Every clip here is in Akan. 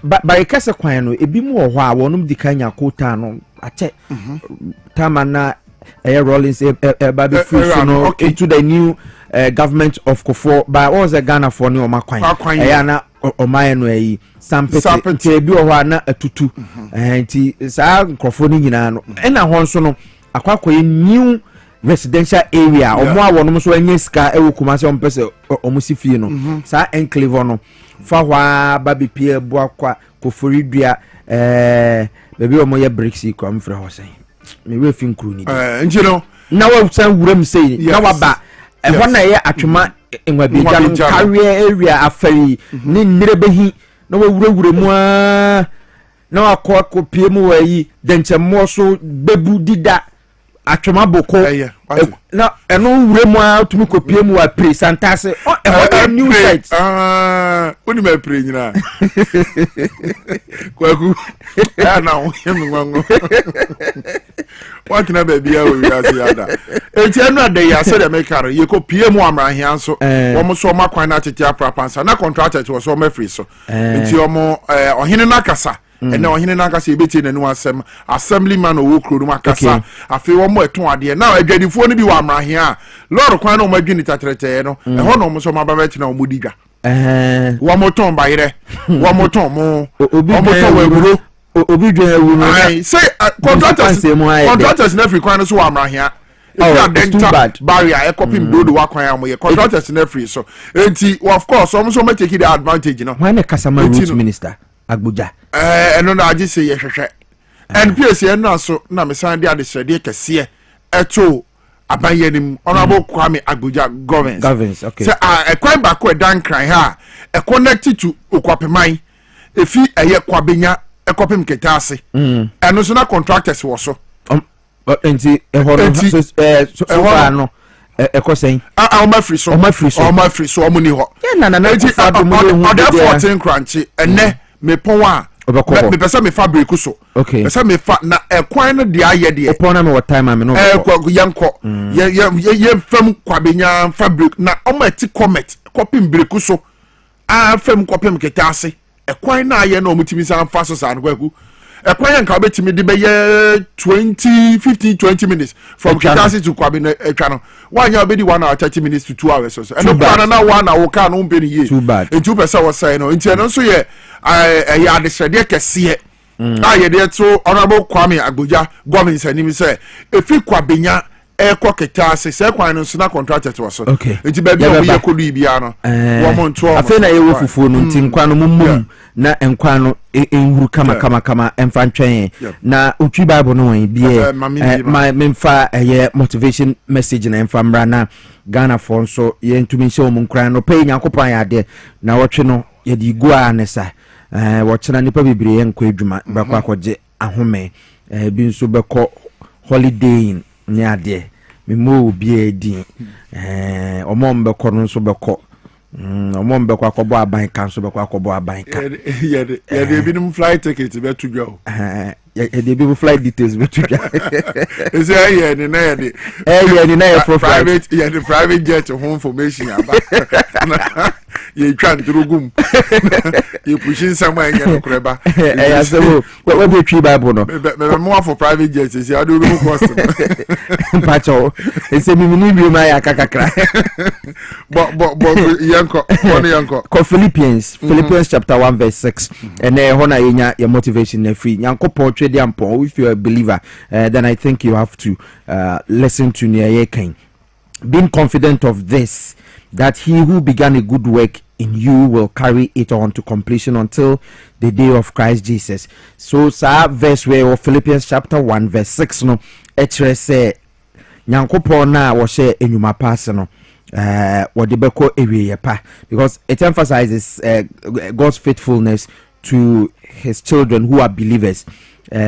by kasa kwan no ebi mu wo ho a wonum di kan yakota no ache tamana Rollins baby free no into the new government of Kofo by all the Ghana for new makwan na omaye no yi sampete bi wo ho na atutu nti saa Kofo ni nyina no na ho nso no akwakoye new residential area omo a wonum so anya sika ewo Kumasi ompese omusi fie no saa enclave no fa hwa baby pie bo akwa Kofori dua baby omo ye bricks kwa mfre ho sen me we fin kru ni you know na wa san wuram sei na wa ba ho na ye atwema enwa beja no career area afari ni nire behi na wa wura mu na wa ko pie mu wa yi denchemo so bebu dida atwema boko na eno wura mu atumi ko pie mu wa presentase new site oni me pre nyina kwaku na wo yemi nwango what na baby ya we ya yada enti anu ade ya se de mekare ye ko pie mu amrahia so wo mo so makwan na tete aprapansa na contractor to so mafri so enti omo ohene na kasa ene ohene na kasa ebeti na nu asem assemblyman owo kro mu akasa afi wo mo eton ade na adwadifo no bi wa amrahia lord kwan na o madwini tatrete no ho no mo so mababeti na o modiga wa moton bayire wa moton mo omoton weguro obi dwen ewu no say contractors na free kwan so wa amrahia barrier e copy mdodo wa kwan amoye contractors na free so enti of course some so take the advantage no when the Kasama root minister Abuja eno na agi say ye hwehwe and Piesie no so na me san dia de sede kese eto abayenim honorable Kwame Abuja governance okay say a kwan ba ko dan kran ha e connected to okwapeman efi eye kwabenya ekopem ketase eno so na contractors wo so enti so no ekosen o ma free so omuni ho na enti ode 14 cranchi ene me pon a me pesa me fabric so okay pesa me fa na ekwan no de aye de upon am what time am no yanko ye fam kwabenya fabric na o ma ti comet kopim breku so a fam kopim ketase ekwan na aye na o mutimi san fa so san kwaku ekwan yanka obetimi de be 15-20 minutes from Kitasi to Kwabena Ekano. One year be 1 hour 30 minutes to 2 hours or so. And no plan na 1 hour can on be here. Too bad. And 2% was saying no. Into so ye I had the sede kese. Ye dey so honorable Kwame Abuja government anim say if Kwabenya Eko Kitasi say kwan no na contractor to so. Okay. Into baby we kodu bia no. Wo mo nto. Afa na ye wo fufuo no nti nkwa no mum na nkwa no enwuru kama emfa ntwen na otwi bible no wan bie my memfa motivation message na emfa mra na Ghana for so ye ntumi nse o nkran no pay nyakopan ya de na wotwe no ye di go anesa wochena nipa bibire ye nkwa adwuma bakwa akogye ahome bi nso beko holiday ni ade memo obi edi omom beko no nso beko omom beko akobo aban kan so beko akobo aban kan ye de binum flight ticket be to go ye de bi flight details be to go is ye ni na for private ye the private jet home information aba ye twan drugum ye pushin somewhere ye no kreba ya so we be twi bible no me more for private jet is ya do no cost pacho ese mi ni bi ma ya kakakra but yanko Philippians chapter 1 verse 6 and hona yenya your motivation na free yankopon twede ampon if you are a believer then I think you have to listen to near kind being confident of this that he who began a good work in you will carry it on to completion until the day of Christ Jesus. So verse where Philippians chapter 1 verse 6 no etre say yankopon na wo she enuma pass no what the beko area pa because it emphasizes God's faithfulness to his children who are believers.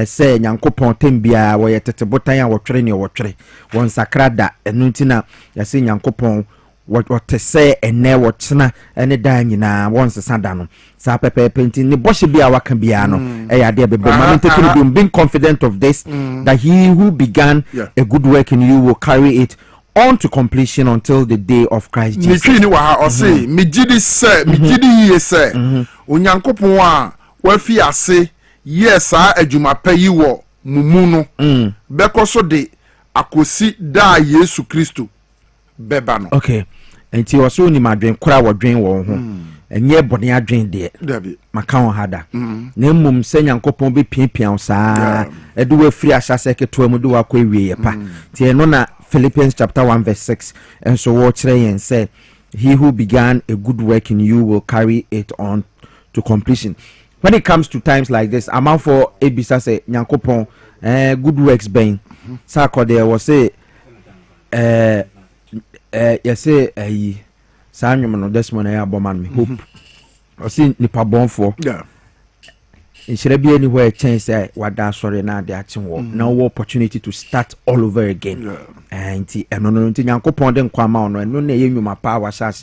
Say nyankopon tembia wo yetete botan ya wo twere ne wo twere won sakrada enuntina ya say nyankopon what say ene wo tena ene da nyina won sesada no sa pepe penti ne boshe bia waka bia no ya de bebe man taking being confident of this that he who began a good work in you will carry it on to completion until the day of Christ Jesus. Me twi ni wa ha o say me gidi say me gidi ye say onyankopon a wa fi ase yes adwuma pa yi wo mumu no beko so de akosi da Yesu Kristo beba no. Okay, enti wo so ni madwen kora wodwen wo ho enye bone adwen de maka on hada na mmom se Nyankopon be piapia saa edu wa firi ahyase keto mu de wa kwa wie ye pa ti eno na Philippians chapter 1 verse 6 and so wo kire yen say he who began a good work in you will carry it on to completion. When it comes to times like this, I'm out for Ebisa say Nyankopon good works ben sa ko there was say you say sa nwom no this morning aboman me hope o see nipa bon for instead be anywhere chance wada sorry na de achen wo now opportunity to start all over again and eno no nti Nyankopon de nkwa ma ono eno na ye nwuma pa wa sha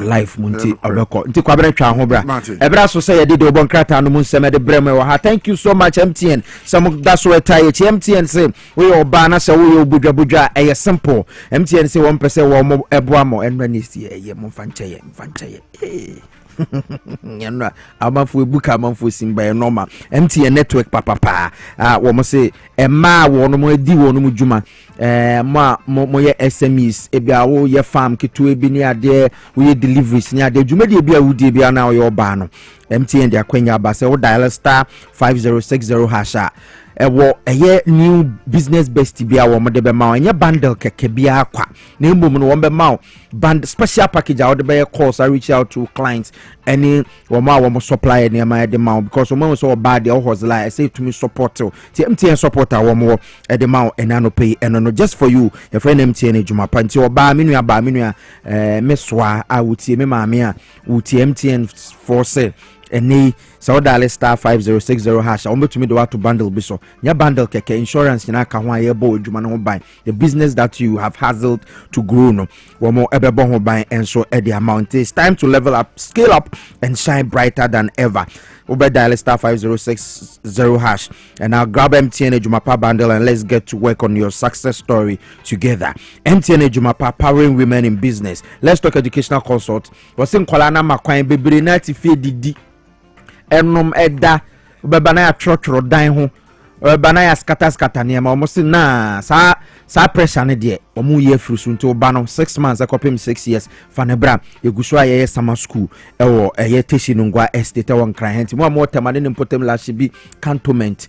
life munti obeko nti kwa bere twa ho bra ebra so say ye de obon krata no mun seme de brem we ha. Thank you so much MTN. Some that's what tie MTN say we oba na say we obudwabudwa e simple. MTN say 1% wo mo eboa mo enra ni si ye mo fanche ye yanwa amanfo ebuka amanfo simba normal MTN network papa wo mo say ema wo no mo edi wo no mo djuma mo ye SMEs e bia wo ye farm kitu ebi ni ade wo ye deliveries ni ade djuma de bia wudi bia na wo ye oba no MTN de akwanya ba say wo dial star 5060 hasha ewo eye new business best bia wo mo de be ma onye bundle keke bia kwa na mbom no wo be ma band special package out be calls I reach out to clients any wo ma wo supply any ma de ma because wo so bad the hustle I say to me support to MTN supporter wo mo e de ma enano pay eno just for you your friend MTN ejuma pa nti oba menua meswa a wutie me ma me a wutie MTN for say any so dial star 5060 hash ombetumi do to bundle be so nya bundle keke insurance na ka ho ayebo adwuma no ban the business that you have hustled to grow no wo mo ebebo ho ban and so the amount is time to level up, scale up and shine brighter than ever. Uber dial star 5060 hash and now grab MTN Ejumapa bundle and let's get to work on your success story together. MTN Ejumapa, powering women in business. Let's talk educational consult. Wasin kwala na makwan bebre na ti fe didi enom eda ubebana ya trotro dan ho ubebana ya skata ne ma omo se na sa pressure ne de omo ye frusu nti oba no 6 months akopem 6 years fanebra eguso aye summer school ewo eye teshinungwa estate won krahenti mo mo temane ne potem la shibi cantonment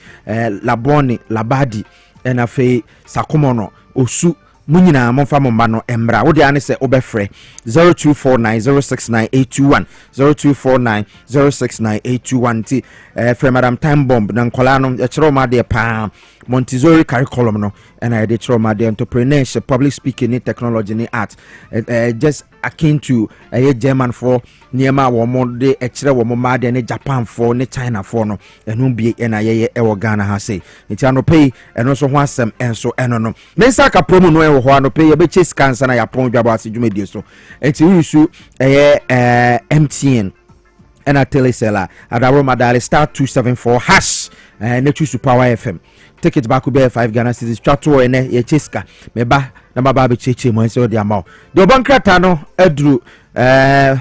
laboni labadi ena fe sakomono osu munyina monfa momba no embra wo de ane se obefre 0249069821 0249069821 ti free madam time bomb na nkola no e kire ma de pa Montessori curriculum no and I did trauma the entrepreneurship, public speaking, in technology, in art, just akin to a German for Niema woman de extra woman mad and Japan for ne China for no and whom be and I Ghana has say it's no pay and also want some and so and no. Mensaka promo no one pay a bit chase cancer and I appoint about you may do so. It's you MTN and I tell a seller at Aroma Dali star 274 hash and choose to Power FM. Take it back to be 5 Ghana cities. Chato ene ye cheska meba na baba be cheche mo nse odi amaw. The bankrata no edru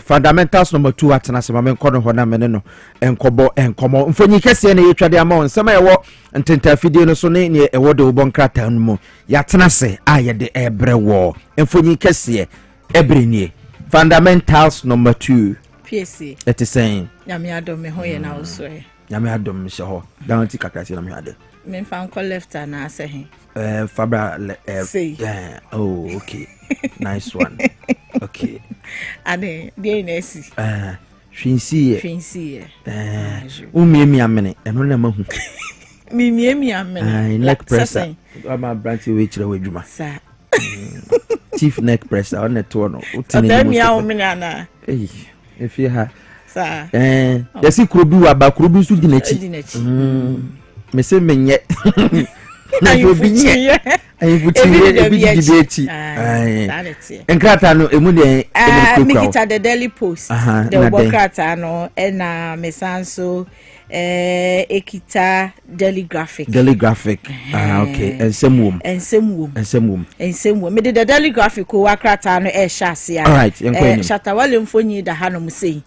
fundamentals number 2 atena se mamen kono ho na mene no enkomo mfonyi kese na yetwade amaw nsema yewo ntenta fidie no so ne ewo de bankrata no mo yatena se aye de ebrewo mfonyi kese ebrenie fundamentals number 2 Piesie it is saying nyame adom me ho ye na oso e nyame adom me ho downti kakasi na me ade me fan ko left na ase he Fabra yeah. Oh, okay. Nice one. Okay. Ade dey na si Finsi Umiemi amene eno na mahu Mimiemi amene neck pressure ama branch we chire we djuma sa chief neck pressure on net no utini mi a omene ana if you ha sa yesi krobi wa ba krobi su di nachi me se menye na yo bi nye Ayi futi ebi debate. Enkrata no emu de Mikita the Daily Post. The Bokrata no na mesanso ekita Daily Graphic. Okay. Ensem wom. Me the Daily Graphic ko wakrata no shase. All right. Shatawale mfonyi da hanom sei.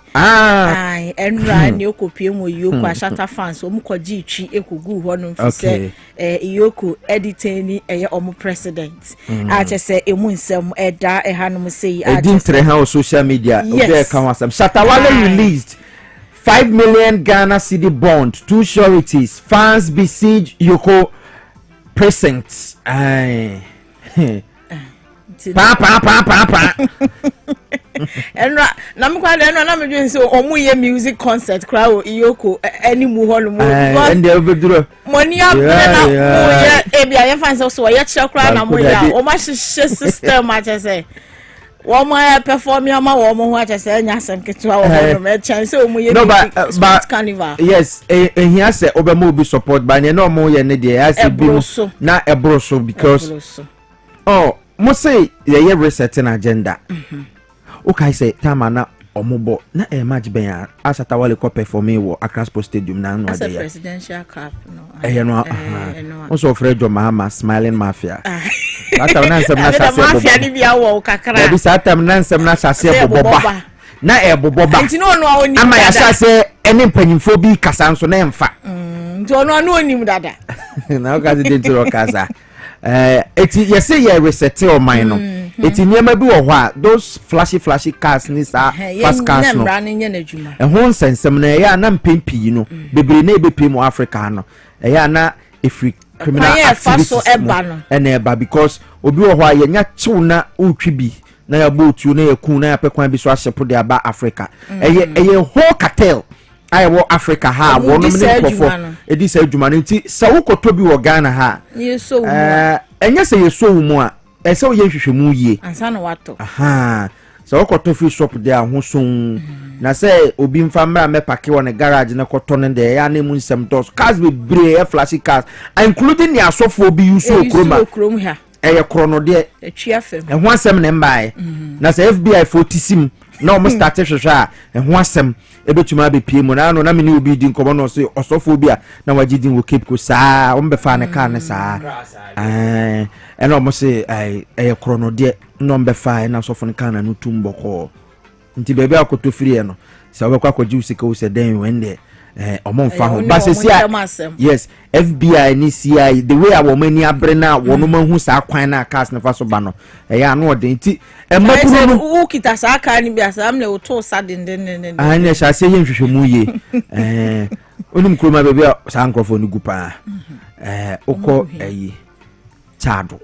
Enra ne okopie mo yoko ashata fans omu kwaji twi ekogu honom fi se yoko editing eye omu president. Chese emu nsem eda hanom sei. Edin tre ha social media. Obe kan wasam. Shatawale released 5 million Ghana cedi bond, 2 sureties. Fans besiege Yoko precincts. Pa. Enra na me kwa enra na me dwen say omu ye music concert crowd Yoko any mu holu mu. And they obeduro. Money up na mo ye ebia ye fans so ye chekra na mo ya. O ma hihye system a chese. Woman perform ama woman who just say nyasem ketua wo no chance o mu ye but carnival. Yes, here say obemo be support but no mo ye ne dey as be na ebroso because mo say ye resetting agenda. Okay say time na omobo na match ben Ashatawale ko perform wo Accra Sports Stadium na no dey. As a presidential cup no. Also Fred Mahama smiling mafia. Ata na nsem na shase mafia ni bia wo kakra. Ebi satam na nsem na shase boboba. Na eboboba. Nti no oni. Ama ya shase ene mpanyimfo bi kasa nso na emfa. Nti ono onim dada. Na o kazi dey tiro kasa. Eti ye say ye reset o mine no. Eti niema bi wo ho a those flashy cars ni sa fast cars no. Ehun nsensem na ya na mpempi no. Bebre na ebepem Africa no. Ya na efri criminal activities eba because obi wo ho a yenya chew na utwi bi na ya botu na ya ku na ya pekwan bi so ahyepo de aba Africa eye whole cartel ayewo Africa ha wonom ne kofo edi sa adwuma nti sa wokoto bi wo Ghana ha yeso enya se yeso mu a ese wo ye hwehwemu yie ansa na wato sa wokoto free shop de ahoson na say obi mfa mra me pake won garage na koto ne de ya na mu nsem dos cars be bre flashy cars including the asofo obi use okroma ha eye krono de etwa fam ho asem ne mbae na say FBI 40sim na o start hwehwe a ho asem ebetuma be pie mu na no na me ne obi di nkomo no so osofo obi a na wagidin wo cape ko saa o mbe fa ne car ne saa ena o mo say eye krono de no mbe fa na osofo ne car na no tumboko nti bebe akoto free no se obekwa kwaji usika wo se den wende omonfa ho basesia yes FBI ni CI the way our mani abrena wono mahu sa kwan na cars na fa so ba no ya no ode nti emaburu no wo kita sa aka ni bia sa amle wo to sa den anya sha se yen hwehwemu ye onum kroma bebe sa nkrofo ni gupa okọ Chado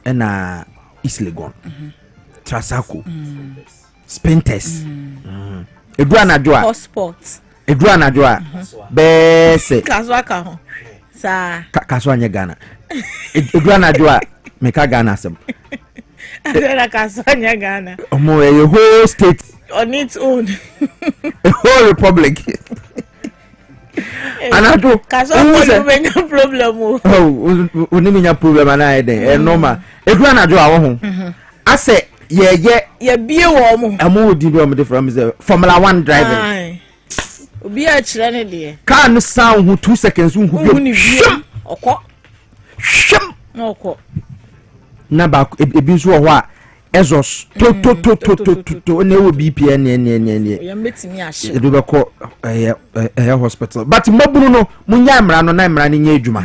na Islegon Trasako Spentes edu anadwo sports edu anadwo be se kaswa ka ho sa kaswa nya Ghana edu anadwo meka Ghana asem adera kaswa nya Ghana omo a whole state on its own a whole republic anadwo kaswa no problem oniminya problem ana eden normal edu anadwo a wo ho ase ye bie wo mo amo odi bi o me from is Formula 1 driving obi a kire ne de car no sound 2 seconds hu bi okọ na ba ebi nso ho a exhaust to na wo BPN ne ya metimi ahye ebi be ko hospital but mabunu no munya amra no na amra ne nya adwuma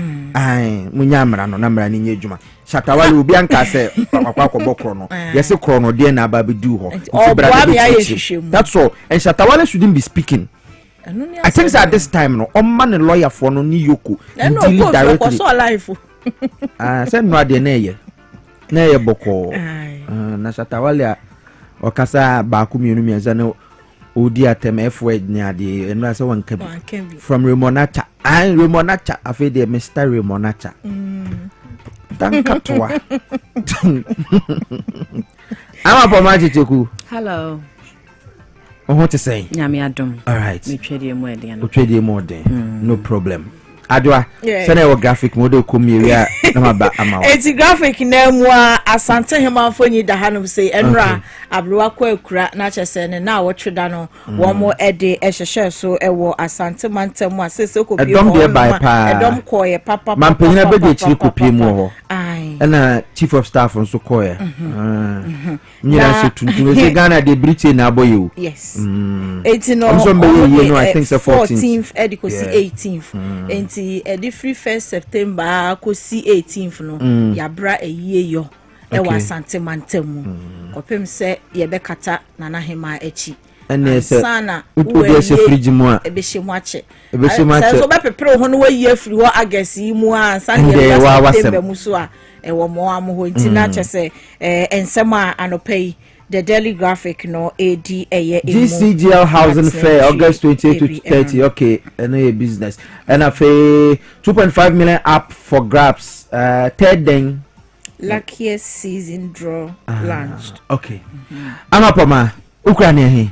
munya amra no na amra ne nya adwuma Shatawale obi anka se akwa kro no yesi kro no de na aba be do ho that's all and Shatawale shouldn't be speaking. I think at this time no man lawyer for no ni Yoko deal directly so life say no ade na ye boko na Shatawale o kasa ba ku mienu mienza na odi atem F-word ni ade enu ase wan kabi from Remonacha afede Mr. Remonacha Dankatwa. I'm up on my teku. Hello. What to say? Nyami adom. All right. Me trade more than. We trade more than. No problem. adwa sene wo graphic model komie na maba ama eti graphic na mu asante hemanfo nyi da hanom sei enra abrowa kwa akura na chese ne na wo tweda no wo mo ede ehhehye so ewo asante mantam asese kopie edom de by pa edom koye papa mampanyina be de chiri kopie mu ho na chief of staff nso koye nyira se tuntu se Ghana de Britain na boye o yes eti no I think 14th edikosi 18th enti edi free 1st September kosi 18th no yabra eyiye yo ewa asante mantam kopem se yebekata na hema echi ene se ude se friji mu a ebehemu ache so be pepere ho no wayi afiri ho agasi mu a sane September mu so a ewo mo amho nti na chese ensema anopai the daily graphic no AD DCGL Housing Fair August 28 to 30 okay and a business and a 2.5 million up for grabs third day luckiest season draw launched okay Amapama Ukraine he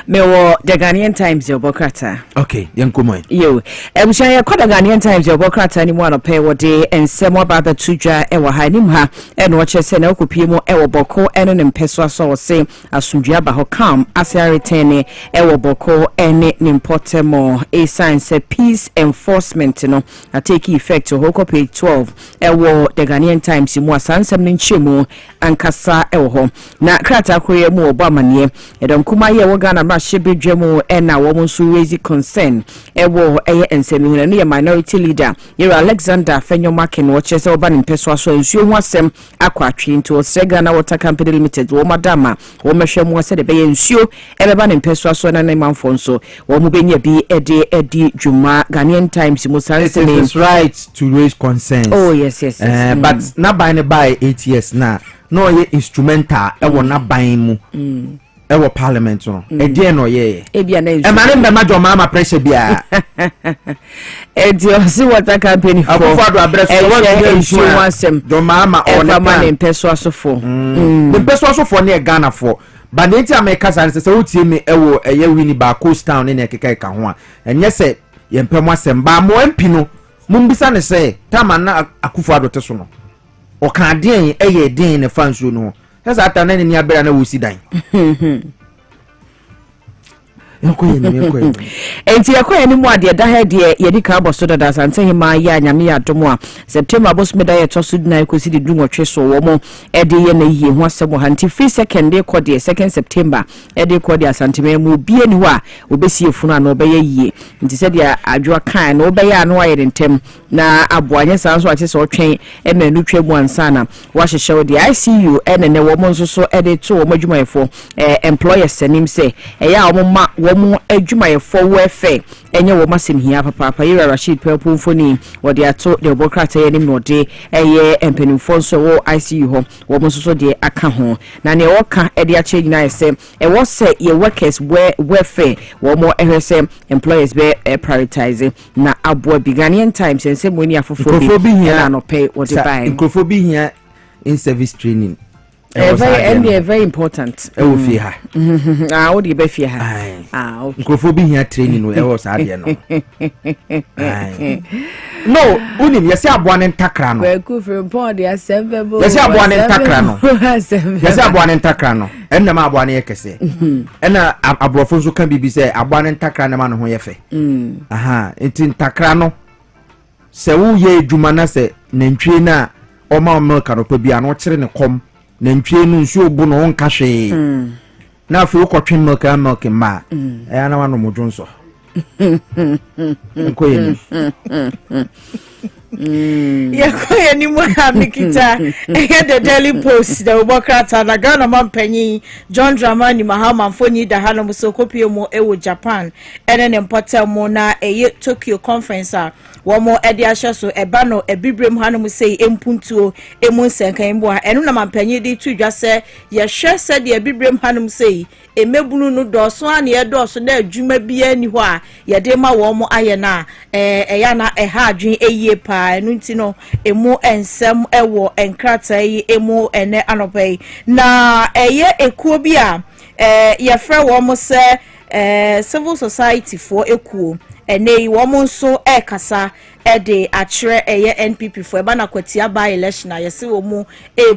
me wo the Ghanaian Times your bokrata okay yankomo yo ebusha ya kwa Ghanaian Times your bokrata ni mu anope wo de ensemo baba tudwa e wo ha nim ha e no che se na okopie mu e wo boko eno ne mpeso aso wo se asundua ba ho kam ase return e wo boko ene ne impotemo a science peace enforcement no take effect ho ko page 12 e wo the Ghanaian Times mu asansem ne nchemu ankasa e wo ho na krata koye mu obo amane edom kuma ye wo Ghana ma shebe dwemu na wo nso raise concern ewo eye ensemi ne minority leader Yero Alexander Fenyomakin wo chese oba ne mpeso aso nsuo ho asem akwatwe nti wo Ghana Water Company Limited wo madama wo mehwe mu ase de be nsuo ebeba ne mpeso aso na manfo nso wo mu benya bi edi dwuma Ghanaian Times mu sanse it is right to raise concerns oh yes but na by 8 years na no ye instrumental ewo na ban mu ewo parliament no edie no ye ebia na e mane mbe majo mama pressure bia edio si Water Company for afofado abreso nsuo wasem do mama ona man mpeso asofo the mpeso asofo na Ghana for but enti America say utie me ewo eye wini ba coast town ne ekeka eka ho a enye se ye mpem asem ba mo mp no mumbisa ne se tama na akufado te so no o kan den eye den ne fansuo no sasa atana ne ni abera na wosi dan enti yakoye ni mu ade da ha de yedi ka boso da asante hima ya nyame ya domo a September boss meda ye tosu na ekosi de dunwotwe so wo mo ede ye na yie ho asemo ha nti free second day ko de 2nd September ede ko de asante mu bie ni ho a obesi efunu ana obeye yie nti se de adwo kan na obeye anu aye ntem na aboanye sanso ache so twen e manu twemu ansana wa hyehye wo de ICU ene ne wo mo nso so ede to wo madwumayefo employers senim se ya wo ma wo adwumayefo wefe enye wo masim hia papa Yera Rashid Pelpo mfoni wo de ato de obokrata ye nim no de eye empanimfo nso wo ICU ho wo nso so de aka ho na ne wo ka e de a change na ese e wo se ye workers wefe wo mo ehwese employers be prioritize na abo Ghanaian Times ense mo ni afofo bi na no pay wo de buy mikrofo bi hia in service training very important e wo fi ha wo de be fi ha okay mikrofo bi hia training no e wo sa de no no unim yesi aboa ne ntakra no ku from pond de asembebo yesi aboa ne ntakra no yesi aboa ne ntakra no enna ma aboa ne yekese enna abrofo nso kan bibi se aboa ne ntakra na ma no ho yefe aha enti ntakra no se wo ye adwuma na se nantwie na o ma milk no pa bia no kire ne kom nantwie no nso obu no nka hwe na afi ukotwe milk ma na wa no modwonso nkoye yakoye ni mu amikita the Daily Post the obokrata na Ghana mampanyi John Dramani Mahama mfoni da hano musokopie mu ewo Japan ene ne mpota mu na eye Tokyo conference a wo mo ede ahye so eba no ebibrem hano mu sei empuntuo emu nsenkan mbo a eno na mampanyi de tudwa se ye hwe se de ebibrem hano mu sei emebunu no doso an ye doso na adwuma bia ni ho a ye de ma wo mo aye na eya na eha adwen eye pa enu nti no emu ensem ewo enkrata yi emu ene anopai na eye ekuo bi a ye frɛ wo mo se civil society for ekuo ene womo nso kasa de akire NPP for eba na kwatia by election ayese womo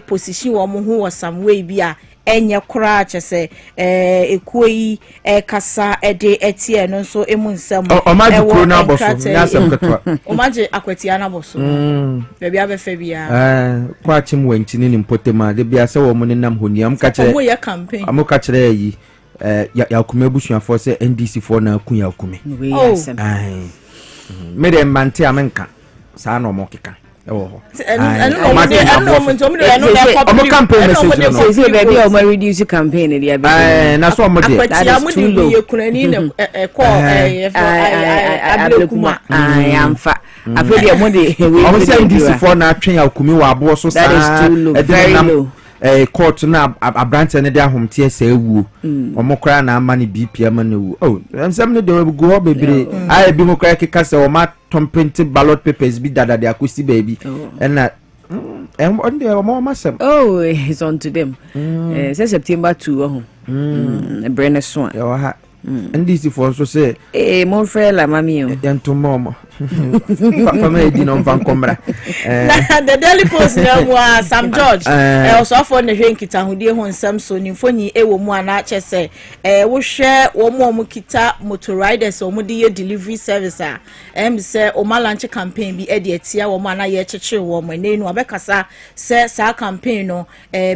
position womo ho some way bia enye kura chese ekuo yi kasa de etie no nso emu nsam omaje kuro na boso na asem ketwa omaje akwatia na boso bebi abefa bia kwa chim wanchini ni mpotema de bia se womo ne nam honi am ka kire omo ye campaign am ka kire yi ya kume busuafo se NDC for na kun ya kume me de mante amenka sa na omo keka ewo ho omo campaign message no say baby o ma reduce campaign dia be na so omo de that is too low yekunani na ablekuma amfa afedi o mo de omo say NDC for na atwen ya kume wa abo so sa court na abrante ne de ahomte ese ewu omokra na ama ne BPM na ewu nsem ne de go ho bebre ai bi mokra keka se o ma tompente ballot papers bi dada de akosi baby na on de o ma sem it's on to them say September 2 brene so yo ha NDC for so say mon frère la mami o yantomo papa me di no mfa nkomra the Daily Post na Sam George also for ne hwenkita hodie ho nsam so ni mfonyi ewo mu ana chese wo hwe wo mu kita motor riders wo mu de delivery service say o ma launch campaign bi e de atia wo mu ana ye cheche wo mu ne nu abekasa se sa campaign no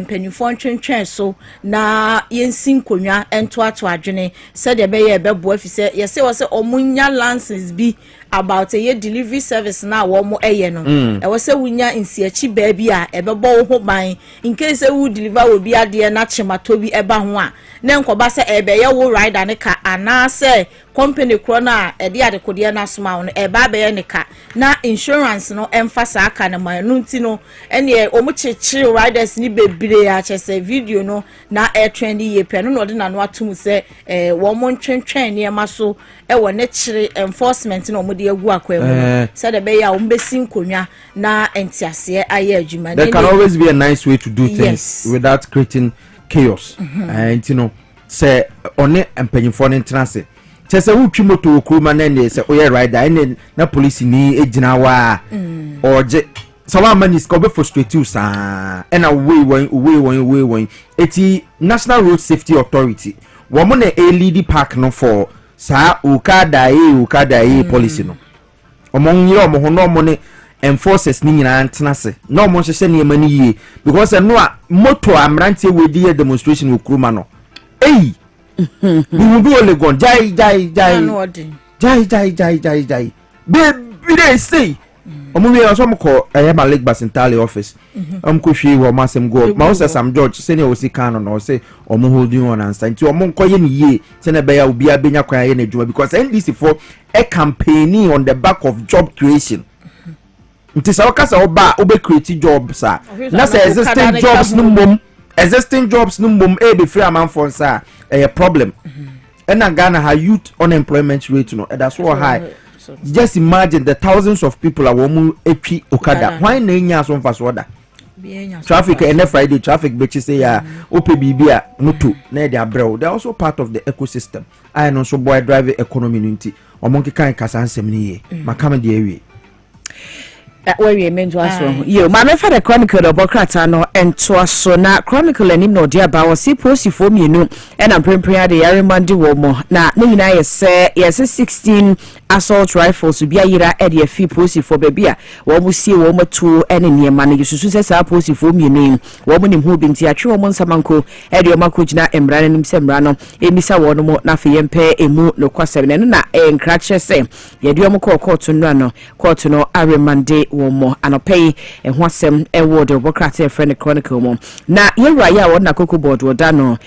mpanifo ntwentwen so na yensin konwa ento ato adwene se de be ye bebo afise ye se wo se omunya license bi about a delivery service na wo mo no e wo se wunya nsiachi baabi a e bebo wo ho ban in case we deliver wo bi ade na chemato bi eba ho a na nkoba se e be ye wo rider ne ka ana se company kro na e de ade kodie na soma wo e ba be ye ne ka na insurance no emphasize aka na man no nti no ene o mo cheche riders ni bebre a chese video no na e trend ye pe no de na no atum se wo mo ntwentwen ne ma so e wo ne chire enforcement no de agu akwa mu said the be ya o mbesi nkonwa na entiase aye adwuma. There can always be a nice way to do things without creating chaos. And you know say one empanyfo ne trance chese wutwi moto okruma na ne say oye rider ene na police ni ejina wa oje sawa mani ska be frustrate you sa ena we eti National Road Safety Authority wo mo na lead park no for sa ukada policy no omon yiro mo ho no mo ne enforcers ni nyina antenase no mo hye ne mani yie because no a moto amrante we di demonstration okruma no we will be only gone jai be they say omuwe also mko ma Lake Basintali office ko hwe wo masem go ma wo Sam George se ne o si kan no say omu holding on and stand ti omu nko ye ne ye se ne be ya obi abenya kwa ye na djuma because NDC for a campaigning on the back of job creation nti sa wakasa oba obe create jobs na say existing jobs no mom be free amanfo nsa a problem and Ghana ha youth unemployment rate no that's so high. Just imagine the thousands of people are womu epi okada why na nya so mfa so da traffic and Friday traffic bitch say ya ope bibia moto na dey abrew they are also part of the ecosystem I know so boy drive economy nti omonke kan kasa ansem ni ye makama dey awie where we menjo aso yo ma me fa the chronicle do bokrata no ento aso na chronicle anim no dia ba wo si posifo mienu e na prempren de yare mande wo mo na ne nyina yes 16 assault rifles bi ayira e de afi posifo ba bia wo mo sie wo matu ene niema na yesusu se sa posifo mienu wo mo nim ho bi nti atwe wo mo nsamanko e de ma ko gina emra nim se mra no emisa wo no mo na fe yempe emu no kwasem ne na enkra che se ye de mo ko court no court no aremande womo anopei ho asem word bokrata friend chronicle mo na yewura ya wona koko board woda no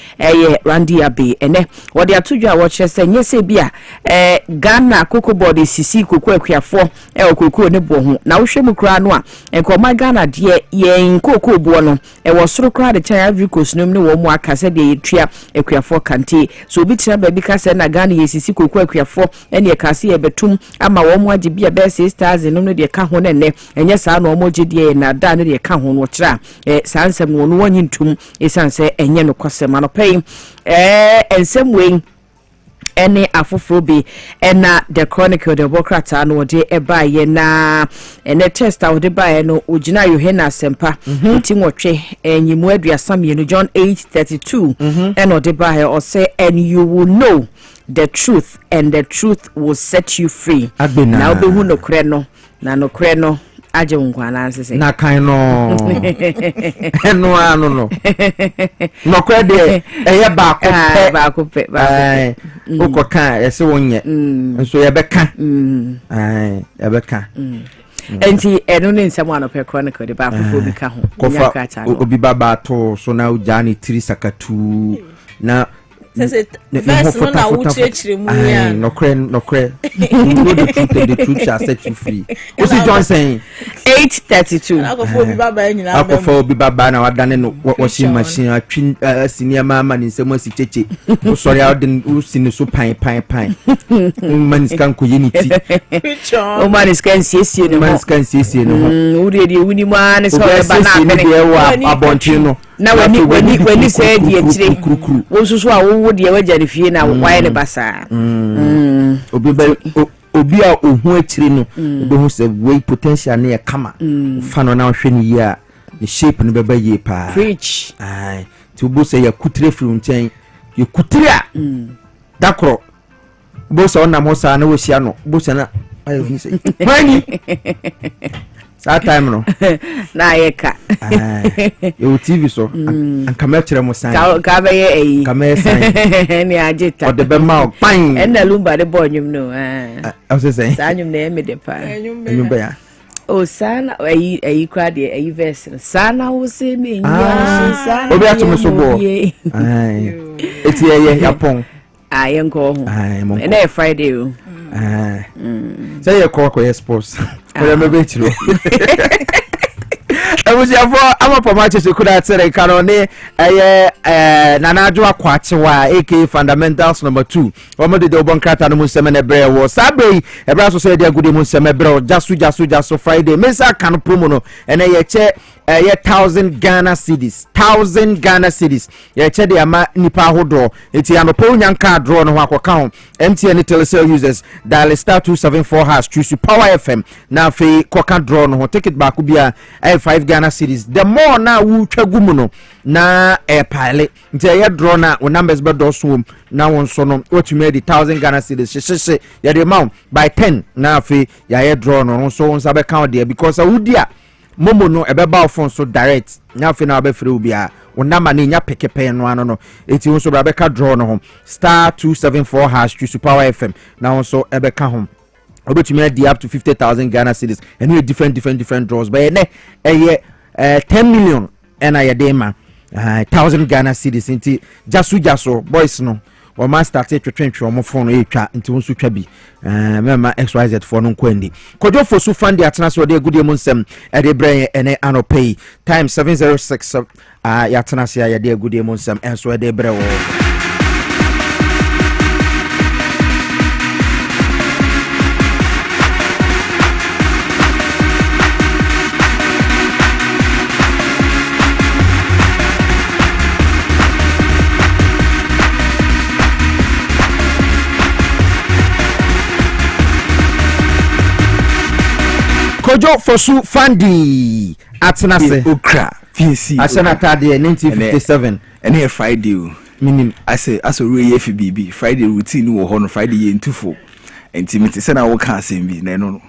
Randy Abe ene wode atodwa wo chese nyese bia Ghana koko board sisi koko akuafo okoko ne bo ho na wo hwemu kra no a enkoma Ghana de yen koko bo no wo soro kra de China Vicos no ne wo mu akase de yetua akuafo kante so obi tina ba bi kase na Ghana yesisi koko akuafo ene kase ye betum ama wo mu age bia be 6000 no de ka ho ne enye sa no omoje die na da ne de ka ho no kira sansem no wonyi ntum esanse enye no kwasem anopei ensem we ene afoforo bi ena the chronicle the bokrata no de eba ye na ene test out de ba no ogina Yohana Sempa ti nwotwe enyimu aduasam ye no John 8:32 ene de ba o say and you will know the truth and the truth will set you free. Na obehu nokre no na nokre no aje nkwana ansese na kan no eno anu no nokre de eye ba ko pe ukoka ese wonye nso ye beka ye beka enti eno ne nsem anope chronicle de ba fofo bi ka ho kofa obi baba to so na ujani tiri sakatu na verse no na wuchechire mu ya nokre the truth shall set you free. What's it John saying? 8:32 akofo bi baba nyina akofo bi baba na wadane no washing machine atwi senior mama ni nsem asi cheche sorry out den usini so pan man scan ko unity o man scan siesie no uri de wuni ma ne so ba na apene abonti no na wani say die tire wo susu a wo de waja ne fie na waye ne basa obi a ohu akiri no obehu say way potential na kama fa no na hwe ni ya ne shape no beba ye pa preach ai ti obo say ya kutire from nchen ye kutire a dakro bo so na mo sa na wo hia no bo se na ayo ni say mani sa time no na yeka yo TV so an kamera kire mo sign ka be ye kamera sign ni agita o de be ma pan en na lumba de bonyum no I was saying sa nyum na me de pa nyum be ya o sana ayi kwa de ayi verse sana wo se me nya sana obi atu so bo ai eti ye yapon ayenko ho na Friday o say ye ko sports o me be chiro Ebusiafo amapomache sekuda tsere kanone nanajo akwachewa AK fundamentals number 2 omode de obonkrata no museme ne bre wo sabe ebra so say de agudi museme bre jasu Friday mensa kan promo no ene ye che 1000 Ghana cedis 1000 Ghana cedis ye che de ama nipa hodo eti anopo nyanka draw no akoka ho MTN telecell users dial *274# choose Power FM na fe koka draw no ticket back bia 5 Ghana cedis the more na wu twagu no na pile nti ye draw na wo numbers be do so na won so no what you made 1000 Ghana cedis ye the amount by 10 na fe ye draw no so won sabe count there because awudia momo no ebeba phone so direct na fe na be free obia wonama na nya pekepe no ano no eti won so bra be ka draw no ho *274# choose Power FM na won so ebeka ho obetumi di up to 50,000 Ghana cedis and we different draws but ne 10 million and I dema 1,000 Ghana cedis inti jasu boys no o ma start twetwe o mo phone e twa inti won so twa bi mema XYZ for no kwandi kojo for so fund atena so de gudie mo nsem e de brɛ ene anopay time 706 ya tena se ya de gudie mo nsem enso e de brɛ wo Kojo fosu fandi atenase Okrah Piesie Asana tade 1957 ene Friday o minim ase we FBB Friday routine wo ho no Friday ye ntufo intimate se na wo ka asem bi na no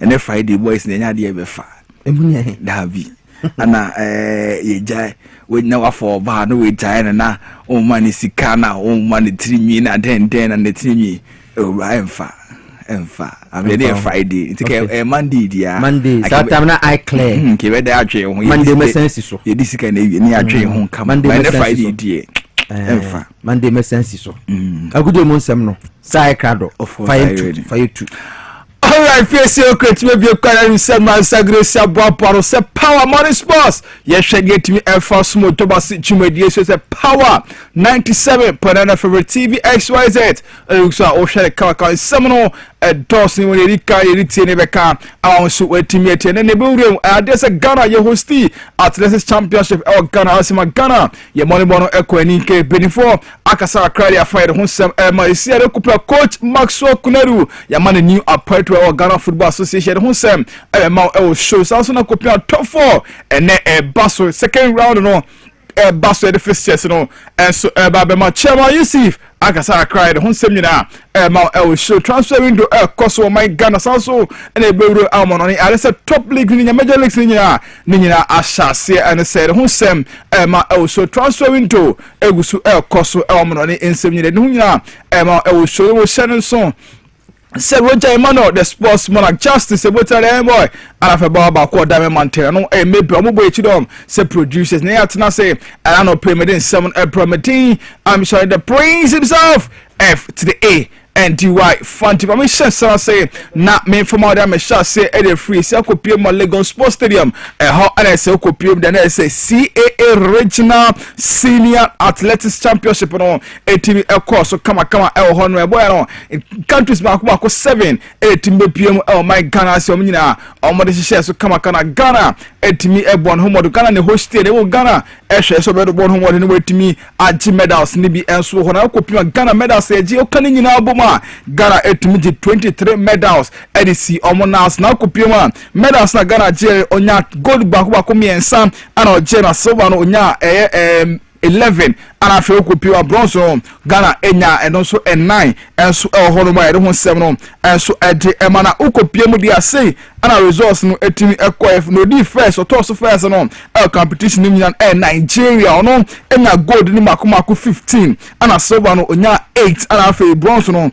ene Friday boys na nya de be fa emunya he dabi ana ye jai we na wa for ba no we jai na o mani sika na o mani trinwi na den na ne trinwi o ra emfa abede Friday ntike Monday dia Monday satam na I clear ke we da atwe ho Monday mesensi so ye disika na ni atwe ho kama Monday Friday die emfa Monday mesensi so agudo mo nsem no sai krado fire 2 all right Alright, Piesie Okrah maybe you can say man Gracia Boaparo say power money sports. Yes, she get me air force smooth to basi chumedi so say power 97.9 favorite TV XYZ. Looks like Oshare Kaka seminal Dawson when Erika Eriti Nebeka. I want to wait to meet and then the there's a Ghana you hosti athletics championship or Ghana Asima Ghana. Your money bono echo and Ike Benifo Akasa Kradia fight Hunsam Malaysia coach Maxwell Kuneru. Your money new apart or Ghana Football Association Hunsam show also na copy top 4 and then Basso second round no Basso the first chess no and so Babema Chairman Yusuf Akasa cried Hunsam nyina show transfer window cost my Ghana also and a bureau almond on it a top league in major leagues nyina ashase and said Hunsam show transfer window egusu cost almond on it in sem nyina show Shannon song. Said Roger Emmanuel, the sports monarch justice, a better boy, and I've about quarter diamond no, and maybe I'm going to say producers, Neatana say, and I know payment in 7 Promethean. I'm sorry, the prince himself, F to the A. And DY Fanti, but me say not me from out there. Shall say any free. Say copy my Legon Sports Stadium. How and I say copy then I say CAA Regional Senior Athletics Championship on ATV course. So come Honor boy no. In countries back 7 ATV PM my Ghana so manyina. Omo share so come Ghana ATV ebon homo do Ghana ne host dey Ghana. Ehwe so be do bon homo dey no wetimi agi medals ni bi enso ho na copy Ghana medals e ji o kan nyina boma. Ghana etumiji 23 medals edisi omonas na kopiema medals na Ghana je onya gold back miensa ana oje na silver no onya 11 and I feel could bronze Ghana enya and also 9 and so honorable I don't 7 and so emana ukopiem dia say and a resource no etimi equif no di first or toss first no competition in Nigeria no enya gold ni makomako 15 and a silver no onya 8 and I feel bronze no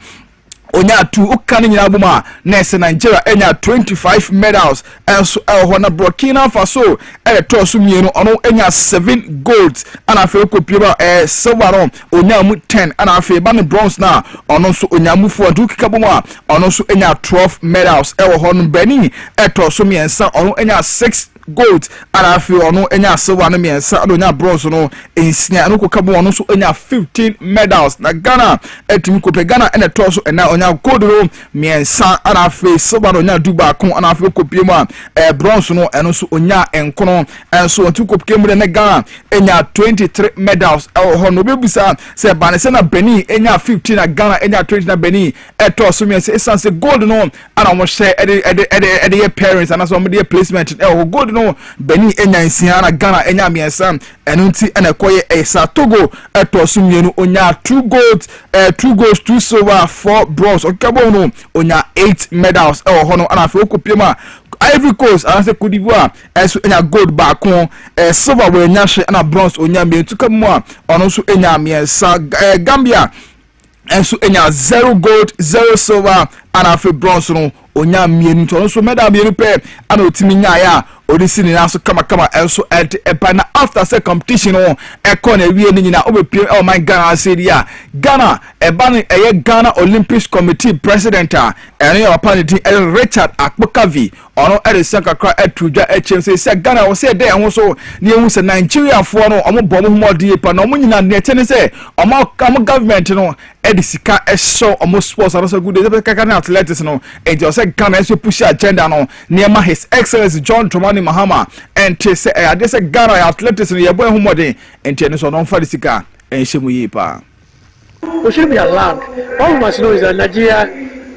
onya 2 ukani nyina buma nese Nigeria enya 25 medals and so hona Burkina Faso tosu mienu ono enya 7 golds and afi kopieba silver no onya mu 10 and afi ba ne bronze na ono so onya mu 4 dukika buma ono so enya 12 medals hon Benin tosu miensa ono enya 6 gold and I feel no enya silver no miensa and onya bronze no ensia no kokabo ono so enya 15 medals na Ghana etimi kope Ghana ene tosu ena onya gold no miensa and I feel silver no onya duba kon and I feel kope mu bronze no eno so onya enkono and so ontu kope mu ne Ghana enya 23 medals ho no bebusa se banese na Benin enya 15 na Ghana enya 20 na Benin tosu miensa essence gold no and I share ede parents and so media placement gold no Benin enya nsia na Ghana enya miensa enunti ena koye esa Togo tosu mienu onya 2 golds 2 silver 4 bronze okabo no onya 8 medals ho no ana fe okopema Ivory Coast and say Cote d'Ivoire so enya gold back on silver we nya hwe na bronze onya mientu kamo ono so enya miensa Gambia so enya 0 gold 0 silver and afi bronze no onya mienu to so medal mienu pe ana otimi nya ya odisi ni na so kama enso na after say competition no ekọ na wie ni nyina obepie my Ghana say dia Ghana ebani Ghana Olympics Committee president ene your panity Richard Akpokavi ono edison kakra etruja say Ghana wo say dey ho so ni ehu say Nigeria fo no omo bom ho modi pa no omo nyina ne tene say omo government no edisika show omo sports and so good dey kaka na athletics no e just say Ghana so push agenda no near His Excellency John Dramani Mahama and say I say Ghana athletics no yeboy hu modi enti so no fa disika enhemu yi pa. We should be allowed. All we must know is that Nigeria,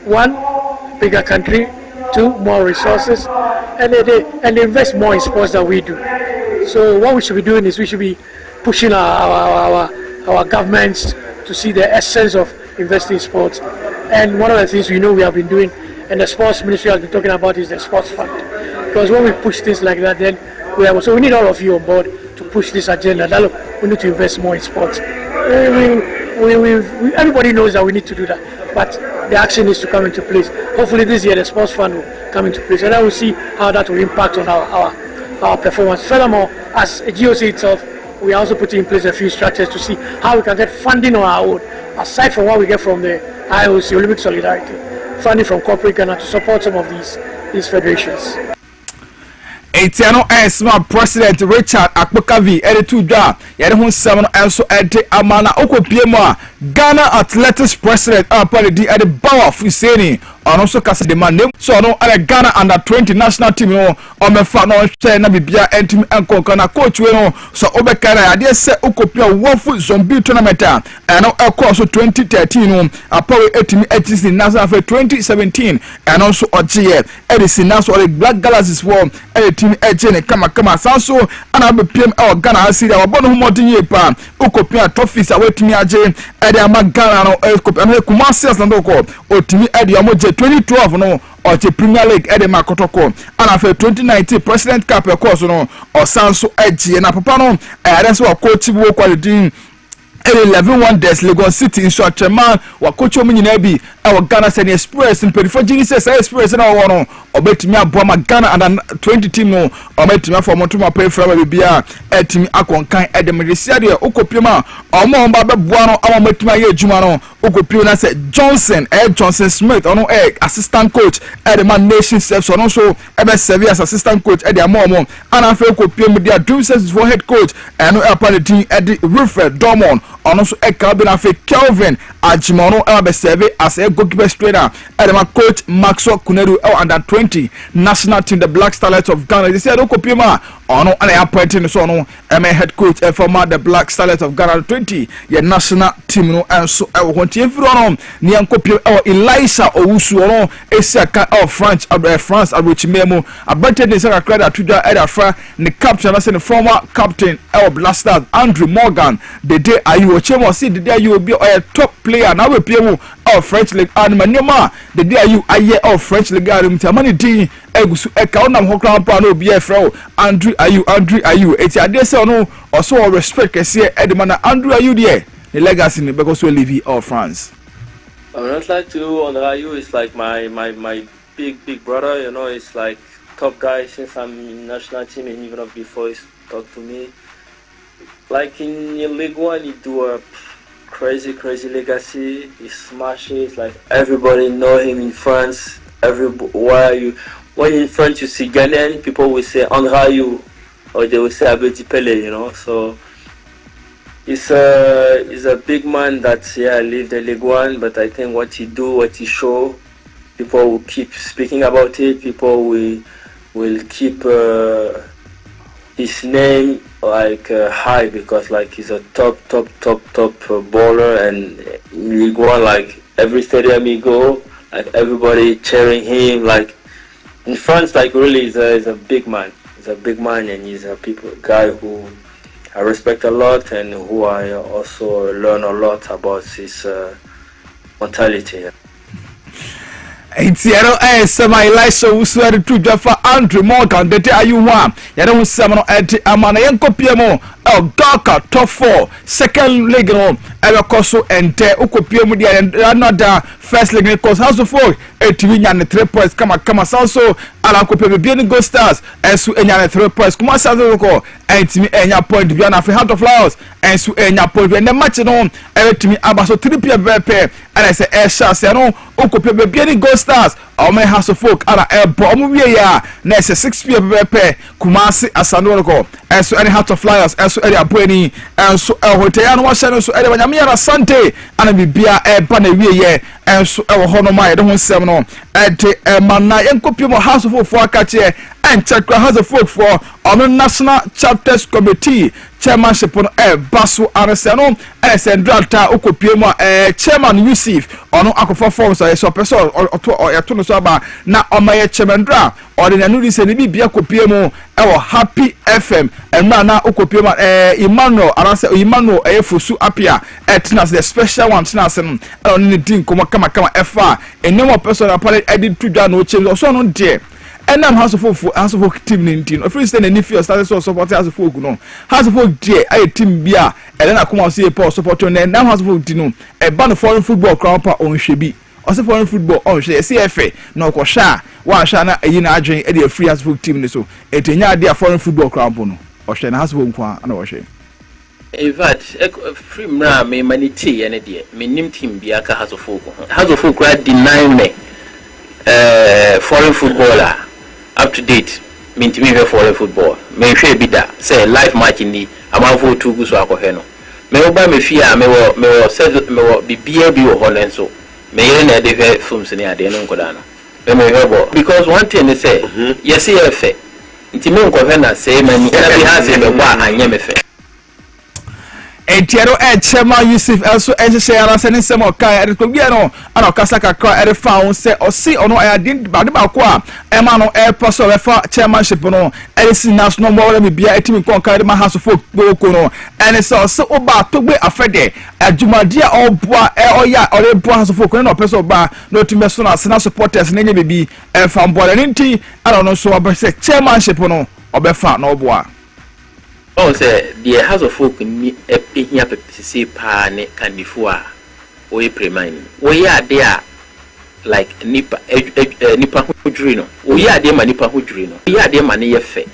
1, bigger country, 2, more resources, and they invest more in sports than we do. So what we should be doing is we should be pushing our governments to see the essence of investing in sports. And one of the things we know we have been doing, and the sports ministry has been talking about, is the sports fund. Because when we push things like that, then we need all of you on board to push this agenda. That look, we need to invest more in sports. Everybody knows that we need to do that, but the action needs to come into place. Hopefully this year the sports fund will come into place, and then we'll see how that will impact on our performance. Furthermore, as a GOC itself, we are also putting in place a few structures to see how we can get funding on our own, aside from what we get from the IOC, Olympic Solidarity. funding from corporate Ghana to support some of these federations. Etiano Esma President Richard Akpokavi editu dwa yede ho nsem no enso ede amana okopiem Ghana Athletics President apare di ede bawa fuseni ono so kase de man so no ale Ghana under 20 national team no o mefa no hwe na bibia entim enkonko na coach we no so obekara ade se okopiem wofu zombie tournament eno ekọ so 2013 no apawe etimi etisi national for 2017 eno so ogiye edisi national Black Galaxies for team ejene kama sanso ana be PM Ghana asiri abono humodin yepa okopia trophies awetimi age ede ama Ghana no okopia no Kumasi asando ko otimi ede amoje 2012 no oche Premier League ede makotoko ana fe 2019 President Cup course no osanso ege na papa no ede so coach wo quality 11 wonders Lagos City instructor man wa coach o nyina bi e Ghana Senior Express in perifo Jesus Express na wo no obetimi aboa Ghana under 20 team no obetimi afọ montuma pay from bibia etimi akonkan edemresia de okopima omo ba beboa no amometimi aye adwuma no okopio na se Johnson Johnson Smith ono assistant coach man nation steps ono so ebe serve as assistant coach de amomo ana fe okopio mu dia dream services for head coach eno apart team Wilfred Dormon ono so Calvin afe Kelvin Ajimono ebe serve as a goalkeeper trainer ma coach Maxwell Kuneru under 20 national team the Black Starlets of Ghana. They said okopima ono ana appointing so no head coach former the Black Starlets of Ghana 20 ye national team no enso hontie firo no ne yankopio Elisha Owusu no esiaka France abuchimemu abante ne saka credit to the edafra ne captain as the former captain Black Stars Andrew Morgan the day ayu chemo see the day you will be a top player now we pemu French League and manema the day you aye French League mtamani di egusu eka onam hokra pa no be efro Andrew ayu eti ade se no also respect kese edemana Andrew ayu there the legacy because we live all France. I would not like to honor Ayu. It's like my big brother, you know. It's like top guy since I'm in national team and even before he's talked to me. Like in League One, he do a crazy legacy. He smashes. Like everybody know him in France. When in France you see Ghanaian, people will say Andre Ayu, or they will say Abedi Pele, you know. So he's a big man that lived the League One, but I think what he do, what he show, people will keep speaking about it. People will keep his name like high because like he's a top bowler, and in League One, like every stadium he go, like everybody cheering him. Like in France, like really he's a big man. He's a big man, and he's a guy who I respect a lot, and who I also learn a lot about his mentality. Etiero sema Elisha Owusu to Jaffa Andrew Morgan dete ayuwa yade ho sema no eti amana yenkopiemo Gaka top 4 second league no ebekoso ente okopiemu dia another first league because House of Folk etiwi nya ne 3 points kama sanso ala kopie be ni Go Stars ensu enya ne 3 points kuma sanso ko entimi enya point bia na Heart of Flowers ensu enya point be ne match no etimi abaso 3 pia bepe ana se sha se no okopie be ni Go Stars o me House of Folk ala ebo omu wie ya na se 6 pia bepe Kumasi asando ko ensu any Heart of Flowers ensu area boeni ensu hoteya no wahye no so area nyame yara sante ana bibia eba na wie ye ensu hono ma yede ho nsem no ete mana yenkopie mo House of Folk for akache enchekra House of Folk for on National Chapters Committee chairmanship no baso anase no sendrata okopie mo chairman Yusuf ono akofo form so person oto no so aba na omaye chairmandra ordinary ni se ni bibia kopie mo Happy FM enra na okopie mo Emmanuel anase Emmanuel efusu apia etnas the special one tinase no oni din komo kama efa enemo person apare edit tudwa no change so no de enam House of Folk team nintin of free any fear started so support House of Folk no House of Folk dey a team bia elena kuma say Paul support no enam House of Folk dinu e ban foreign football crown pa on hwebi o say foreign football on hwe CFA no ko sha wa sha na eyi na adwen e dey free House of Folk team ni so etenya dey foreign football crown po no o hwe na House of Folk kwa na o hwe in fact free mra me manity ene dey me nim team bia ka House of Folk right deny me foreign footballer up to date minti me foreign football me hwe bi da say live match ni amanfo tugu so akɔhɛ no me oba me fia me wo said me wo bibia bi wo holen so me yere na de hwe films ni ade no nkoda no me hwe bo because one thing is say yes ye fe nti me nkɔhɛ na say mani na bi ha say me bo anye me fe Etiero Chema Yusuf also share us and some okay at Kobiano and Okasaka at the found say or see or no I didn't Badabaqua Emano Air Paso chairmanship no Edison National More me be a team conquer my house of folk Bokono and it's also about to be a Fede a Jumadia or Bois or ya or a Bois of folk no person bar no to Messona Sena supporters and any baby and from Bolanti I don't know so I say chairmanship no or be found no bois. Oh, say the house of folk ni ehia pepisi pa ne kanifua we premine we ya there like nipa hudri no we ya there manipa hudri no we ya there mane ye fe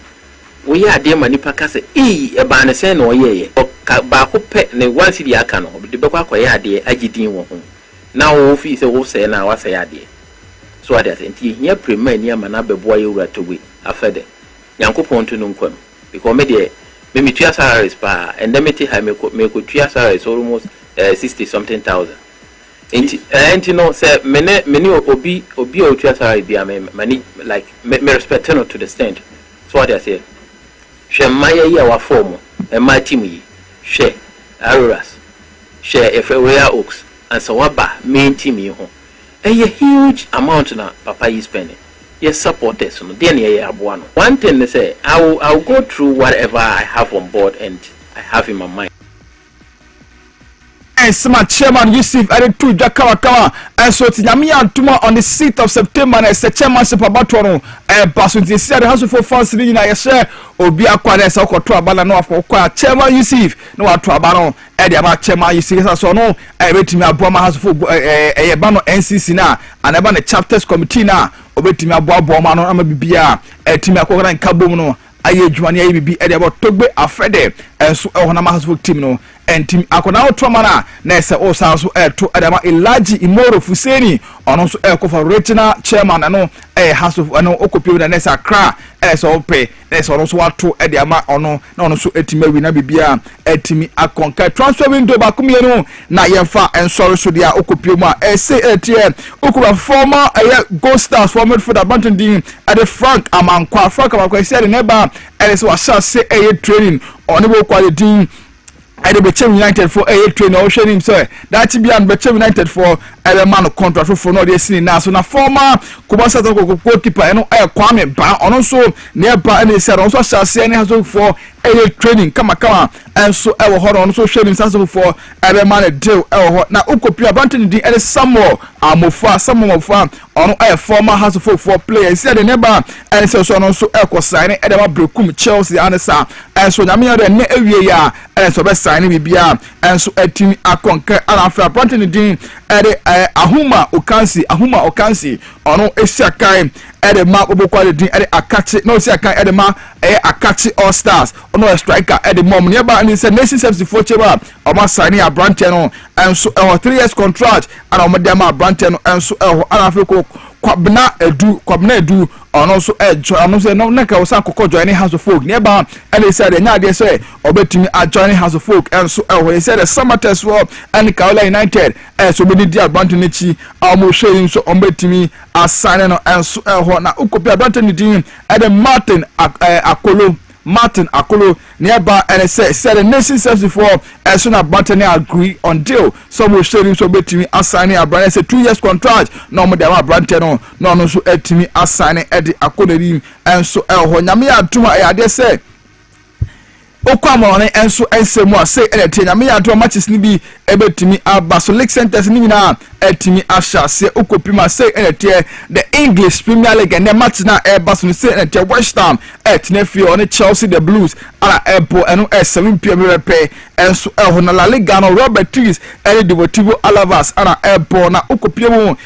we ya there manipa kase e ba ne se no ye ba ko pe ne wansi di aka no de be kwa ya there agidin wo ho na wo fi se wo se na wa se ya there so ade ase nti ehia premine ni ama na beboa ye wura towe afede yankopon to no nkwam because me de me two salaries pa and then me could 2 salaries almost 60 something thousand. And you know say many obi o 2 salary be money like me respect no to the stand. So what I say. She my year wa form and my team yi. She Auroras. She Efreya Oaks and so waba main team yi ho. A huge amount na papa is spending. Yes, supporters. One thing they say, I'll go through whatever I have on board and I have in my mind. And smart chairman Yusuf added to Jakawakawa and so Tinyamia Tuma on the 6th of September and the chairmanship about Toronto and Basunti said the House of Funds in a share or be acquired as a Quatrabana no for chairman Yusuf no Trabano and the about chairman Yusuf so no I wait to me a Boma House of a Bano NCC na and about the chapters committee na obeti me aboa Boma no ama bibia etimi akogana nkabom no aye dwumane aye bibi e de about togbe afede enso e honama House of team no entim akona otroma na ese o sanso eto adama Elaji Imoro Fuseni ono so e kofa regional chairman no House of no okopio na nesa Okrah ese ope ese ono so wato e de ama ono na ono so etimi wi na bibia etimi akonka transfer window ba kumienu na yemfa ensori so dia okopio mu a ese etie okuba former Gold Stars former for the Banton Dean at the Frank Amankwa said neba ese wa say training onebo quality I be Bechem United for a trainer or showing him sir that be an Bechem United for a man of contract for no they see now so na former Kubasa goalkeeper and Kwame Ba also nearby and they said also shall see any hazard for a training come and so I will hold on so showing himself for a man a deal now Ukopia Banton the and somewhere Amofa some of on a former House of for players said never and so also Elko signing Edema Brukum Chelsea and so Namia the ne ya and so best signing bibia and so a team akonka and after Banton Dean Ahuma Okansi ono esiakai ede ma obokwa din ede akachi no esiakai ede ma akachi all stars ono a striker ede mom nearby and say nation service for cheba o ma sign a branch no and so 3 years contract and o ma dem a branch no and so Africa kwabna edu ono so ono say no neka wo san kokko join House of Folk nearby and they said nya dey say obetimi a join House of Folk and so he said the summer test for and Carolina United so be di branch ni chi almo showing so obetimi assign no and so na ukopia branch ni din and Martin Akolo nearby and said the nation says before as soon as Bantani agree on deal some will show him so betimi assigning a brand say 2 years contract no more than Brantano no so etimi assigning Eddie Akolo and so nyame atuma ade say Okwamone enso ensemu ase enetenya me yado matches ni bi ebetimi abaso Lake Centers ni na etimi asha se okopima se enetie the English Premier League and the match na ebaso se enetie West Ham etnefi on Chelsea the Blues ala ebo eno 7 pm repe enso na La Liga no Robert Trees ene Deportivo Alaves ala ebo na okopiemu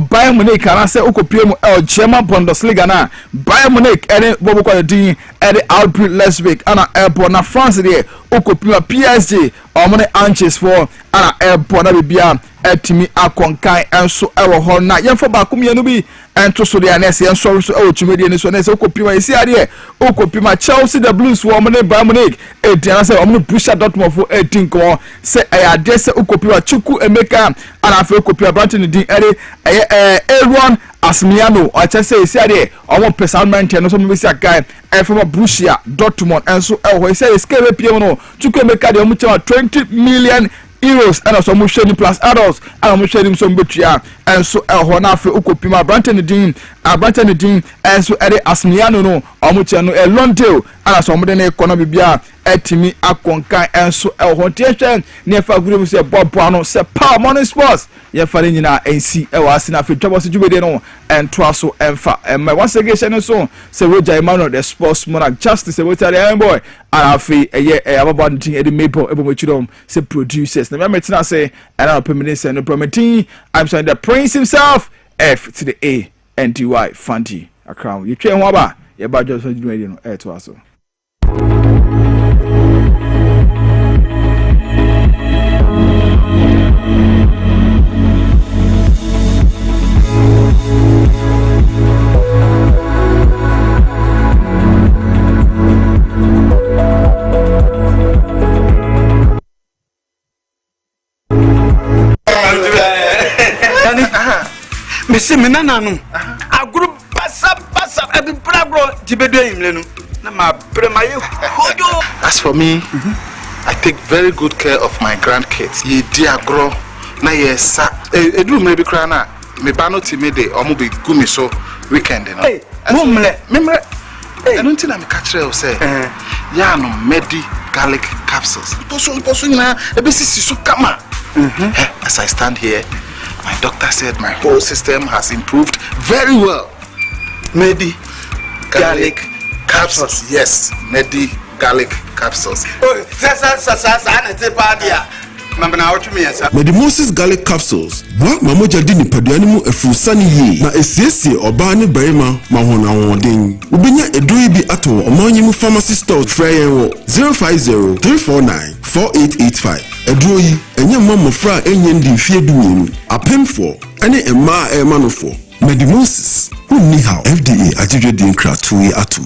Bayern Munich kana se okopiemu German Bundesliga na Bayern Munich ene bobo kwa din ene Outbreak Leipzig ana ebo na France there okopima PSG omone anches for ana airport na bibia etimi akonkan enso ewo ho na yemfo ba komienu bi ento so de anes yenso so ewo tumedi ni so na se okopima isi ade okopima Chelsea the Blues wo omone Bayern Munich etiana se omone Borussia Dortmund for 18 ko se ayade se okopima Chuku Emeka ana fe okopima Brighton din ere Aaron Asmiano acha se isi ade omo personal no so mbesi akai from Borussia Dortmund enso ewo se skebe piem no Chuku Emeka de omo 20 million euros and also musheni plus adults and musheni some betua and so na fe okopima Brighton din and so ere Asmiano no omuche no Londale and so modern economy bia etimi akonkan and so hontien ne fa guru se bobo no se power morning sports ye fa nyina ensi e wa sina fe twabo se jubede no and twaso emfa my once again so se Roger Emmanuel the sports monarch justice we tell the boy and afi eye ababa ntin e de maple ebomochidom se producers na me metina say and our permanent and promoting I'm saying the prince himself F to the A and DY Fanti a crown you train waba ye ba just radio no to aso Mesi menana no aguru pasa abi brabro tibedo imle no na ma premaye hodo. As for me, I take very good care of my grandkids. Ye di agro na ye sa edu maybe cry na me ba no timide omo be gumi so weekend no. Hey, memre I don't think I'm catch you say ya no medi garlic capsules. Poso na e be sisi so kama. As I stand here, my doctor said my whole system has improved very well. Medi garlic capsules. Yes, Medi garlic capsules. Medimosis garlic capsules. Wa mamoja dini paduani mu efusani yi na esiesie oba ne barima mahona wodin. Ubenya edoi bi ato omanyi mu pharmacy store frey 050-349-4885. Edoi yi enye mamofra enye ndi mfie dunyenu. Apemfo ene emma emanofo. Medimosis unni how FDA ajidwe din kratuyi atu.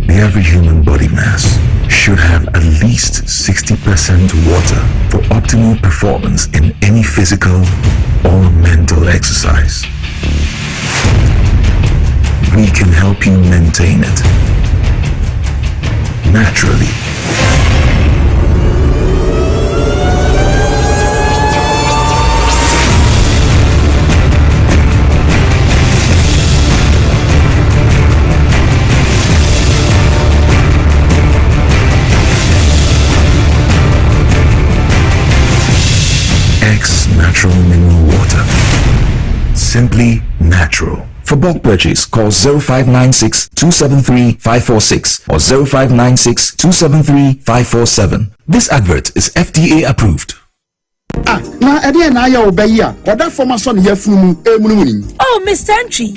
Every human body mass should have at least 60% water for optimal performance in any physical or mental exercise. We can help you maintain it naturally. Natural mineral water. Simply natural. For bulk purchase, call 0596-273-546 or 0596-273-547. This advert is FDA approved. Na ede na ya obayi a oda former son ya funu emunumuni. Oh, Mr. Entry,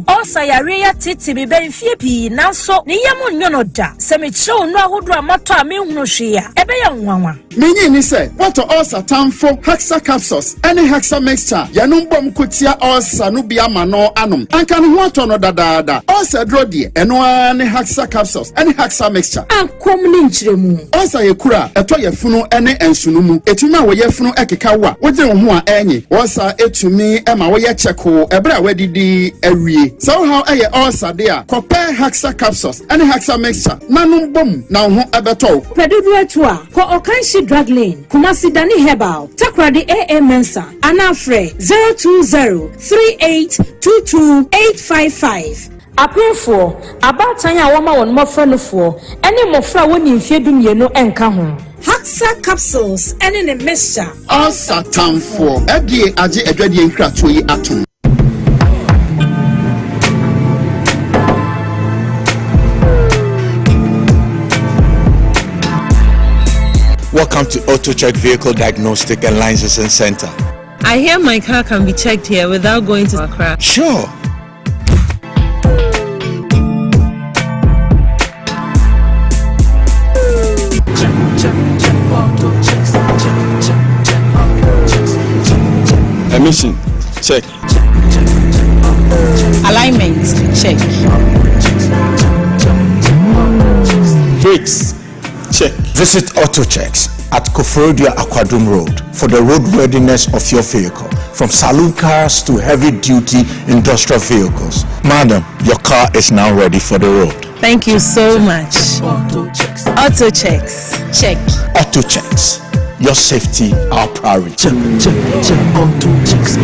also yare ya titi bi ben fie pi nanso ne yam nyono da. Se me chiro no ahodo amato a me hunu hwe a ebe ya nwanwa. Menyi ni se water ulcer tamfo hexa capsules any hexa mixture yanum bom kotia ulcer no bia ma no anom. Anka no ho ato no dadaada. Ulcer dro de eno ani hexa capsules any hexa mixture. Ankom ni nchiremu. Ulcer ye kura eto ye funu ene ensunu mu. Etuma wo ye funu ekeka wa. Wodre ho a enyi. Ulcer etumi ema wo ye cheko ebra wadidi awie. So how eye ulcer de a compare hexa capsules any hexa mixture nanum bom na ho ebeto. Pedudu etu a ko okanshi drug lane Kumasi Dani Herbal Takradi AA Mensa Anafre 020-3822-855 Apefo abatanya woma won mofra no fo ene mofra woni mfiedu mienu enka ho Haxa capsules ene ne mixture Ulcer tamfo edie age edwadie nkrato yi atom. Welcome to Auto Check Vehicle Diagnostic and Licensing Center. I hear my car can be checked here without going to Accra. Sure. Emission, check. Alignment, check. Brakes, check. Visit Auto Checks at Koforidua Aquadum Road for the roadworthiness of your vehicle, from saloon cars to heavy-duty industrial vehicles. Madam, your car is now ready for the road. Thank you so much. Auto Checks, check. Auto Checks, your safety, our priority. Check, Auto Checks.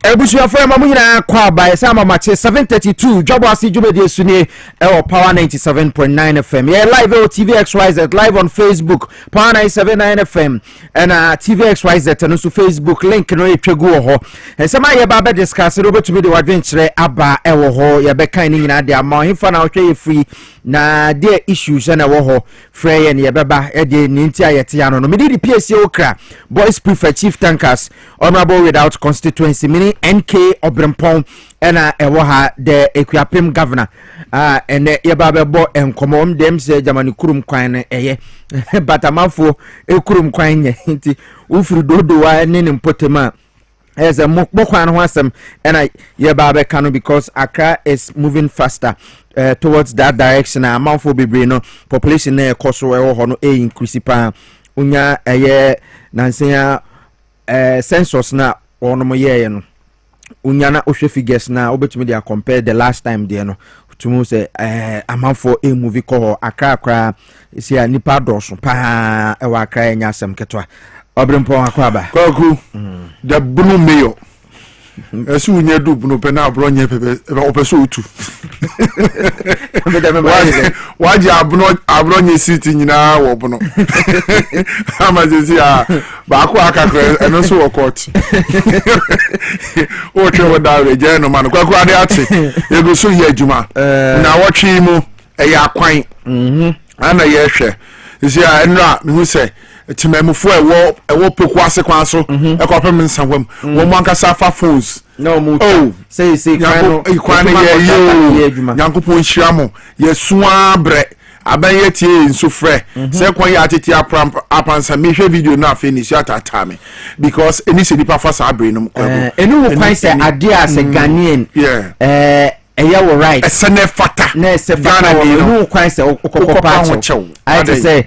Ebusuafo ma munyina kwa ba sama mache 732 Dwabo Ase Dwumedi Suni Power 97.9 FM. Yeah, live on TV XYZ, live on Facebook Power 979 FM and TV XYZ and also Facebook link no etwegu ho. Sama ye ba be discuss no betumi de adventure aba ewo ho ye be kan ni nyina de ama himfa na hwe free na de issues na wo ho frey ye ne ye beba e de ni ntia ye tia no. Me di Piesie Okrah Boys Prefer Chief Tankers Honorable Without Constituency mini NK Obrempon ena ewo ha de Ekuapem governor ene ye ba be bo enkomom dem se jamani kurum kwan ne eye batamafo ekurum kwan nye nti ufuru dodo wa ne mpotema as a mokwan ho asem ena ye ba be kanu because Accra is moving faster towards that direction. Amount bebre no population na ekoso ewo ho no increase pa unya eye nansia census na onomo ye no unya na ohwe figures na obetumi dey compare the last time there no tumu say amount movie ko Accra isi nipa doso pa e wa Accra nya asem ketwa obrempon akwaba kwaku the bunu mayor esu unye du bunu pe na abronye pepe opeso otu waji abronye city nyina wo bunu amazezi ba ko akakre eno so wo court o twa da reje no man kwaku ade ate ego so ye adwuma na wotwe mu e ya kwan ana ye hwe isi enra me hu se timemufo ewo poku ase kwan so ekopem nsanwam wo mo ankasa fa phones no mu say kwan ye nyankopon hyiamo ye suwa bre abaye tie nso frɛ se kwan ya tete apansa me hwɛ video na finish atata me because any se nipa fa sa bre no kwago enu wo kwan se ade ase Ghanaian eya wo right esene fata na se fata wo kwan se okokopa acho I to say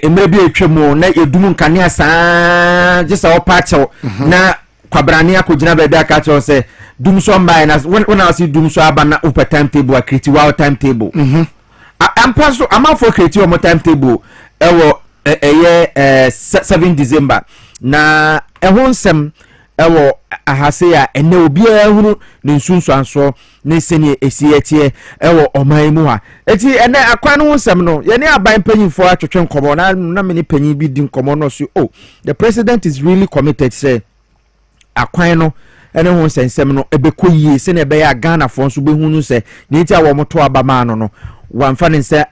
maybe etwemu na edum nkane asa just a opacho na kwabrane akogina bebe aka cho say dum so mbai na when I see dum so aba na open timetable create wow timetable ampaso amafo create your timetable ewo 7 December na ehon nsem ewo ahase ya ene obi ahunu ne nsunsu anso ne sene esietie ewo oman mu ha eti ene akwan no nsem no ye ne aban panyimfo atwetwe nkomo na me ne panyin bi di nkomo no so the president is really committed say akwan no ene ho nsem no ebekọ yie se ne be ya Ghana fo nso behunu se ne ti awo moto abama no wamfa ne nsa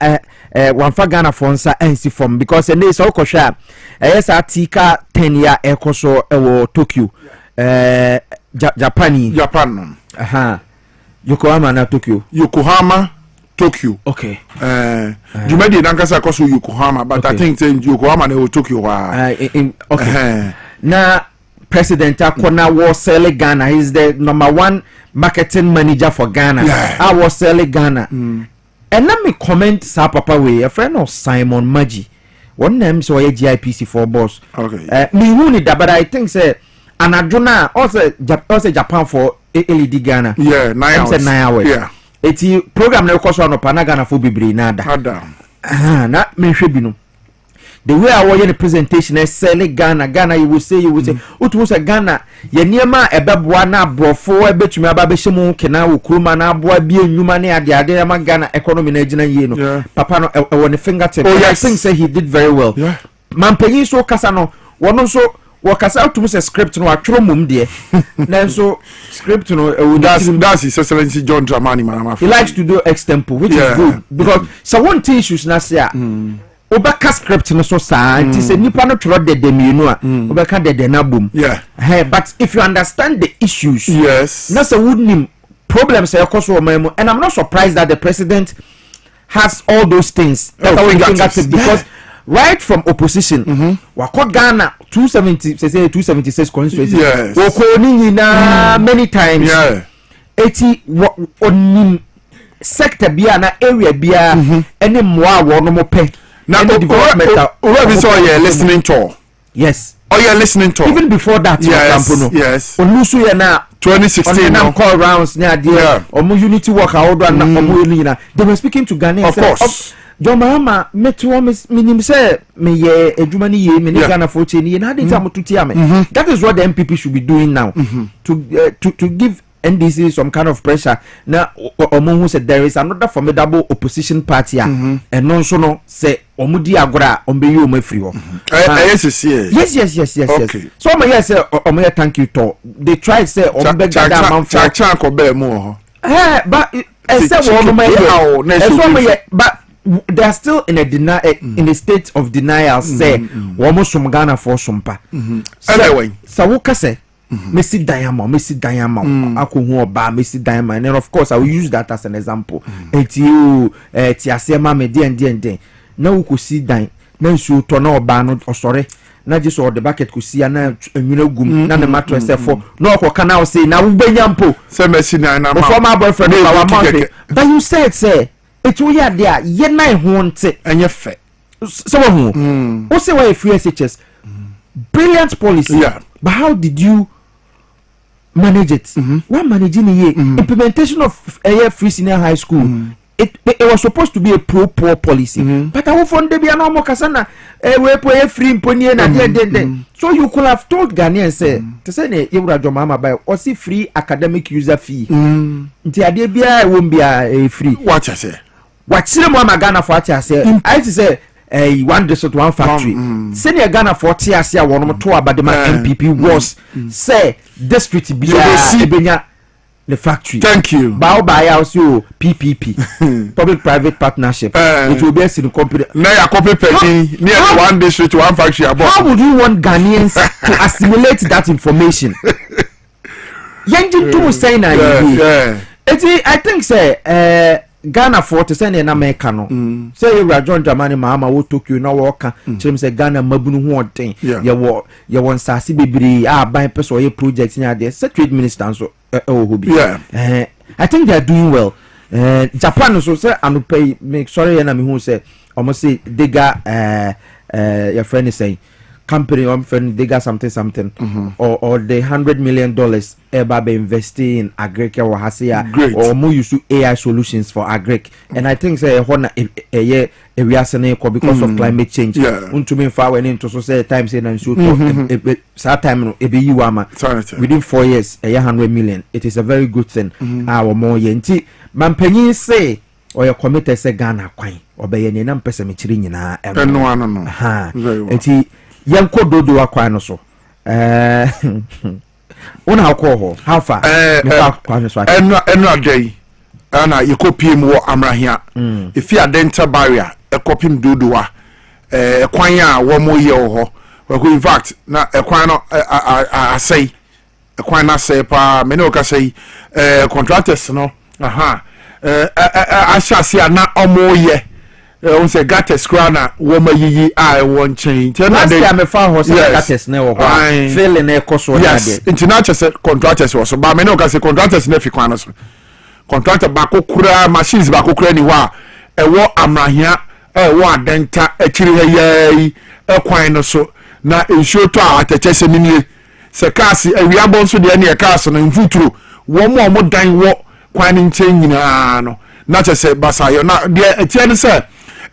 wamfa Ghana for nsa ansi from because ene is okosha esa tika 10 year ekoso ewo Tokyo Japan Yokohama na Tokyo okay Jumedi nankasa koso Yokohama but okay. I think say Yokohama na Tokyo okay na President Akona was selling Ghana. He's the #1 marketing manager for Ghana. I was selling Ghana. And let me comment sa papa way. A friend of Simon Maji. One name so a GIPC for boss. Okay. Me who need that, but I think say Anadrona also Japan for LED Ghana. Yeah, 9 hours. 9 hours. Yeah. Eti program na koso no pana Ghana for bibiri nada. Na me hwebinu. The way I was in the presentation is selling Ghana you will say utu say Ghana ye niema ebeboa na brofo ebetumi ababehemu kena wokruma na aboa bi enwuma ne ade ma Ghana economy na gina yie no papa no won fingertip. I think say he did very well. Mampanyi so kasa no wono so wakasa utu say script no atworo mum de na so script no that's his excellency John Dramani Manama. He likes to do extempo which is good because so one thing issues na say obeka script no so sa it is a nipa no tro de mienu a obeka de na bom but if you understand the issues na say wouldn't problems e koso o and I'm not surprised that the president has all those things because right from opposition wako Ghana 276 constituency wako ni na many times eti onim sector bia na area bia ene moa wo no mo pe now whoever saw you listening to yes you're listening to even before that yes olusu ye na 2016 now call rounds near there omo unity work out and omo yina they were speaking to Ghana of course John Mahama meto minim say me ye edwuma ni ye me Ghana for cheni na dey time to tia me that is what the MPP should be doing now to give NDC some kind of pressure na omo who said there is another formidable opposition party and non so no say omo di agora ombe yi omo afri ho yes okay. So omo yes say omo thank you to they try say omo be gada man for cha ko be mu ho but say omo but they are still in a in a state of denial say omo som Ghana for sompa anyway so wo ka say Messi Diamond akohu oba Messi Diamond and of course I will use that as an example eti asema me den na ukosi dan na nsu to na oba no osore na just or the bucket kosi na enwina gum na ne mattress for na okoka na o say na ubenya mpo say Messi na former boyfriend of our mouth but you said say etu ya dia ye na ho nte enye fe so who say why free SHS brilliant policy but how did you manage it what managing implementation of free senior high school it was supposed to be a pro-poor policy but I won't be an kasana we free mponi na den so you could have told Ghanaians say to say you would have mama buy or see free academic user fee nti ade bia won't be a free what I say what say mama Ghana for what I say one district one factory senior Ghana for TRC one to abadema MPP was say district be the factory thank you buy also PPP public private partnership it will be a company now you copy penny near one district one factory how would you want Ghanaians to assimilate that information yenji to say na I think say Ghana for to send na America no say you John Dramani Mahama wo Tokyo na wo ka chim say Ghana mabunu ho oden ye won sase bebiri ban person ye project nya there say trade minister so hobi I think they are doing well Japan so say anupai make sorry na me hu say almost say they got your friend is saying company friend they got something or the $100 million eba be investing in agric or hasia or more use AI solutions for agric and I think say hona we are saying because of climate change unto me far when into so say time say na so time e be you ama within 4 years $100 million it is a very good thing our more yenti mampanyin say or your committee say Ghana kwan obeye ne na mpese me chiri nyina no enti yanko dodo akwa no so una alcohol how far enu adai ana yekopie mu amrahia if you dental barrier ekopim dodoa kwan a wo mo ye ho in fact na kwan no asai kwan na say pa me no ka say contractors no ashasia na omo ye on say gates krana wo mayiyi a won chain last time me fa ho say gates na wo failing na ekoso na de international contractors was ba me no ka say contractors na fi kwan so contractor bako kura machines bako kura ni wa ewo amrahia ewo adenta akiri hayi ekwan no so na ensure to ateche se ninie se cars awiabon so de na e cars no mfuturo wo mo dan wo kwan nchen nyina no na chese basayo na de etie ne se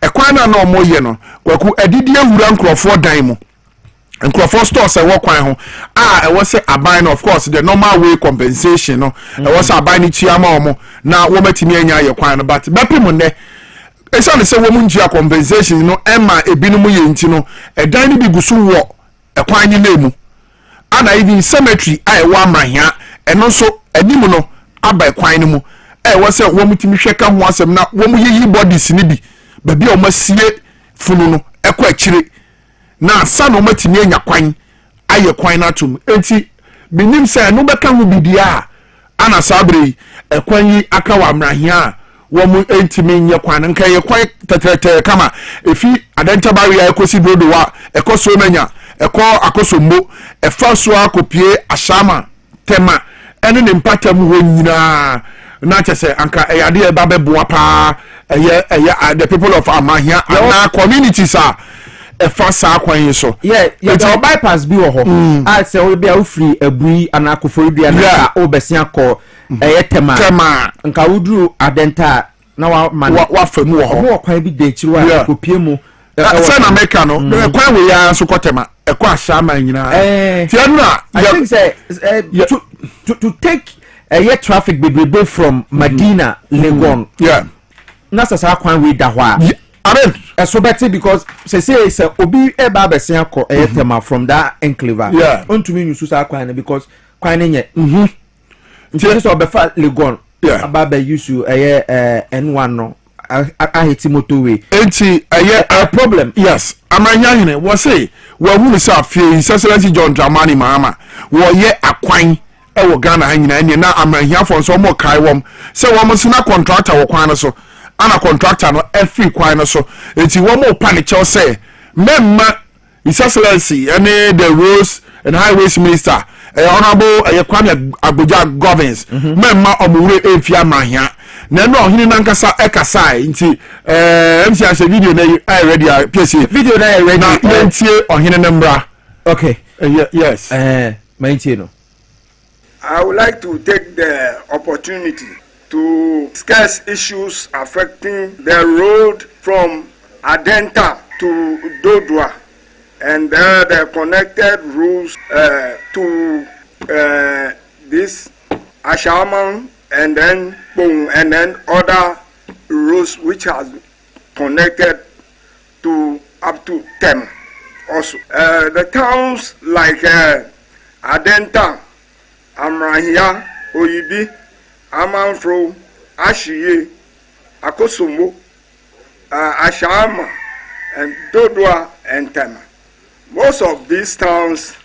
ekwan na no mo ye no kwaku adidi ehura nkrofo dan mu nkrofo stores e wo kwan ho e wo se aban of course the normal way compensation no e wo se aban ni tua ma omo na wo matimi anya ye kwan no but bepim ne esa ne se wo mu njia compensation no ema ebinum ye nti no edan ni bigusu wo ekwan ni na emu ana even cemetery e wo amrahia eno so animu no aba ekwan ni mu wo se wo mutimi hweka ho asem na wo mu yeyi bodies ni bi babi o masie funu no ekọ akire na sa no matimi anya kwan aye kwan na tum enti minim se no beka hu bidia ana sabre ekwan yi aka wa amrahia wo mu entimi nye kwan nka ye kwan tetrete kama efi adenta barrier ekosi brodo wa ekoso manya eko akosombo efa so akopie ashama tema ene ne mpatam ho nyina na chese anka eyade e ba beboa pa the people of amahia and communities are efa sa kwan yi so it's our bypass bi wo ho I say we bia free abui ana akofori na obesia ko tema nka wuduru adenta na wa famu wo ho kwan bi de chiru a kopie mu say na meka no kwan we ya so kotema ekọ ashama nyina tianura I think say to take traffic be from Medina Legon na sasa kwan we da ho a amen so better because say obi e ba besia ko tema from that enclave ontumi nyusu sa kwan because kwan nye nti so be fa Legon aba be use N1 no a hiti motorway enti a problem yes amanya hene wo say wo hu se afie Sesselati John Dramani Mahama wo ye akwan e wo Ghana ha nyina ene na amanya fo so mo kai wom se wo mo sina contractor wo kwan so ana contractor no every kwan no so enti wo mo panic say memma Sesselati ene the roads and highways minister honorable Kwame Agboja governs memma omure efia amanya na no hini nankasa ekasai nti MC ase video na I ready Piesie video na ready na mentie ohine nembra okay yes mentie no I would like to take the opportunity to discuss issues affecting the road from Adenta to Dodwa and the connected routes to this Ashaman and then Bong and then other roads which has connected to up to 10 also. The towns like Adenta, Amrahia, Oyibi, Amanfro, Ashiye, Akosomo, Ashama, and Dodwa and Tema. Most of these towns,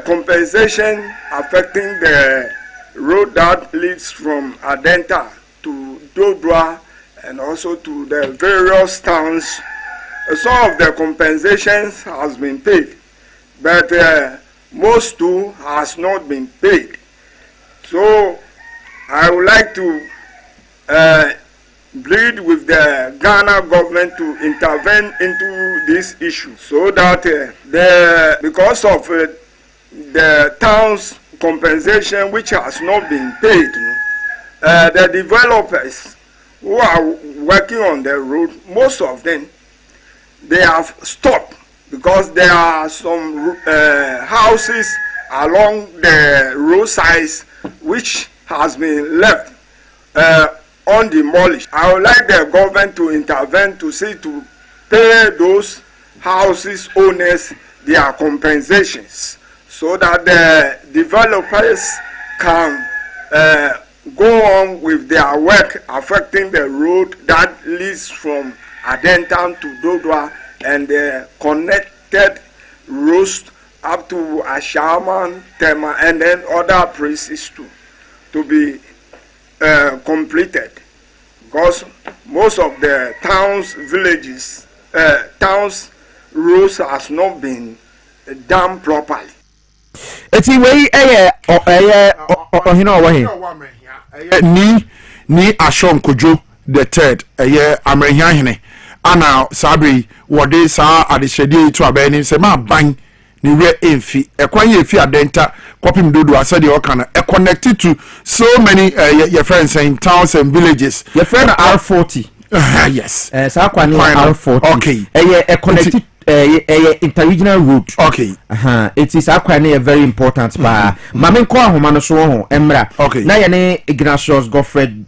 compensation affecting the road that leads from Adenta to Dodwa and also to the various towns. Some of the compensations has been paid, but most too has not been paid. So I would like to plead with the Ghana government to intervene into this issue so that because of the town's compensation which has not been paid, the developers who are working on the road, most of them, they have stopped because there are some houses along the roadsides which has been left undemolished. I would like the government to intervene to see to pay those houses owners their compensations so that the developers can go on with their work affecting the road that leads from Adentan to Dodwa and the connected roads up to Ashaman, Tema, and then other places too, to be completed. Because most of the towns, villages, towns roads has not been done properly. It's way ni Ashon Kojo the third American ana sabi wode sa adeshedi to abani se ma ban ni we emfi ekwan ye fi adenta kopim dodo asade o kana connected to so many your friends saying towns and villages your friend R40 yes sa kwani R40 okay connected interregional route. Okay. It is actually very important. But Mamin ko ahoma no so ho emra. Okay. Na ye ne Ignatius Godfrey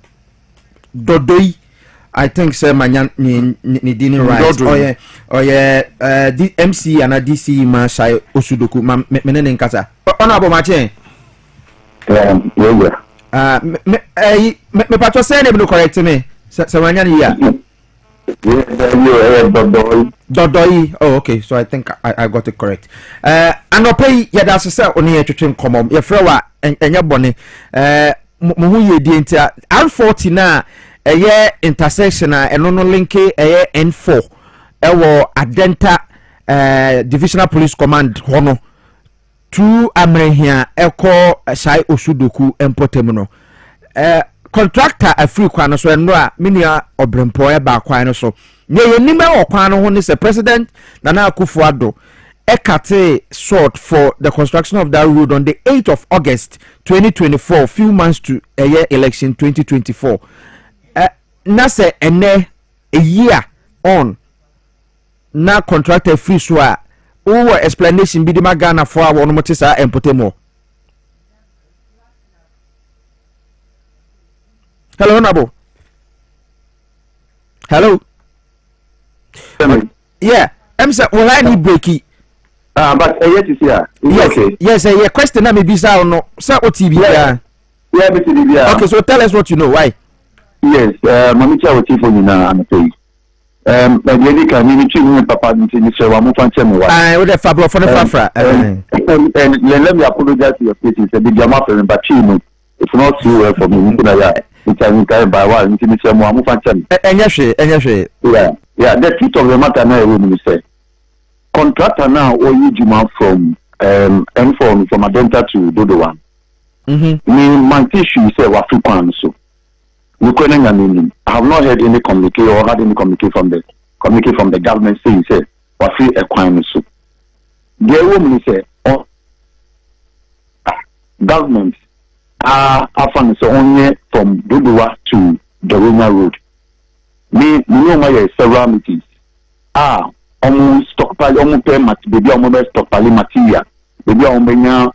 Dodoi. I think say manya ni dini right. Oh yeah the MC and DC man shai Osudoku menene nkasa. Honorable Mache. Me patro say ne correct me. Se manya ni ya. Dodoi. Oh, okay. So I think I got it correct. And pay ya da se oni etwetwe nkomom. Ye frɛ wa enya bone. Mo hu ye di ntia R40 na intersection na eno no link N4 ewo Adenta Divisional Police Command hono to Amrehia eko Shai Osudoku empotem no. Contractor afri kwa no so eno a minia obrempo e ba kwa no so ne yenime okwa no ho ne se President Nana Akufo-Addo ekate sought for the construction of that road on the 8th of August 2024, few months to election 2024. Na se ene a year on na contractor free so a over explanation bi de magana for our no motisa empotemo. Hello, Nabo. Hello. Yeah, I'm saying, well, I need breaky. But yes, is here. Yes, okay. Yes, a question. I may be so no. So what TV? Yeah, okay, so tell us what you know. Why? Yes, Mamicha was TV na anapay. But you can you treat Papa into so I'm moving to me. I would have fabulous for the fafra. And let me apologize to your face. It's a big amount of but it's not too well for me. It's a by one into so I'm moving to me. Yeah, the truth of the matter now we say. Contractor now or you demand from M4 from Adenta to Dodo one. Me my tissue say African so. We couldn't I have not heard any communique or had any communique from the government saying say Wafi equine so. The woman say government are found so only from Dodowa to Dorina Road. Me know my several meetings. Almost stockpile, almost pay baby, almost stockpile material. Baby, almost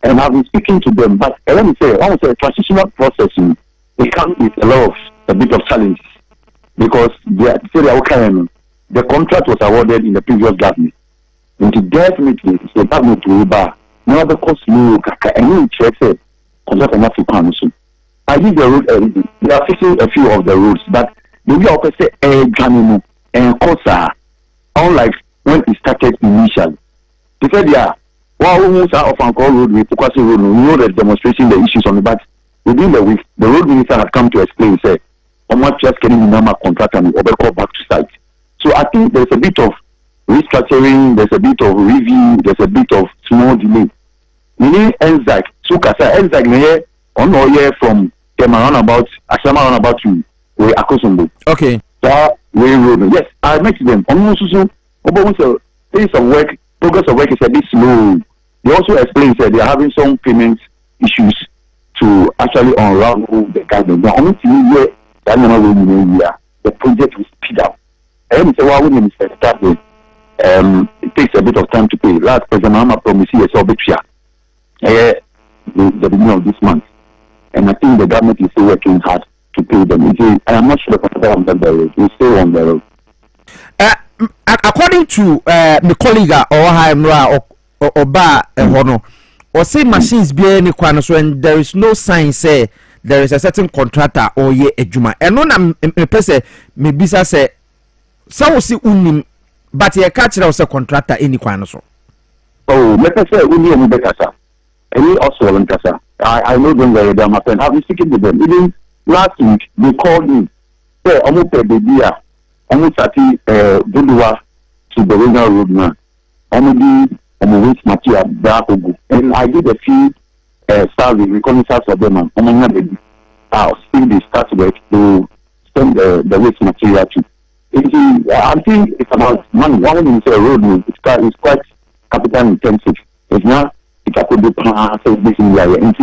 and I've been speaking to them, but let me say, I would say transitional processing, it comes with a bit of challenges because the contract was awarded in the previous government. And definitely, the government will buy. Now, because you can check it, contract enough to come soon. I think the road, they are fixing a few of the roads, but maybe I'll say Ganino and Kosa, unlike when it started initially. They said, yeah, well, almost out of Anchor Road, we focus on road, we know the demonstration, the issues on the but within the week, the road minister had come to explain, say, how much just getting the number contract and we call back to site. So I think there's a bit of restructuring, there's a bit of review, there's a bit of small delay. We need NZAC, so Kasa, NZAC, here, on our year from Asama roundabout to where Akosombo. Okay. So, yes, I met them. Almost so, pace of work, progress of work is a bit slow. They also explain that they are having some payment issues to actually unravel the guidance. The only thing where the project will speed up. And so, why wouldn't it start with? It takes a bit of time to pay. Last President Mahama promised a Sorbetria the beginning of this month. And I think the government is still working hard to pay them. I am not sure the contractor on the road. We still on the road. According to my colleague or Haimra or Ba Hono, or say machines be any kwan so and there is no sign say there is a certain contractor or ye ejuma eno na me pese me bisa say so si unim but ye catch say contractor any kwan so. Oh, me pese uni omu bekasa any also nkasa I know them very well, my friend. I've been speaking to them. Even last week they called me say omu pe baby omu sati Dwabo to the regional road man omu di waste material Dwabo, and I did a few survey reconnaissance of them and baby still they start work to send the waste material to. I think it's about money. One when you say a road it's quite capital intensive. It's not it could be planned so this in the area.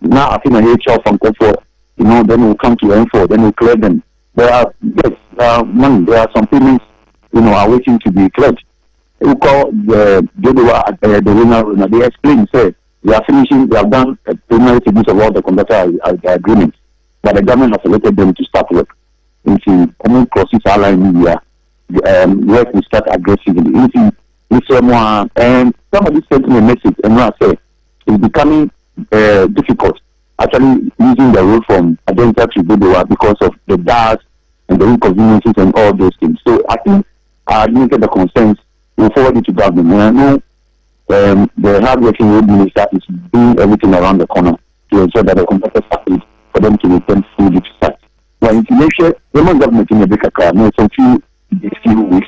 Now I think a HR from comfort, then we'll come to M4, then we'll clear them. There are money, there are some payments, are waiting to be cleared. We call the winner, they explain, say, they are finishing, they have done a preliminary signatures of all the contractor agreements, but the government has selected them to start work. Common crosses our line in India, work will start aggressively. And somebody sent me a message, and I say, it's becoming difficult actually using the road from Adenta to Dwabo because of the dust and the inconveniences and all those things. So I think I admitted the concerns, we'll forward it to government. And I know the hard-working road minister is doing everything around the corner to ensure that the contractors are paid for them to return fully to site. Well, in Tunisia, the government in the Bekaka, no, some few weeks,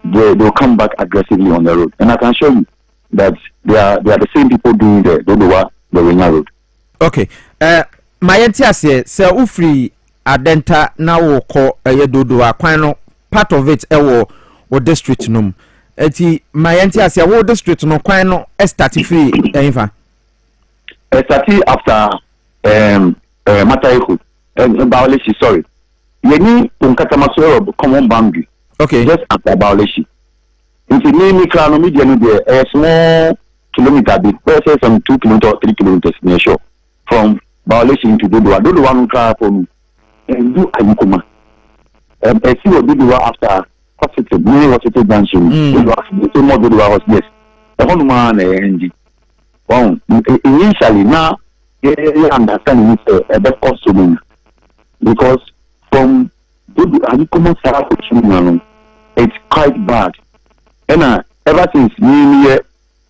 they'll come back aggressively on the road. And I can show you that they are the same people doing the Dwabo, the Winya road. Okay. My entiase say ufri Adenta na wo ko Dwabo kwan no part of it wo district no. Eti my entiase wo district no kwan no start free enfa. Start after Mataiku Bawleshi, sorry. Yeni Unkatamaso common boundary. Okay. Just after Bawleshi. If you name me Krano media a small kilometer bit, say some 2 kilometers or 3 kilometers near shore from Bawleshi to Dwabo. Dwabo one car from and do Ayukuma. I see what Dwabo after hospital, mini hospital junction. So more Dwabo was yes. The whole man and initially now you understand it's a best cost to me because from Ayukuma Sarah it's quite bad. And ever since me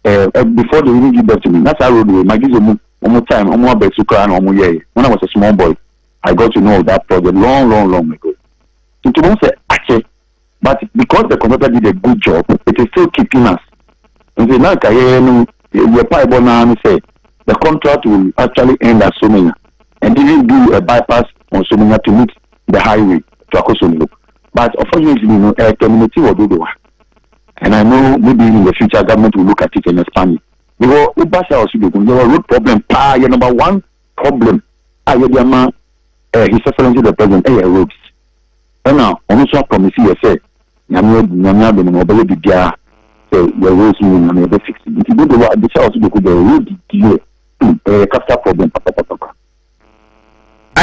before they really give birth to me, that's how I road my kids one more time, Piesie Okrah and one year. When I was a small boy, I got to know that project long ago. So to say actually, but because the contractor did a good job, it is still keeping us. And the the contract will actually end at Somena and even do a bypass on Somena to meet the highway to Akosomelo. But unfortunately, terminating will do the work. And I know maybe in the future government will look at it and expand it. Because there was a road problem. Number one problem, His Excellency the President, roads. And now, on this one promise you say, I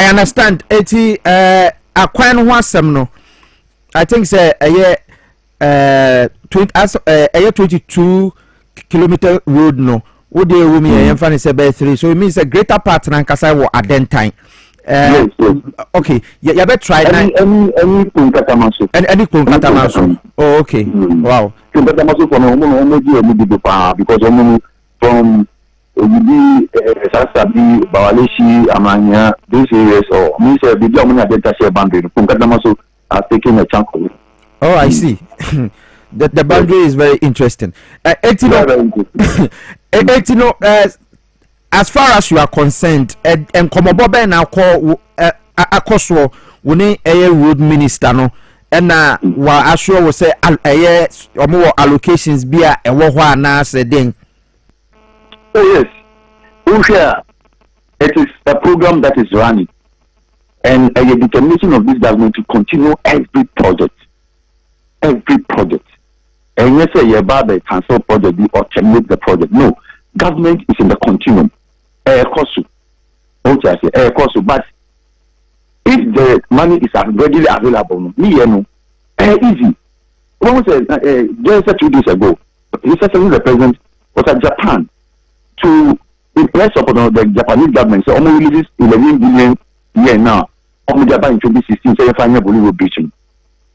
understand. Eti akwan ho asem no. I think say 22 kilometer road no. Wo dey wo me yemfa ne say be 3. So it means a greater part na nkasa wo Adentan. Yes. Okay. You better try any Kunkatamaso. Any Kunkatamaso. Oh, okay. Wow. Kunkatamaso from because from Sasabi, Bawaleshi, Amanya, these areas or means the German data share boundary. Kunkatamaso are taking a chunk of it. Oh, I see. The boundary is very interesting. As far as you are concerned, and Komobobe now call Akoswo, Wuni a road minister, no, and while Ashua will say or more allocations be a Wawa Nas a ding. Oh, yes. It is a program that is running, and a determination of this government to continue every project. And you say you're about the cancel project or terminate the project. No, government is in the continuum. But if the money is readily available, easy. One was just 2 days ago, the president was at Japan to impress upon the Japanese government. So only releases 11 billion year now. Only Japan in 2016 say final Bollywood breaching.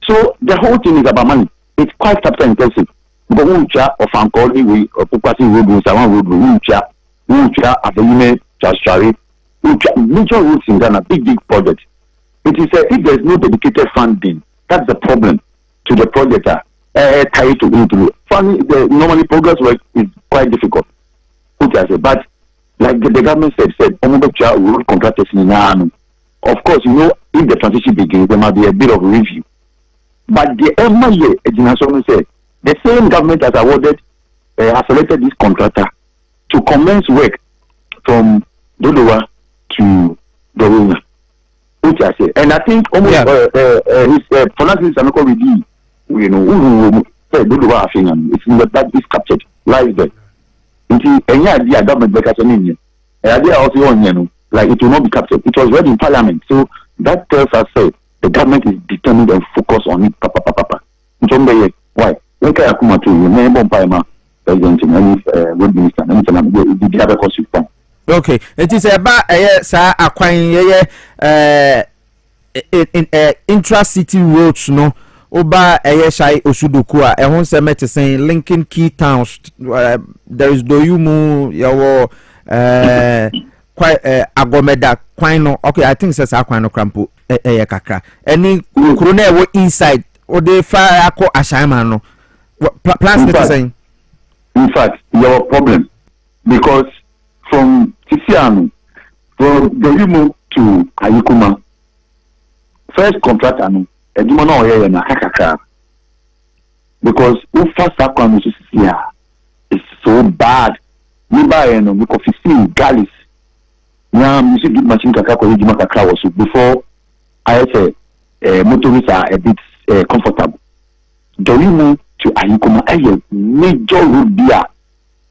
So the whole thing is about money. It's quite capital intensive. But we of Ankoli, we Pupati road, Sawan road, we Aveyime, Chashari, major roads in Ghana, big project. It is if there is no dedicated funding, that's the problem to the project. Tied to into funding, normally progress work is quite difficult. But like the government said, road contractors in of course, you know, if the transition begins, there might be a bit of review. But the every year, said, the same government has selected this contractor to commence work from Dodowa to Dorina. Which I say, and I think almost his finances are not going to be, you know, Dodowa Ase, it's in that is captured live there. Until any idea government back at an idea also on, you know, like it will not be captured. It was read in Parliament, so that tells us say the government is determined and focused on it. Why? Okay, I come to you. Name on president and road minister. The other course you come. Okay, it is about sir acquiring intra-city roads, no. Oba Shai Osudukua, a home cemetery saying linking key towns. There is Doyumu, Yawo, quite Agomeda, Quino. Okay, I think says Aquino Crampo, Kakra. Any Kurune inside, or they fire Ako Ashamano. Plans the saying. In fact, your problem because from Tisiano, from Doyumu to Ayukuma, first contract, because we first it's so bad. We buy we could see galleys. Now, you see, machine was before I say motorists are a bit comfortable. Do we move to Ayukuma? A major road there.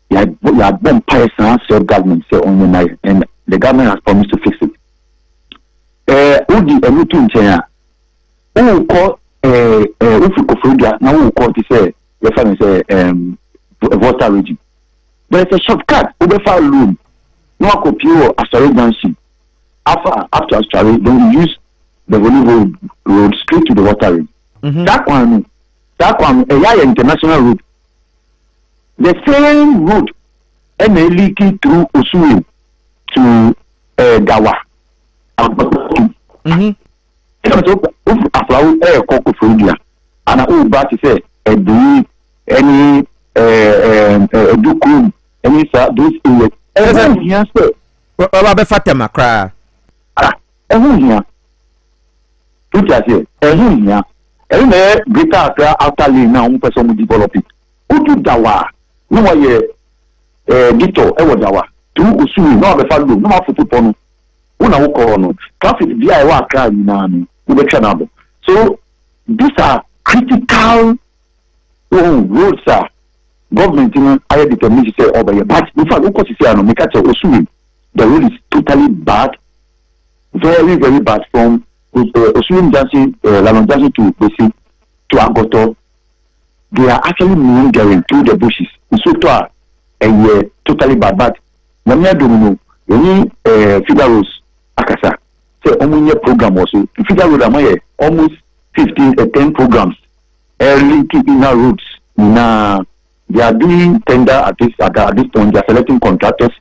You have been person self government say on the night, and the government has promised to fix it. Udi a meeting chair. Who call if you go now who call to say your family say water region. There is a shortcut over far room. No copy or Astari Junction. After Astari, then you use the Volleyball road straight to the water region. That one a international road. The same road and leaking through Usui to Dawa. After air cocoa food, and I will back to say any do any those things. Well, Fatima cry. Here. Put us here. Here. And greater after now, person will develop it. Who do Dawa? No way, Dito, Ewa to Usui, no, the follow, no more for people. Una call traffic via our car in the so these are critical roads. Government I determined to say over here. But in fact, the road is totally bad, very, very bad from Oswim Junction, Lalon Junction to Piesie to Agoto. They are actually meandering through the bushes. And totally bad. But when you don't know, Figaro's Akasa. Say almost program also. Figure road almost 10 programs. Linking inner roads. They are doing tender at this point. They are selecting contractors.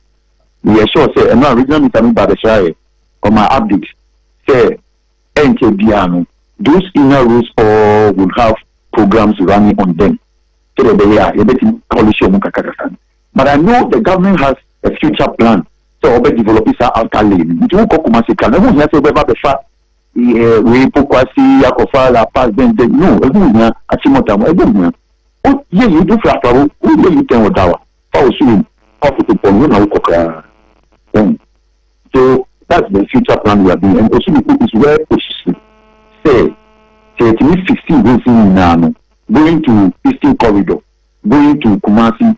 We are sure say no original Mr. Badeshai on my update. Say NKBiano. Those inner roads all will have programs running on them. So that they are able to. But I know the government has a future plan. So over developers are outer lane. It won't go Kumasi can. I won't have to the fact we Pokwasi, Yakofa, La Paz, then no, everyone Achimota, everyone. Oh, yeah, you do for Afro, who you tell Odawa. How soon? How to put on Okra. So that's the future plan we are doing. And also, is where position. Say, it means 16 goes in Nano, going to Eastern Corridor, going to Kumasi.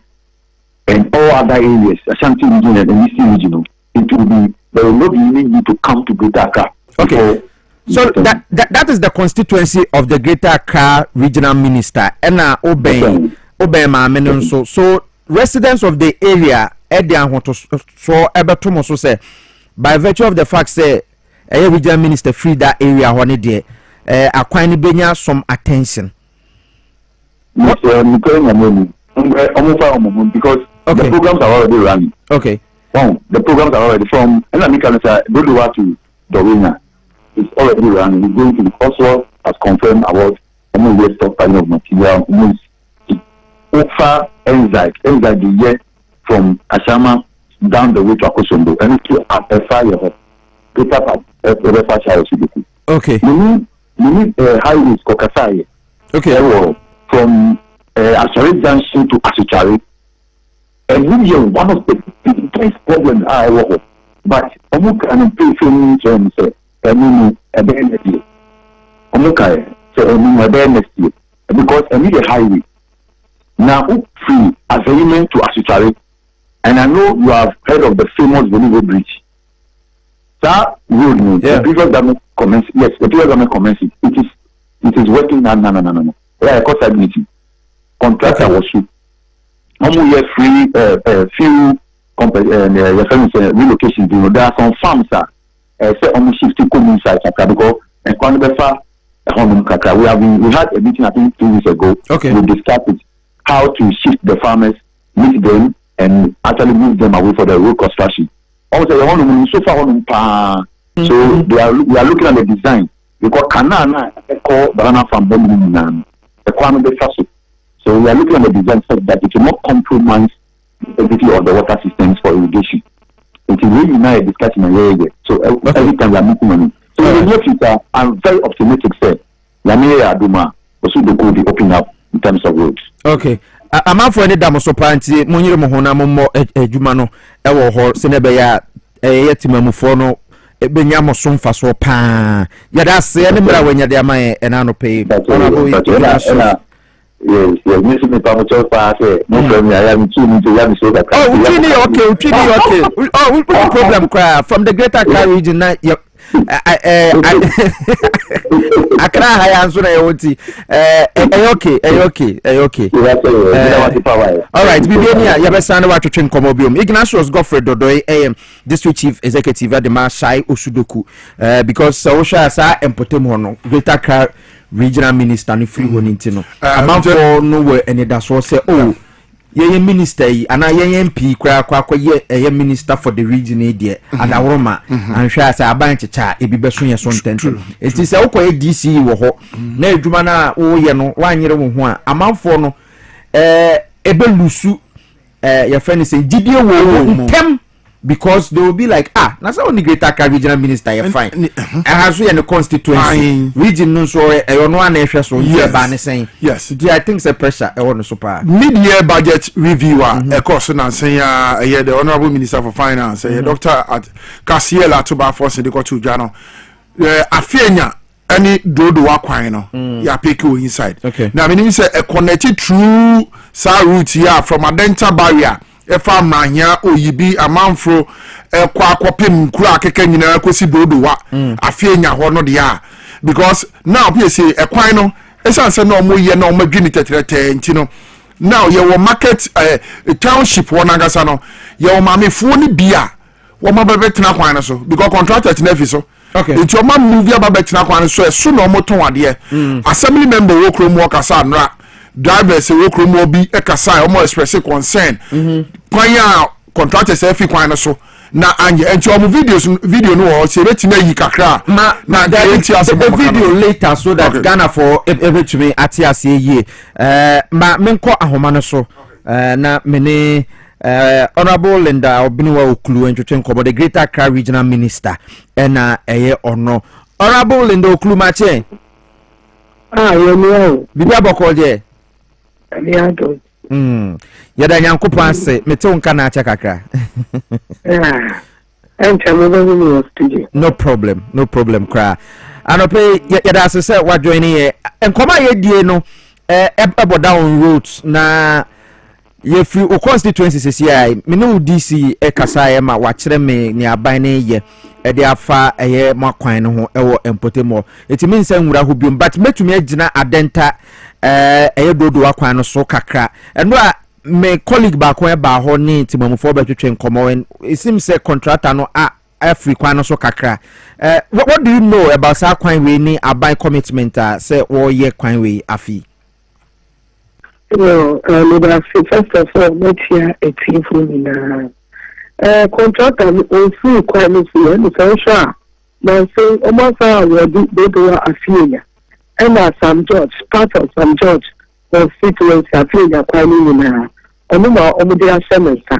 And all other areas, Ashanti region and Eastern region, it will be there will not be need to come to Greater Accra. Okay. So that is the constituency of the Greater Accra regional minister. And Obey Mamenon. So residents of the area edi ahoto so ebeto mo so say by virtue of the fact say regional minister free that area ho ne de akwan ni benya some attention. Because the programs are already running. Okay. Well, the programs are already from Dwabo to Dorina. It's already running. It's going to be also as confirmed about waste stockpiling of material. Okrah Enzyme the year from Ashama down the way to Akosombo and to a fire okay. You need highways Kokasai. Okay. From Asari Junction to Asuchari. And we are one of the biggest problems I work. But Omuka and Payson say, I mean, a day next year. Omuka say, I mean, a day next year. Because I need a highway. Now, free agreement to Asuchari. And I know you have heard of the famous Bonigo Bridge. That road, the previous government commenced. Yes, the previous government commenced it. It is working now. No. Yeah, of course, I admit it. Contractor was free. Almost free. Few relocations. There are some farms that say almost 50 community sites because and we had a meeting I think 2 weeks ago. Okay. We discussed it, how to shift the farmers, meet them, and actually move them away for the road construction. Also, so far so we are looking at the design because Canana call banana farm so we are looking at the design so that it will not compromise the integrity of the water systems for irrigation. It is really now a discussion area. So every time we are making money. So in the near future, I'm very optimistic. Say, Lamia Aduma also the good open up in terms of roads. Okay. I'm for any damoso panty, Munir Mohona Momo Jumano, Ewo Hor, Senebeya, Yetimamu no, Benyamo Sun Faso Pan. Yeah, that's the enemy when you're there, my and I pay. Yes, Miss me Pamucho Pass, no problem. I am tuning to Yami Soda. Okay. Oh, we put a problem cry from the Greater Accra region. Accra high answer okay. All right, Bibiania, Yabasana Water Train Comobium. Ignatius Godfrey Dodoi, District Chief Executive at the Masai Osudoku, because Saosha Sa and Potemono, Greater Accra Regional Minister, and free one intino. Amount for nowhere, and that's what say, oh. Ye minister and I MP ye minister for the region there and Aroma and share say abanche cha e bi beso ye so ntento it is okwa DC wo ho na adwuma na wo ye no wanyere wo ho a amanfo no ebe lusu your friend say gidie wo tem because they will be like na so only Greater Accra regional minister you fine and has we in the constituency region no so e no an ehwe so ba ne sen yes I think it's a pressure e won so pa mid-year budget reviewer e course na sen ya the honorable minister for finance Dr. at Kasiel Atuba for se de ko to dwa no afianya any dodo akwan no ya pick you inside now meaning say a connected through sa route here from Adenta barrier efa manya oyibi amanfro kwa akopem kura akeka nyina akosi dodo wa afienya ho no de a because now Piesie ekwan no esanse na omoye na omadwini tetrete ntino now ye wo market township won agasa no ye wo mamefo ni bia wo mabebetena kwan no so because contractor tenafi so it's your man move ababetena kwan so so na omoton ade assembly member wo krom wo kasa nra drivers wo krom wo bi ekasa omo express concern kwanya contractors efi kwan so na anye enti omo video no se betime yi kakra na the video later so that Ghana for every to me atiase ye ma menko ahoma no so na mene honorable Linda Obiniwa Okulu entwetwen kobo the Greater Accra regional minister na eye ono honorable Linda Okulu mache yo bibi aboko je Aliado. Yada nyankopon ase mete wonka na acha kakra. No problem cry. Anope yada ase se wa join here. Enkoma ye die no ebo down roads na ye free o constituency CCI me no DC kasa ye ma wa kire me ni aban na ye e de afa eye makwan no ho ewo empotemo. It means nwura ho biom but metumi agina Adenta eye dodo akwan no so kakra eno a my colleague back where ba ho ni timamufo betwetwe nkomo and it seems say contractor no every kwan so kakra. What do you know about sa kwan we ni aban commitment say wo ye kwan we afi? Well, first of all, not here a team from in contractor on free kwan so and so sure. Now say almost we do a few. And some judge, part of some judge constituency Afia kwan ni na onuma omudia semester.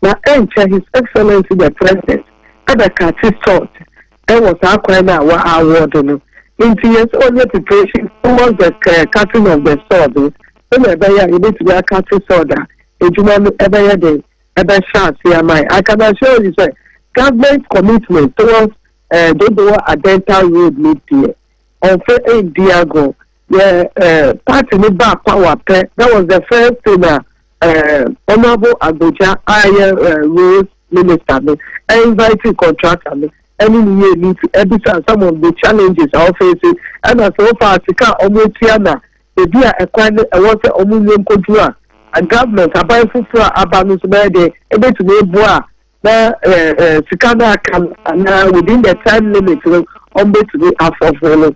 Now enter His Excellency the President at the Cathy Sort. There was our kwan award no. Into yes only preparation towards the cutting of the sword. When you need to be a Cathy Sword. Ejuma ever day ever chance here my. I can assure you say government commitment towards a dental road need here. On Friday Diago, party ni back power pay. That was the first thing Honorable Abuja Rules Minister invited contractor any year need to edit some of the challenges are facing and as so far Sika Omotiana the dia equine a water omunium control a government about fufra abanus bede able to be boa na Sikana can within the time limit on to be half of all.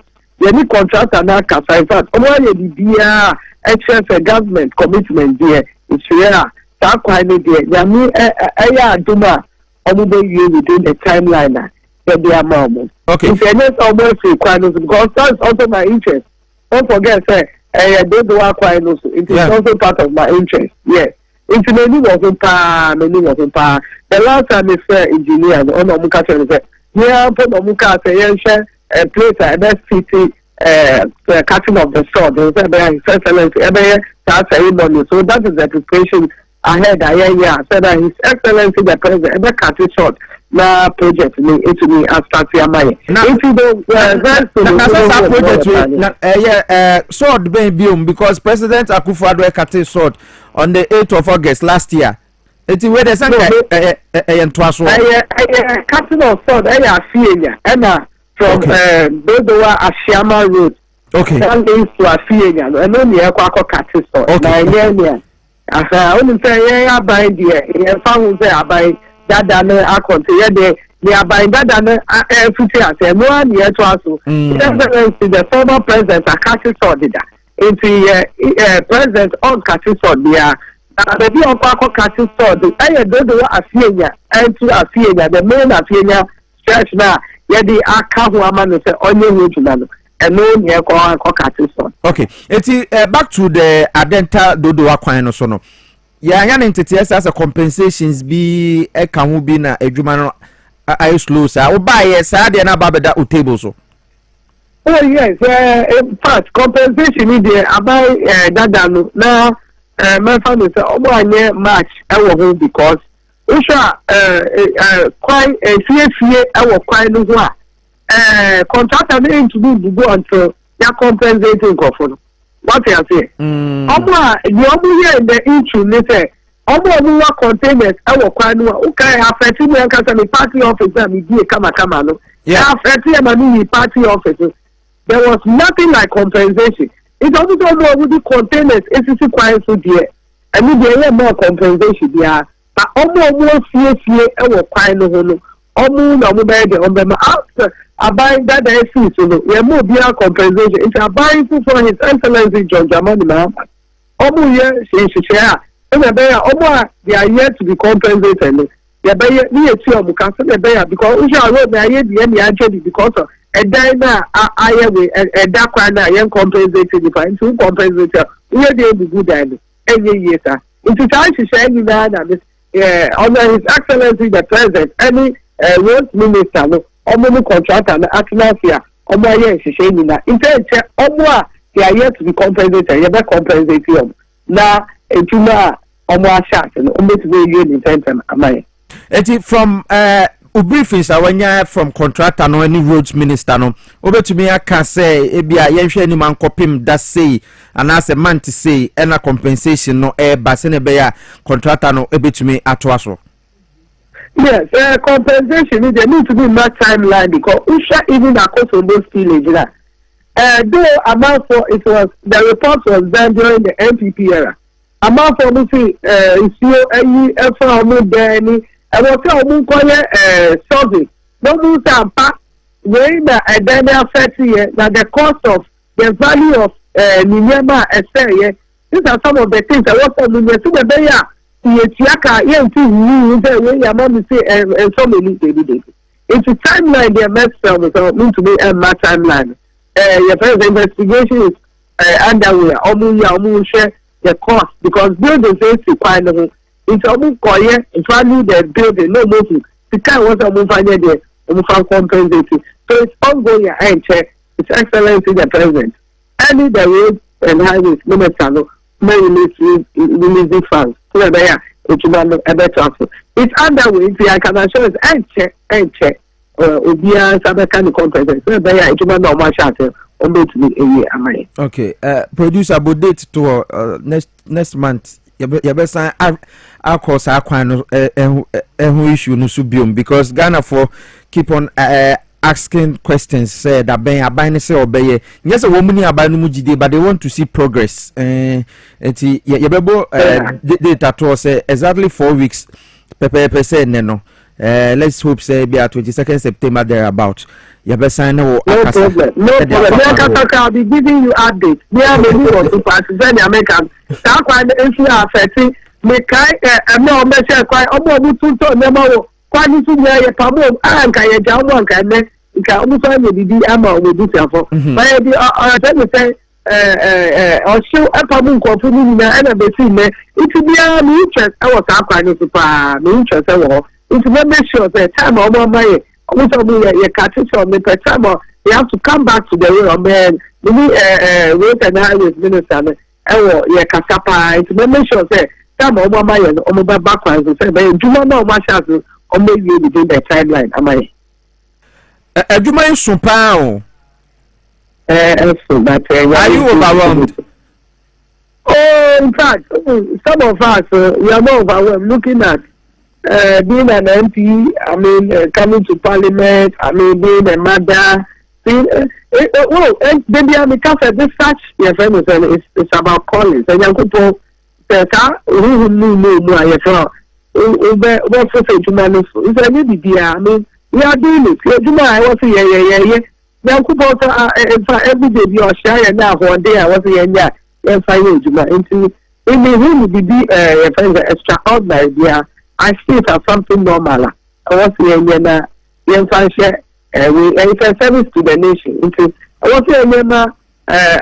Any contractor now can find out. Only the extra government commitment there is rare. That quite there. Yami Duma only you within the timeline. The amount. Okay. If you're almost requirements because that's also my interest. Don't forget, say don't do requirements. It is also part of my interest. Yes. It's many wasn't pa. The last time I said engineer on Omuka said, yeah, put Omuka say a place at that city cutting of the sword. So that is the preparation ahead. I said that His Excellency the President ever cut it short. Na project me into me as start your money. Into the sword being because President Akufo-Addo cut his sword on the 8th of August last year. It's where the sang cutting of sword and from Dodowa Ashama Road. Okay. That means to Afia and only a quack cutting sword. Okay. I only say yeah by the found there by Dada no akonte they are buying Dada no everything as no one here to us. The former president Akasi Sordida into president on Kati Sordia. The be on Kwako Kati Sord. I don't know Afia and to Afia the main Afia church now. Yedi akahu amanu say onye regional and no near Kati Sord. Okay, it's back to the Adenta Dodo Akwan no so no. Ya entity as a compensations be e kan ho bi na adwuma no I slow sir wo ba ye sir de na ba beda o table so. Oh yes, in fact compensation ni dey about dada no na my family say omo anye match e wo ho because usha quite fie e wo quite no ho a contractor need to do go until ya compensating go for. What you say? Omo here in the issue they say omo containers our kwanu okay affect me can say party office me be kama no. Yeah, affect me party office. There was nothing like compensation. It also know with the containers it's quite so there. And we dey more compensation there. But omo fie our kwanu no. Omo na mo be the after abide that they see so we more be compensation it's abide for His Excellency John Dramani Mahama omo here share and omo they are yet to be compensated they be me eti omo can say they be because we shall road na here the actually because of a na aye we e da kwa na yen compensated if I to compensate we dey be good and any year sir into time to share you that under His Excellency the President any road minister no omo contractor na atmosphere omo aye hihye ni na instead omo a they are yet to be compensated you be compensate them na etuma omo ashat no omo to be you in time amai eti from briefings awanya from contractor no any roads minister no obetumi aka say ebia yenhwe ni mankopim da say anase man to say ena compensation no ba se ne be ya contractor no ebetumi atoaso. Yes, compensation there need to be more timeline because Usha even across on those village though amount for it was the report was done during the NPP era. ama for me see isuo ayi efa omo dani e wo se omo koye survey no mu sampa wey na edani affect here na the cost of the value of ninyama here. These are some of the things that what for me so be ya tiaka yenti ni say wey ya mama say and so many day. It's a timeline they mess up so mean to be a timeline. Your first investigation is underway. Omu share the cost because building safety quite it's almost quiet value the building no moving. The kind was a move there, compensating. So it's ongoing and check. It's excellent in the president. Any the roads and highways, minister may release funds. So there it's a better. It's underway. I can assure us and check. Obia sabe kind of competence. So there it's not normal chat. Okay, producer, but date to next month. You better course issue no subium because Ghana for keep on asking questions. Say that ben abine say obey. Yes, a woman abine mujide, but they want to see progress. You bebo data to say exactly 4 weeks. Pepe say no. Let's hope say be at 22nd September thereabout. No problem. I'll be giving you updates. We are maybe for to participate in America. That quite issue affecting me. I'm not measure quite almost to never quite to wear a pamo and can down one can make almost be amount with this. But I say or show a pamo company and a between me. It will be an interest. I was up kind of interest. It's very sure the time of my. You have to come back to the real man. Road and highways minister. It's make sure say some of my on backwards and say, but do not know much as or maybe within the timeline. Am I? Do you so pound? Are you overwhelmed? Oh, in fact, some of us we are more overwhelmed looking at. Being an MP, I mean, coming to Parliament, I mean, being a mother. Maybe I'm this such. Your friend is it's about calling. So young people, who know your friend. What's the say to man? It's a maybe. I mean, we are doing it. You know, I was yeah. Young people, every day you are sharing now. One day I was yeah. And finally, into it may really be your friend extraordinary. Yeah. I see it as something normal. I was here share it's a service to the nation. I was here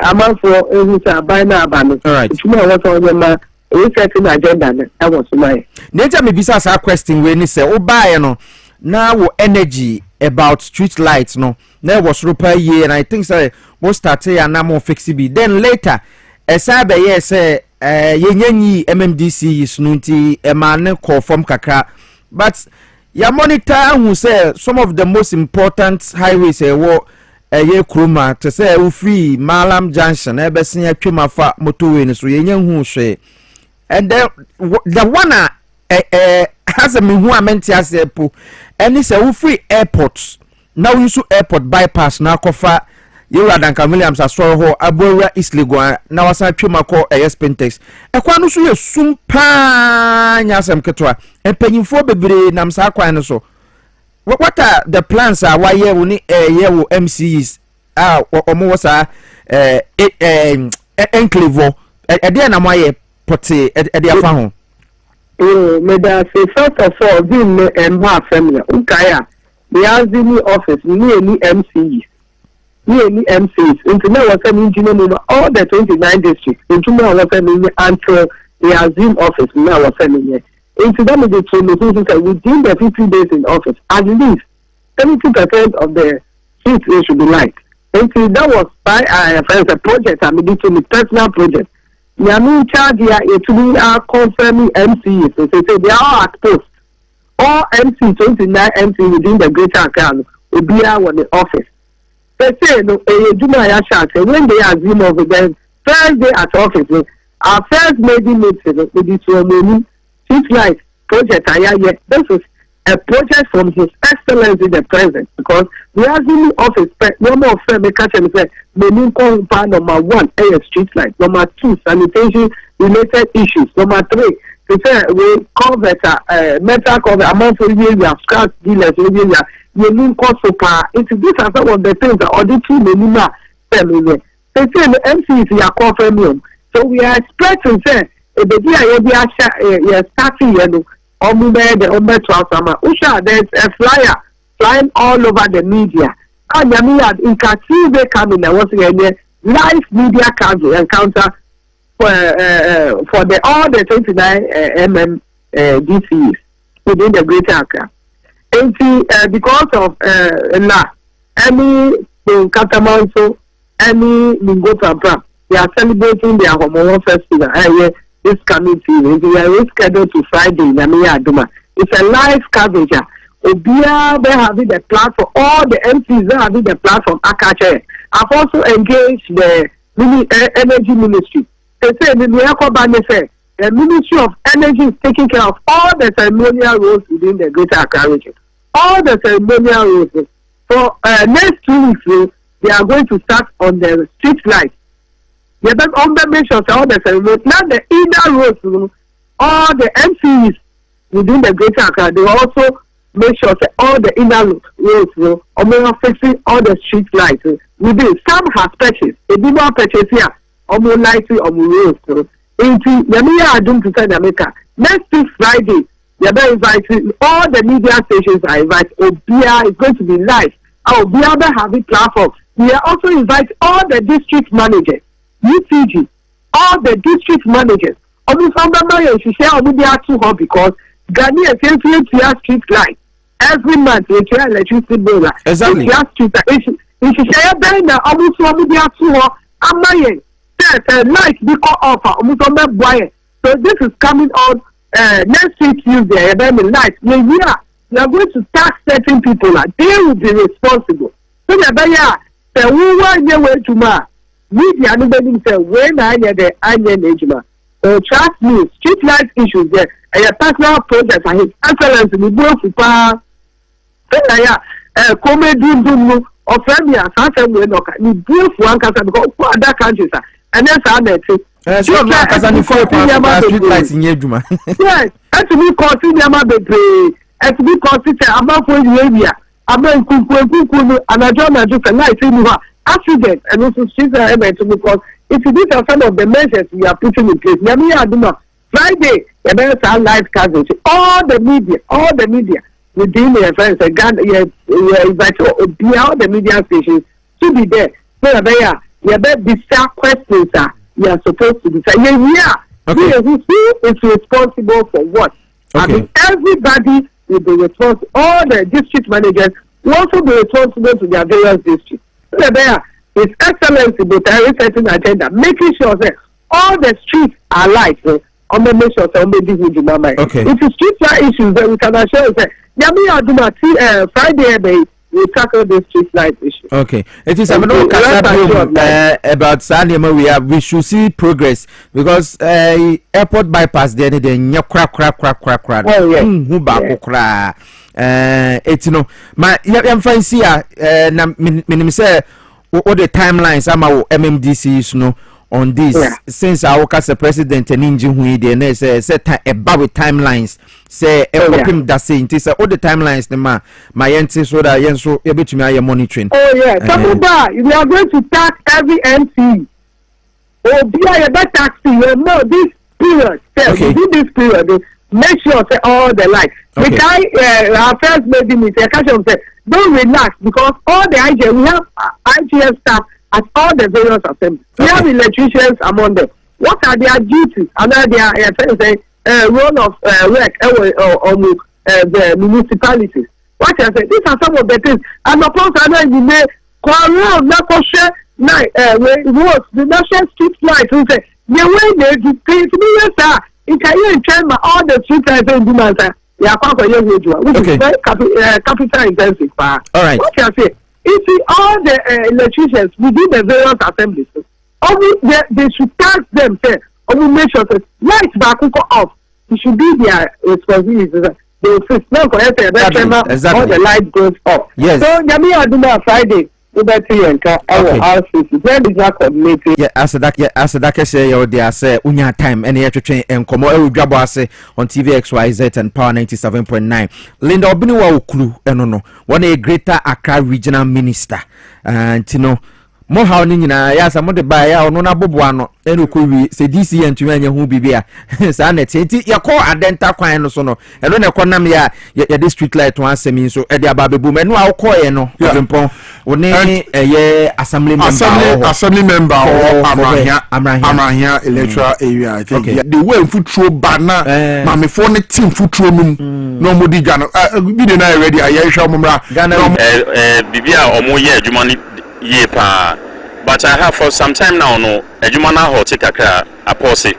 amount for by now. All right. It's more what resetting agenda. I was my nature may be such a question when you say, oh, buy no now energy about street lights. No, there was rupa year, and I think so. We'll start here and now more flexible. Then later, as I say, yenyi MMDC is nunti emane call from kakra, but ya monitor who say some of the most important highways ye kruma to say free Malam Junction ebesin atwema fa motorway no so yenye hu hwe and the one has a me hu amenti asepo any say free airports now use airport bypass na kofa you are Duncan Williams as well ho abora Islegua na wasa twema ko Spentex ekwa no so ye sumpa nyasem ketwa empanyimfo bebre nam sa kwan no so what are the plans are why ye woni ye wo MCs omo wasa enclave e na moye pote e afa ho me da say first of all bin my family ukaya the Azimi office ni MCs any MCs into now was an engineer all the 29 districts into now was an until the Azim office now was an into them within the 50 days in office at least 70% of the seats they should be like. Until that was by a project I mean to personal project. We are in charge here to are confirming MCs. So they are at post. All MCs 29 MCs within the greater account will be out on the office. They say no, when they assume over them first day at office, our first meeting meeting with this woman, she's like project I this is a project from His Excellency the President, because we are in office. No more firm catch and say number 1, street light. Number 2, sanitation related issues. Number 3, to say we cover metal cover amount for you have scratch dealers you mean cost so far. It's these are some of the things that are the 2 minima family. They say the MC is your confirm. So we are expecting say the idea starting there's a flyer flying all over the media. And in Katibe coming, there was a live media encounter for all the 29 DCs within the Greater Accra. And because of any Catamanso, any Mingo, they are celebrating their Homo Festival. This coming season, we are scheduled to Friday. It's a live coverage. Obia, they having the platform. All the MCs they having the platform. Akache. I've also engaged the energy ministry. They say the Ministry of Energy is taking care of all the ceremonial roles within the Greater Accra region. All the ceremonial roles. For next 2 weeks, they are going to start on the street lights. Yeah, but on the make sure all the ceremony, not the inner roads, all the MCs within the Greater Accra, they also make sure that all the inner roads, or fixing all the street lights within. Some has patches, a bit more patches here, almost lighting on the roads. Into Yamiya Adum to South America. Next week Friday, they are inviting all the media stations are invited. Obia is going to be live. Obia will have a platform. We are also inviting all the district managers. UTG, all the district managers, she share because Ghanaians can street light every month. They share electricity bill. Exactly. If you share now, almost light because offer so this is coming on next week Tuesday. Light. We are going to tax certain people. They will be responsible. So the way tomorrow. Media nobody say when I get the onion ejima. Trust me, street light issues there. A personal project and His Excellency we go for pa. Come do or family as I we no can. We go for one country because for other countries and then say that. So na kasa ni for street lights in ejuma. Yes, as we consider ma bebre, as we consider about for area. About kuku and I just light in accident and also street because if these are some of the measures we are putting in place. Friday, live coverage. All the media within the events, invite all the media stations to be there. So you better decide questions you are supposed to decide. Who is responsible for what? I mean, everybody will be responsible. All the district managers will also be responsible to their various districts. His Excellency but setting agenda, making sure that all the streets are light. On the make sure that if the streets are issues, then we can assure that Friday we tackle the street light issue. Okay, it is about Sandy. We should see progress because airport bypass there crack. Oh yeah. It's my fancy na minim say all the timelines ama MMDCs on this since our case president ninji hu dey na say about with timelines say him that say it all the timelines my yenti so that yen so ebetumi aye monitoring. Oh yeah, we are going to tax every MC. Be a better taxi, this period. Within this period, make sure say all the lights. The guy, our first lady, Mr. Kasham said, don't relax because all the IGS, we have IGS staff at all the various assemblies. We have electricians among them. What are their duties? And their role of work on the municipalities. What I say, these are some of the things. And of course, I know you may call around, not for sure, roads, the national street lights, we say, the way they do things, you can train all the street lights in Dumanta. Which is very capital intensive. All right. What I say, you see all the electricians within the various assemblies, they should tax them, say, make sure that lights back off. It should be their responsibility. they fix. No, correct. Exactly. All the light goes up. Yes. So, Yami Aduma Friday. Okay. Yeah, as that say you there say unya time any twetwen enkomo e Dwabo Ase on TV XYZ and Power 97.9. Linda Obiniwa Okulu eno no one a Greater Accra Regional Minister and you know mo how ni nyina ya sa mo de ba ya ono na bobo ano eno ko wi se DC ntwe anya hu bibia sa na tenti ya ko adenta kwan no so no eno ne konam ya de street light one semi so e de ababebu me no akọ ye no opempon woni ye assembly member Amrahia electoral area I think the way futuro bana mame for ne team futuro num no modi gano bi de na ready ayehwa momra bibia omo ye adwuma ni ye pa but I have for some time now no adwuma na ho take akra apose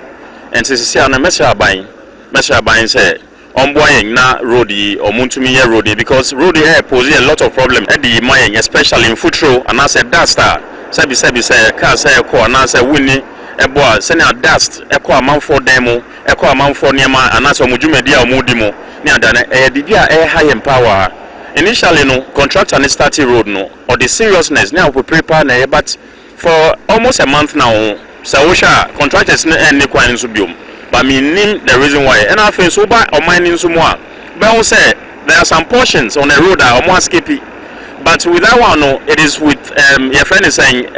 and sisi ana mesra ban say ombo yen na road yi omuntumi ye road because road here pose a lot of problem at the mine especially in futuro and I said that star sabi say car say ko and say winni ebo say na dust eko amanfo demo eko amanfo niema and so mudwumadi a omudimo ni adana bibia high power. Initially, no contractor and started road no or the seriousness now we prepare na but for almost a month now, so contractors and the quite subium. But me name the reason why and I feel so bad or mining some more. But say there are some portions on the road that are more skippy. But with that one, no, it is with your friend is saying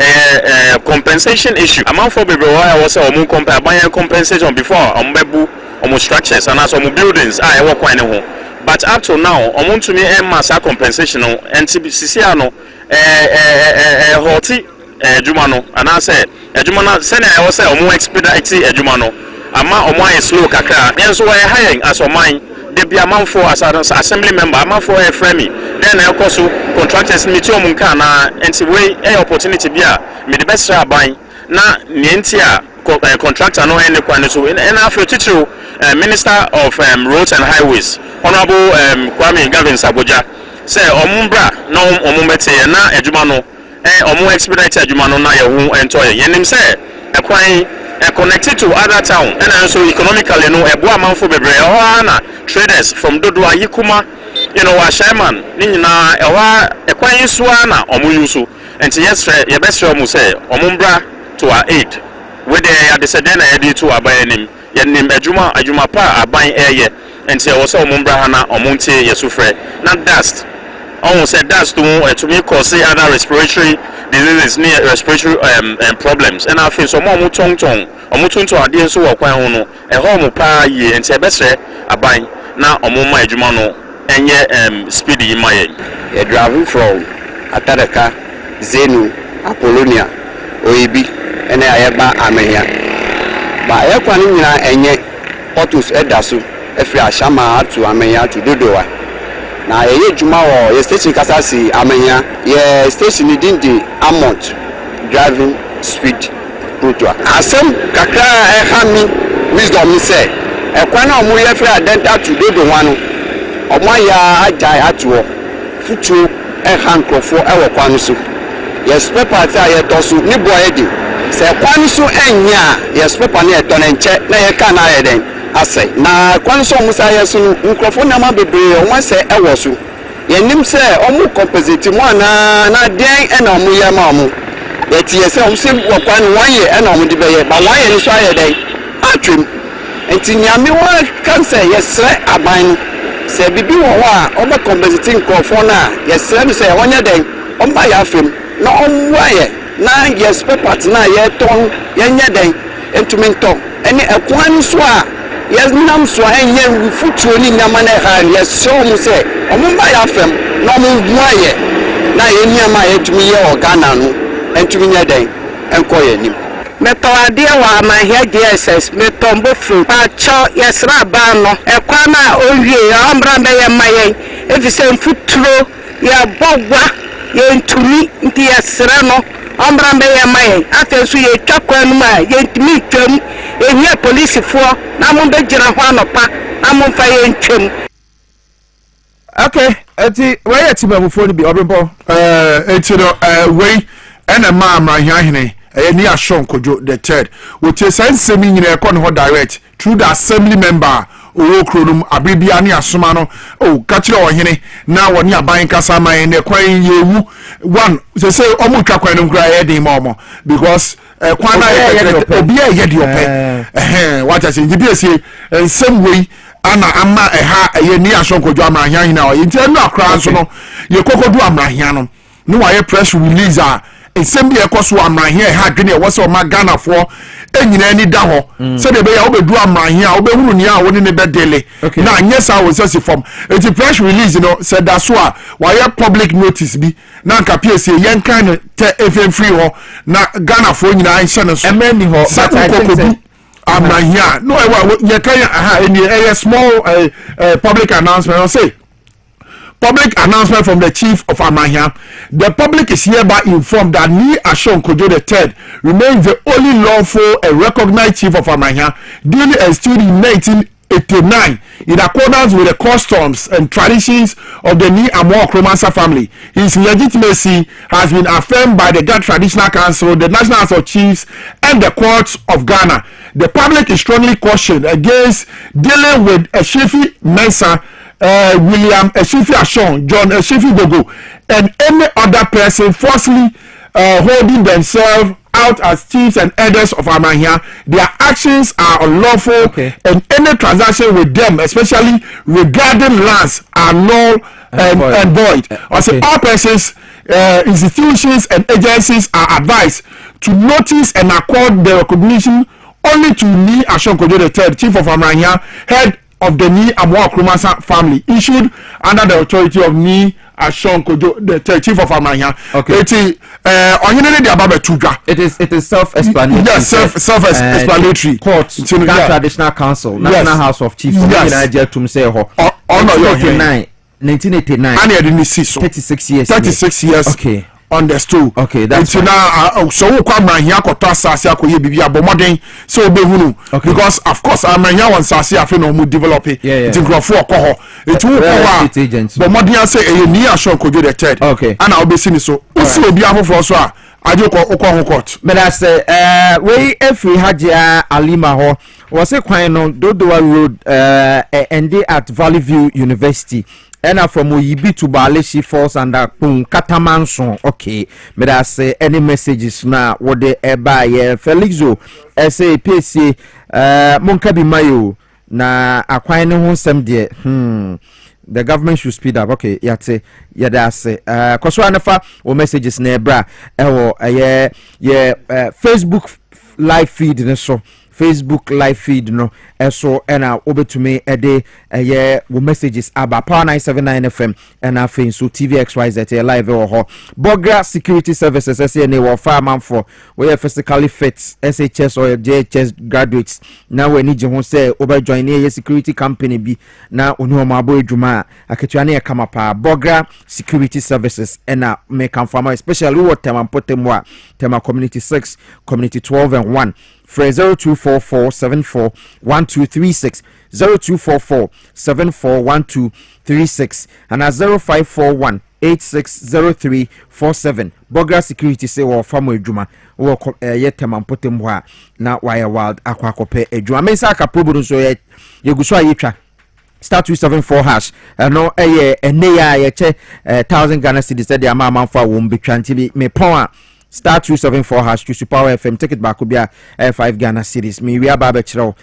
compensation issue. Amount for people I was say compensation before on structures and also buildings. I work quite no. But up to now, I want to me massa compensation and TBCC no horti Jumano and I say Jumano send I was say more expedite Jumano ama omo slow kakra then so I hiring as o mine they be amount for as assembly member amount for a frame then I also contractors meet you munka na enti way opportunity bia me the best buy na nientia contractor no any kwan so and after teacher Minister of Roads and Highways Honorable Kwame Gavin Saboja say omumbra no omumete na adwuma no omu expedite adwuma no na ye hu entoye yenim say ekwan connected to other town and also economically no ebo amanfo bebre na traders from Dodoa Yikuma you know wa Sherman ni nyina ekwan so na omu yusu enti yes ye best omu say omumbra to our aid we dey at the sedena e to abayanim yenim adwuma pa aban eye enti e wo say omumbra hana omunte yesufre na dust almost said dust to me cause other respiratory diseases near respiratory problems and I feel so more tongue omutunto ade so wo kwan ho no e ho mo pa ye enti e besre aban na omuma adwuma no enye speed yi maye e driving from Atareka Zenu Apollonia Oibi ene ayeba amehia ba e kwan nyina enye potus edaso efri ashama atu amehia to Dodoa na ye juma wo ye station kasasi amehia ye station dindi amount driving speed protocol asem kakra e hami wisdom ni say e kwan na omo ye free identity to Dodoa no omo ya ajai atuo futu e hankrofo e wo kwan so ye spare part ye dosu ni boy di se kwan so enya ye spare part na eto na nche na ye ka na ye den ase na kwan so musa ye so nkrofo na ma bebre o se e wo so ye nim se omu compensate mu na den e na omu ye ma omu ye ti ye se omu se wo kwan 1 year e na omu di be ye ba 1 year ni so aye den atwem enti nyame wa kan se ye sre aban se bibi wo a o be compensate nkrofo na ye sre mi se wonya den o ba ya fem na omwa ye na yes paper na ye ton ye nya den entumi nton ene ekwan so a yes nam so enye futuo ni nyama na ha yes so mu se omba ya fem na omwa ye na ye nyama ye tumi ye organa no entumi nya den enko ye nim meto ade wa ma here DSS meto mbofu pa cho yesra ba no ekwan na owie ambra be ye maye efise mfuturo ya bogwa ye ntumi nti yesra no ambra be ye maye afesu ye twakwan ma ye ntumi twam ehia police fo na mo be gira ho anopa na mo fa ye ntwam okay eti we ye timamufo ni bi obempo eti no we ena ma amrahene ni ashon kojo the third which is send semi nyina ekon ho direct through the assembly member owo kronum abibia ne asoma no o ka kire ohene na woni aban kasa man ne kwan yewu one say omo twa kwan no kra ye din mo because kwan na ye obi ye di ope what I say Piesie same way ana ama ha ye ni asonkojo amrahian na o yenti enu akra so no ye kokodu amrahian no wa ye press release a ensem bi ekoso amrahian ha dwene e wo se o magana fo enyina ni da ho se de be ya obedu amrahian obehunu ni a woni ne bedele na anyesa wo se form enti press release no se da so a wa ye public notice bi na nka Piesie yen kan te efen free ho na Ghana fo nyina anhye ne so emeni ho kokodu amrahian no ye kan any a small public announcement I'll say public announcement from the chief of Amrahian. The public is hereby informed that Ni Ashon Kojo III remains the only lawful and recognized chief of Amrahian duly installed in 1989 in accordance with the customs and traditions of the Ni Okrah family. His legitimacy has been affirmed by the Ghana Traditional Council, the National House of Chiefs, and the courts of Ghana. The public is strongly cautioned against dealing with Eshifi Mensah, William Eshifi Ashon, John Eshifi Gogo, and any other person falsely holding themselves out as chiefs and elders of Amrahian. Their actions are unlawful, and any transaction with them, especially regarding lands, are null and void. Also, all persons, institutions, and agencies are advised to notice and accord the recognition only to Ni Ashon Kojo III, chief of Amrahian, head of the Ni Okrah family, issued under the authority of Ni Ashon Kojo III, chief of Amrahian. It is self-explanatory. Yes, self-explanatory. Court, Ghana Traditional Council, National House of Chiefs. Yes. 1989. 36 years. 36 years. Okay. Understood. Okay, that's now so we come Amrahian kota sase akoye bibia bomoden so obehunu because of course Amrahian wan sase afi no mu develop it nkrofo okoho etu wo kwa bomoden say e Ni Ashon Kojo III ana obesi ni so usi obi afoforo so a ajeko okọ court but I say we every Hajia Alima ho was a kwan no Dodowa Road and at Valley View University. And from Oyibi to Baleshi falls under Katamanson. Okay, but I say any messages now what they buy Felixo say Piesie Monkabi Mayo na acquiring home some dear. The government should speed up. Okay, yate yada say Koswanafa or messages nebra Facebook live feed and so Facebook live feed no so ena obetumi ede wo messages aba Power 979 FM ena fe so TV XYZ live ho Bogra Security Services SNA wo farm for we physically fit SHS or JHS graduates na we need ho say oba join a security company bi na onu ma abo adwuma aketwa na kama pa Bogra Security Services ena make am farmer especially what tema potemwa tema community 6 community 12 and 1 for 0244741236 0244741236 and at 0541860347 Bogra Security say wo famo adwuma wo yetem ampotem ho a na wire wild akwakope adwuma mensa aka probo so ye guso ayetwa star 274 hash no ene ya ye che 1000 Ghana cedis de ama for wo mbetwa nti me pon a star 274 hash to Power FM ticket back be 5 Ghana cedis me we aba chiro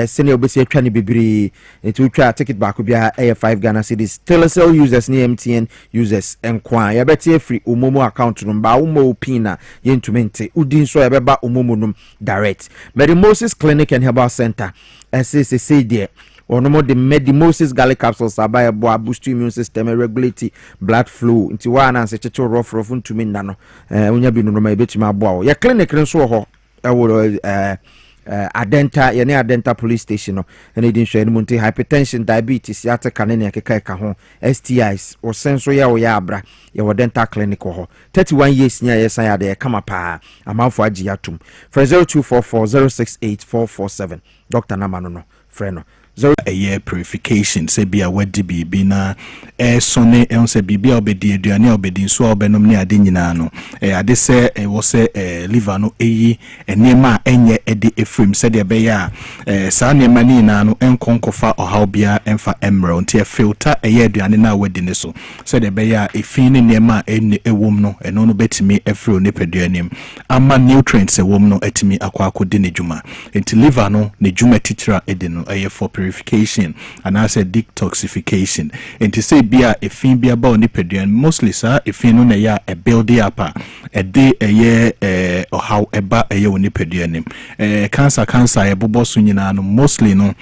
senior obesi atwa ne bibiri to twa ticket back be 5 Ghana cedis Telecel users ni MTN users enkwa ya beti free umomo account number umo pina yentumente udin so ya beba umomo num direct Mary Moses Clinic and Herbal Center SCC there onomo the Medimosis garlic capsules abaya bo boost immune system regulate blood flow nti wa na se cheche rough ntumi nna no onya bi no ma ebetuma abo ya clinic nso ho Adenta yene Adenta police station no ene din hwe enu nti hypertension diabetes ya teka ne keka ho STIs o senso ya o ya abra ya wo dental clinic ho 31 years nya yesan ya de kama pa amanfo agi atum 0244068447 Dr. Namano no freno a purification say be a wedi bibi na sone say bibi obedi aduane obedi so obenom ne ade nyina no ade say wo say liver no eyi enema enye ede efrem say de be ya sa nema ni na no enkonkofa ohaw bia emfa emro nti filter aduane na wedi ne so say de be ya efin ne nema enne ewom no eno no betimi efro ne peduanem ama nutrients ewom no etimi akwa ne juma nti liver no ne juma titira ede no for purification and I said detoxification and to say bia a fin bia ba oni peduan mostly sir if you know na ya a build up a day a year or how eba a year oni peduan cancer e bobo so nyina no mostly no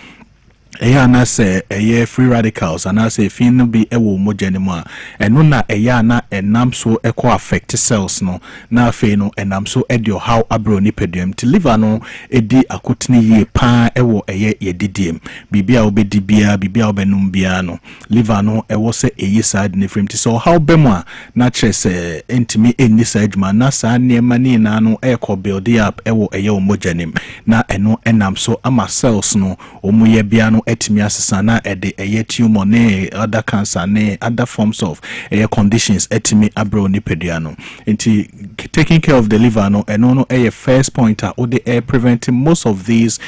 na say free radicals and I say fin no be ewo moja anymore and no na na enam so eco affect cells no na fe no enam so edio how abro ni pedem to liver no edi akotini ye pa ewo ye didiem bibia obedi bia bibia obenum bia no liver no ewo se side ni frame so how bemwa na chese entimi eni side man na sa niema ni na no eco build up ewo moja nim na eno enam so ama cells no omuye bia no etimi asesana ede tumor ne other cancer ne other forms of conditions etimi abro ni pediano nti taking care of the liver no eno no first pointer or the preventing most of these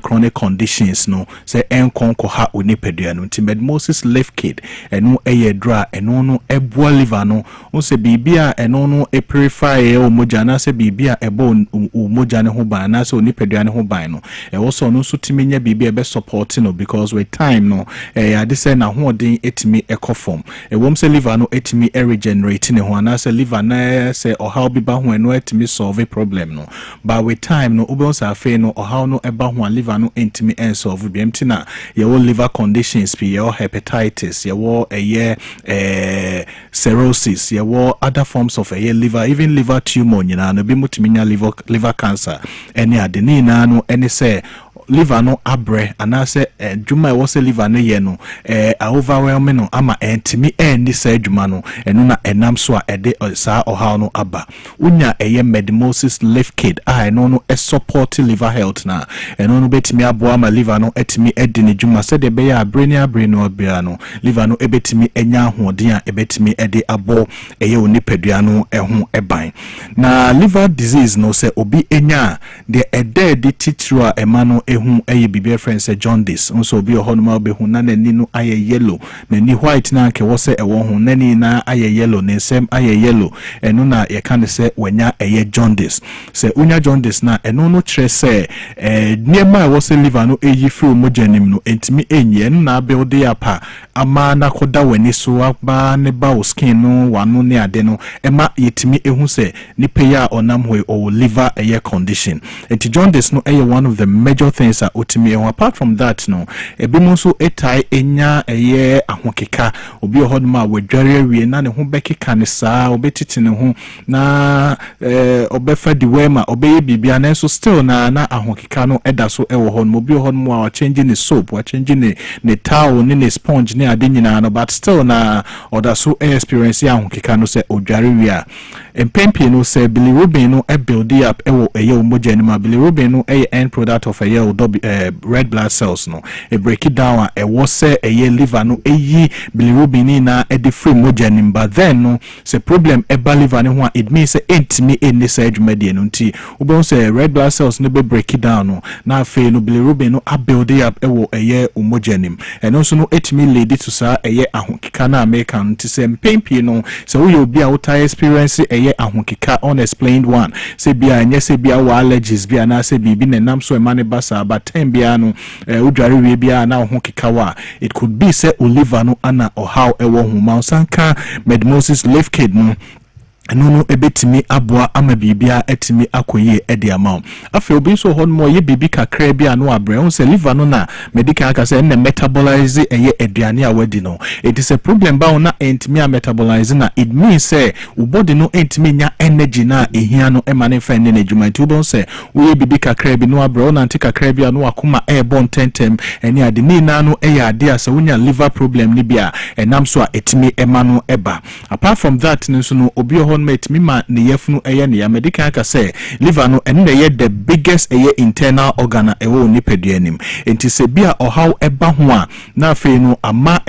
chronic conditions no say enkonko ha oni pediano nti medmosis left kid eno dra eno no eboa liver no o se bibia eno no purify omoja na se bibia ebo omoja ne ho ban na se oni pediano ho ban no so no so timinya bibia be supporting no because with time no ade say na ho den etimi ekofom wom se liver no etimi regenerate ne ho ana se liver na say how bi ba ho eno etimi solve problem no but with time no obo sa afi no how no eba ho liver no etimi solve bi emtina ye wo liver conditions bi ye hepatitis ye wo cirrhosis ye wo other forms of liver even liver tumor nyina no bi mutimi nya liver cancer any ade ni na no any say liver no abre anase djuma wo se liver no ye no overwhelming no ama entimi ni se djuma no eno na enam so a ede sa oha no aba unya medmosis left kid eno no support liver health na eno no betimi abo ama liver no etimi edi ne djuma se de be ya abre no abia no liver no ebetimi enya ahoden a ebetimi ede abo onipadua no ho eban na liver disease no se obi enya de ede titru a ema no bibi friend say jaundice nso bi ohonoma be hu na nani no aye yellow nani white na ke wo se ewo hu nani na aye yellow ne sem aye yellow eno na ye kan se wanya jaundice se unya jaundice na eno no kire se niema wo se liver no free mojanim no entimi enye na build up ama na koda wani so aba ne ba o skin no wano ne ade no ema yetimi ehu se ni peya onam hwe o liver condition enti jaundice no one of the major things otimi apart from that no ebi mo so etai enya ahokeka obi ohoduma wadware wie na ne ho bekeka ne saa obetiti ne ho na obefa di wema obeye bibia na so still na ahokeka no eda so ewo hon obi ohoduma wa change ne soap wa change ne towel ne sponge ne ade nyina no but still na oda so experience ahokeka no se odware wie a empempie no se bilirubin no build up ewo omoja ni ma bilirubin no end product of red blood cells no break it down was say liver no bilirubin na free moja ni but then no se problem liver ni ho it means say entimi any side media no nti we say red blood cells no be break it down no na fe no bilirubin no build up umoja ni and also no etimi lead to sa ahokika na america nti se mpempie no so we obi a uta experience ahokika unexplained one say bia anya say bia wa allergies bia na say bibi na nam so emane basa but time bia no udware wie bia na ahokika wa it could be say liver no ana or how ewo huma sanka medmosis left kid no no ebetimi aboa ama bibia etimi akoye ede amount afi obi so hon mo ye bibi kakra bia no abre on se liver no na medical aka say na metabolize aduane a wadi no it is a problem ba na entimi a metabolize na it means say wo body no entimi nya energy na ehia no ema ne fa ne adwuma ti wo say wo ye bibi kakra bi no abre on anti kakra bia no akoma bon tentem eni ade ni na no ade asa wonya liver problem ni bia enam so a etimi ema no eba apart from that nso no obi hon met me ma ne yefunu eye ne ya medical ka say liver no eno ye the biggest internal organ ewo nipadua anim enti se bia ohaw eba ho a na afei no ama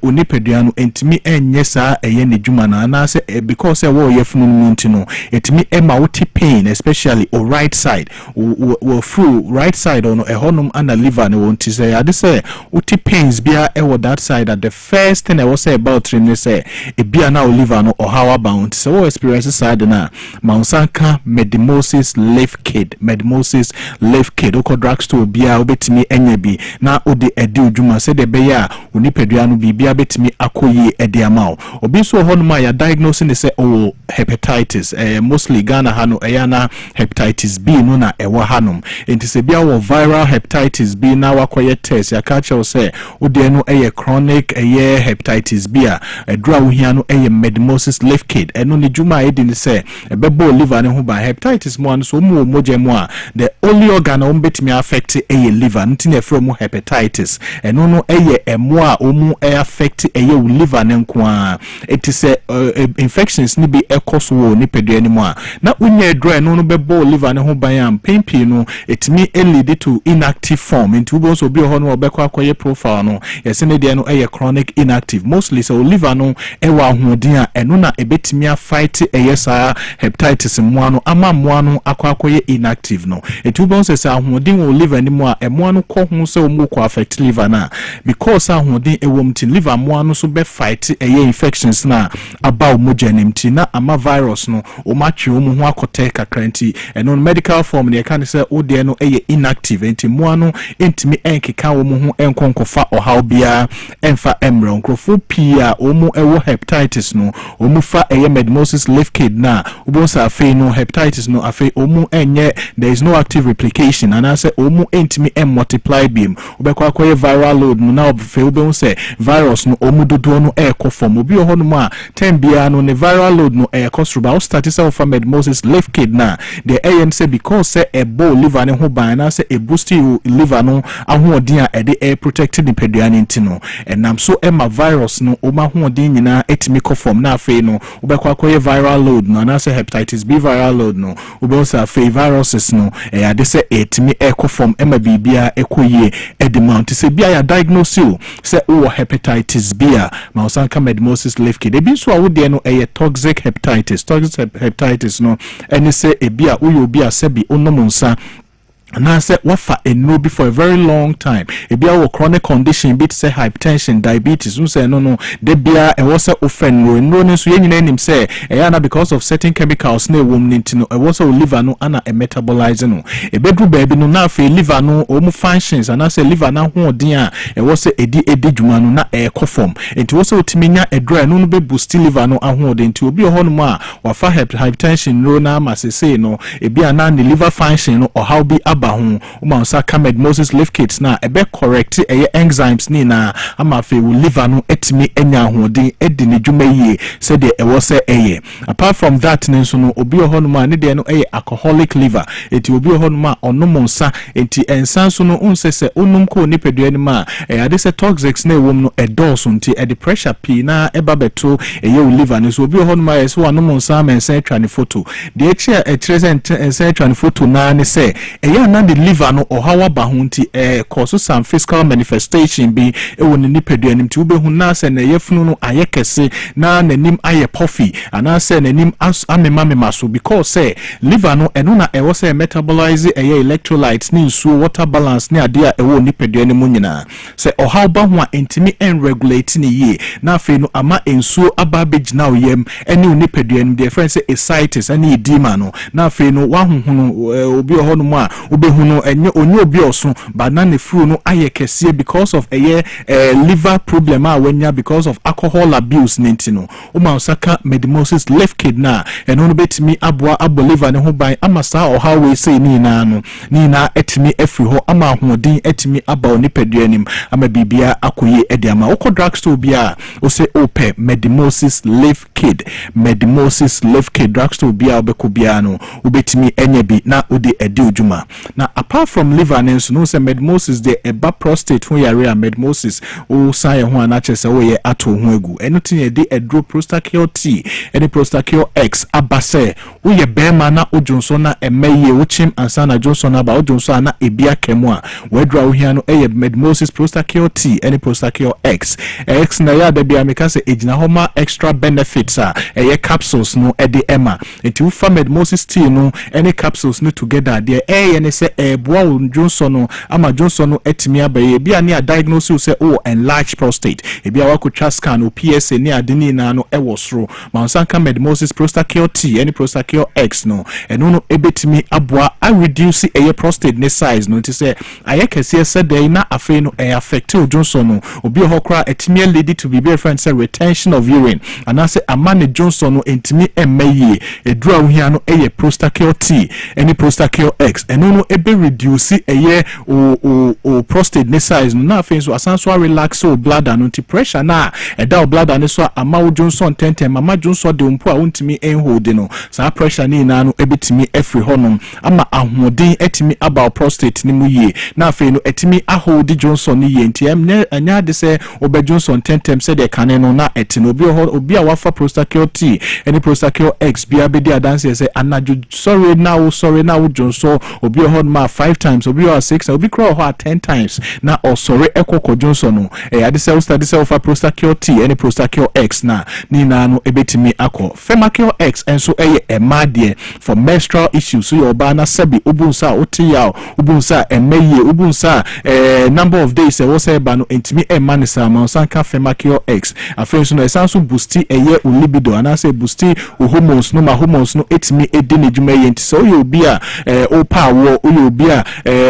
onipadua no entimi enye saa ne dwuma na say because wo yefunu no ntino etimi ema woti pain especially o right side wo through right side on ehonum ana liver no wonti say ade say woti pains bia that side at the first thing I was say about him say e bia na liver no ohaw about so wo experience side na Maunsanka Medimosis Left Kid oko drugstore bia obetimi enye bi na ode edi odwuma se de be ya onipadua no bibia betimi akoyi edi amao obi so ho no ma ya diagnosing ne say hepatitis mostly Ghana hano na hepatitis B no na ewa hanom enti se bia wo viral hepatitis B na wakoye test ya ka che say ode no chronic hepatitis B a edra wo hia no Medimosis Left Kid eno ne dwuma edi ne say ebebo liver ne ho ba hepatitis mo an so mo moje mo a the only organ o betimi affect liver ntine from hepatitis eno no emo a omu affect liver ne nko a it is infections ni bi ekoso wo ni pedua ni mo a na unya edra eno no bebo liver ne ho ban am pempi no etimi lead to inactive form into bo so bi ho no obekọ akoye profile no yesi ne de no chronic inactive mostly so liver no ewa ahoden a eno na ebetimi fight sa hepatitis moano ama moano akoye inactive no etubon se ahoden wo liver ni mo a emoano ko hu se omu ko affect liver na because ahoden ewom tin liver moano so be fight infections na about mojanemti na ama virus no o matwe omu ho akote kakranti eno medical form ne kan se ode no inactive enti moano entimi enkeka omu ho enkonkofa ohaw bia emfa emro nkrofo pia omu ewo hepatitis no omu fa Medimosis Left Kid na ubonsa afei no hepatitis no afei omu enye there is no active replication and I say omu entimi multiply beam ubekwa akoye viral load no na obfe ubonse virus no omu dodo no form obi ho no ma tembia no ne viral load no cosruba start say of Medimosis Left Kid na the ANC because say ebo liver ne ho ban na say boost you liver no ahoɔden a ɛde protect the peduane ntino enam so ema virus no oma ahoɔden nyina etimi form na afei no ubekwa akoye viral load no na say hepatitis B viral load no ubonsa afei viruses no ade say etimi form ema bibia ekoye edimount say bia ya diagnose you say o hepatitis B a Maunsanka Medimosis Left Kid ebi so awode no toxic hepatitis no ene say ebia uyo bia sebi onomunsa na say wafa eno be for a very long time ebia wo chronic condition bit say hypertension diabetes no say no de bia e was ofen no so yenyina nim say na because of certain chemicals na ewom nintino e was liver no ana metabolize no e bedru baby no na afi liver no o mu functions and say liver na ho odin a e was edi dwuma no na e form enti was otiminya edra no be boost liver no aho odin enti obi ho no ma wafa hypertension no na ma say no ebia na the liver function no or how be Maunsanka Medimosis Left Kid na ebe correct enzymes ni na ama fe wo liver no etimi enya ahoden edi ne dwuma yie said de e was apart from that nso no obi ho no ma ne de no alcoholic liver eti obi ho no ma onomonsa enti ensan so no unsese onum ko ni pedua ni ma ade se toxics na ewom no edorso nti e pressure p na eba beto wo liver no so obi ho no ma yes wo anomonsa mensa atwa ne photo de ensa atwa ne photo na ne se na the liver no ohawa bahunti cause some physical manifestation bi ewo ne nipadua nim ti ubehu na se na yefunu no ayekese na nanim aye puffy ana se nanim amema so because say liver no eno na ewo say metabolize electrolytes ni nsuo water balance ni ade a ewo nipadua nim nyina se ohaw bahu a entimi regulate ni ye na afi no ama nsuo ababage na oyem ene nipadua nim the friend say ascites ani edema no na afi no wahuhunu obi ho no mu a obehuno enye onye obi oso banana furu no ayekese because of liver problem a wanya because of alcohol abuse nintino Maunsanka Medimosis Left Kid na eno no betimi aboa liver ne ho ban amasa o how we say ni na etimi afri ho ama hoden etimi aba oni pedua nim ama bibia akoye ediama okọ drugstore bia o say ope Medimosis Left Kid drugstore bia obekọ bia no obetimi enye bi na odi edi odwuma Now apart from liver and so no say medmosis the eba prostate ho yare medmosis o san ye ho anache se wo ye ato ho agu enotin ye de edro prostacure T any prostacure X abase wo ye bema na ojonso na emaye wo chim ansa na jonso na ba ojonso na ebia kemu a wedra wo hia no eye medmosis prostacure T any prostacure X na ya da bia meka se ejina homa extra benefits a eye capsules no ede ema enti wo fa medmosis T no any capsules no together there ne se boa jonso no ama jonso no etimi abaye bia ne a diagnose se o enlarged prostate ebia wakotwa scan o PSA ne adeni na no ewo soro ma sanka medmosis prostacure T any prostacure X no eno no ebetimi aboa a reduce eye prostate ne size no nti se aye kese se dey na afi no affect o jonso no obi hokra etimi lead to be friend say retention of urine and say amane jonso no entimi emaye edura wo hia no eye prostacure T any prostacure X eno no ebe reduce eye o prostate ne size no na afi so asanso relax o bladder no nti pressure na eda o bladder ne so ama wo jonso tentem mama jonso de mpo a wontimi enhold no sa pressure ni na no ebetimi efri honom ama ahoden etimi aba prostate ni mu yie na afi no etimi ahold jonso ni yie nti anya de se obe jonso tentem se de kane no na etino obi a wafa prostacure T any prostacure X bia be di adanse se anajo sorry now jonso obi hold ma 5 times obi or 6 obi crow ho 10 times na or sorry ekoko jonso no ade se study se ofa prostacure T any prostacure X na ni na no ebetimi akọ femacure X enso eye emade for menstrual issues so your ba na sabi ubunsa otiya ubunsa emeye ubunsa number of days e wo say ba no entimi emanisa ma sanka femacure X afenso no esanso boosti eye libido and say boosti hormones no ma hormones no etimi edine dwuma ye nti so you obi a o power o obi a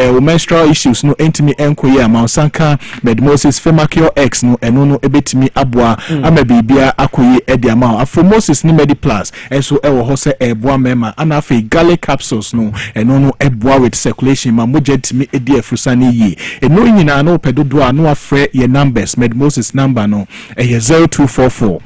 o menstrual issues no entimi enkoye ma sanka medmosis femacure X no eno no ebetimi aboa ama bibia akoye edi ama afromosis ni mediplus enso ewo ho se eboa mema ana afi garlic capsules no eno no eboa with circulation ma mojetimi edi afrusani yi eno nyina no pedodo no afre ye numbers medmosis number no 0244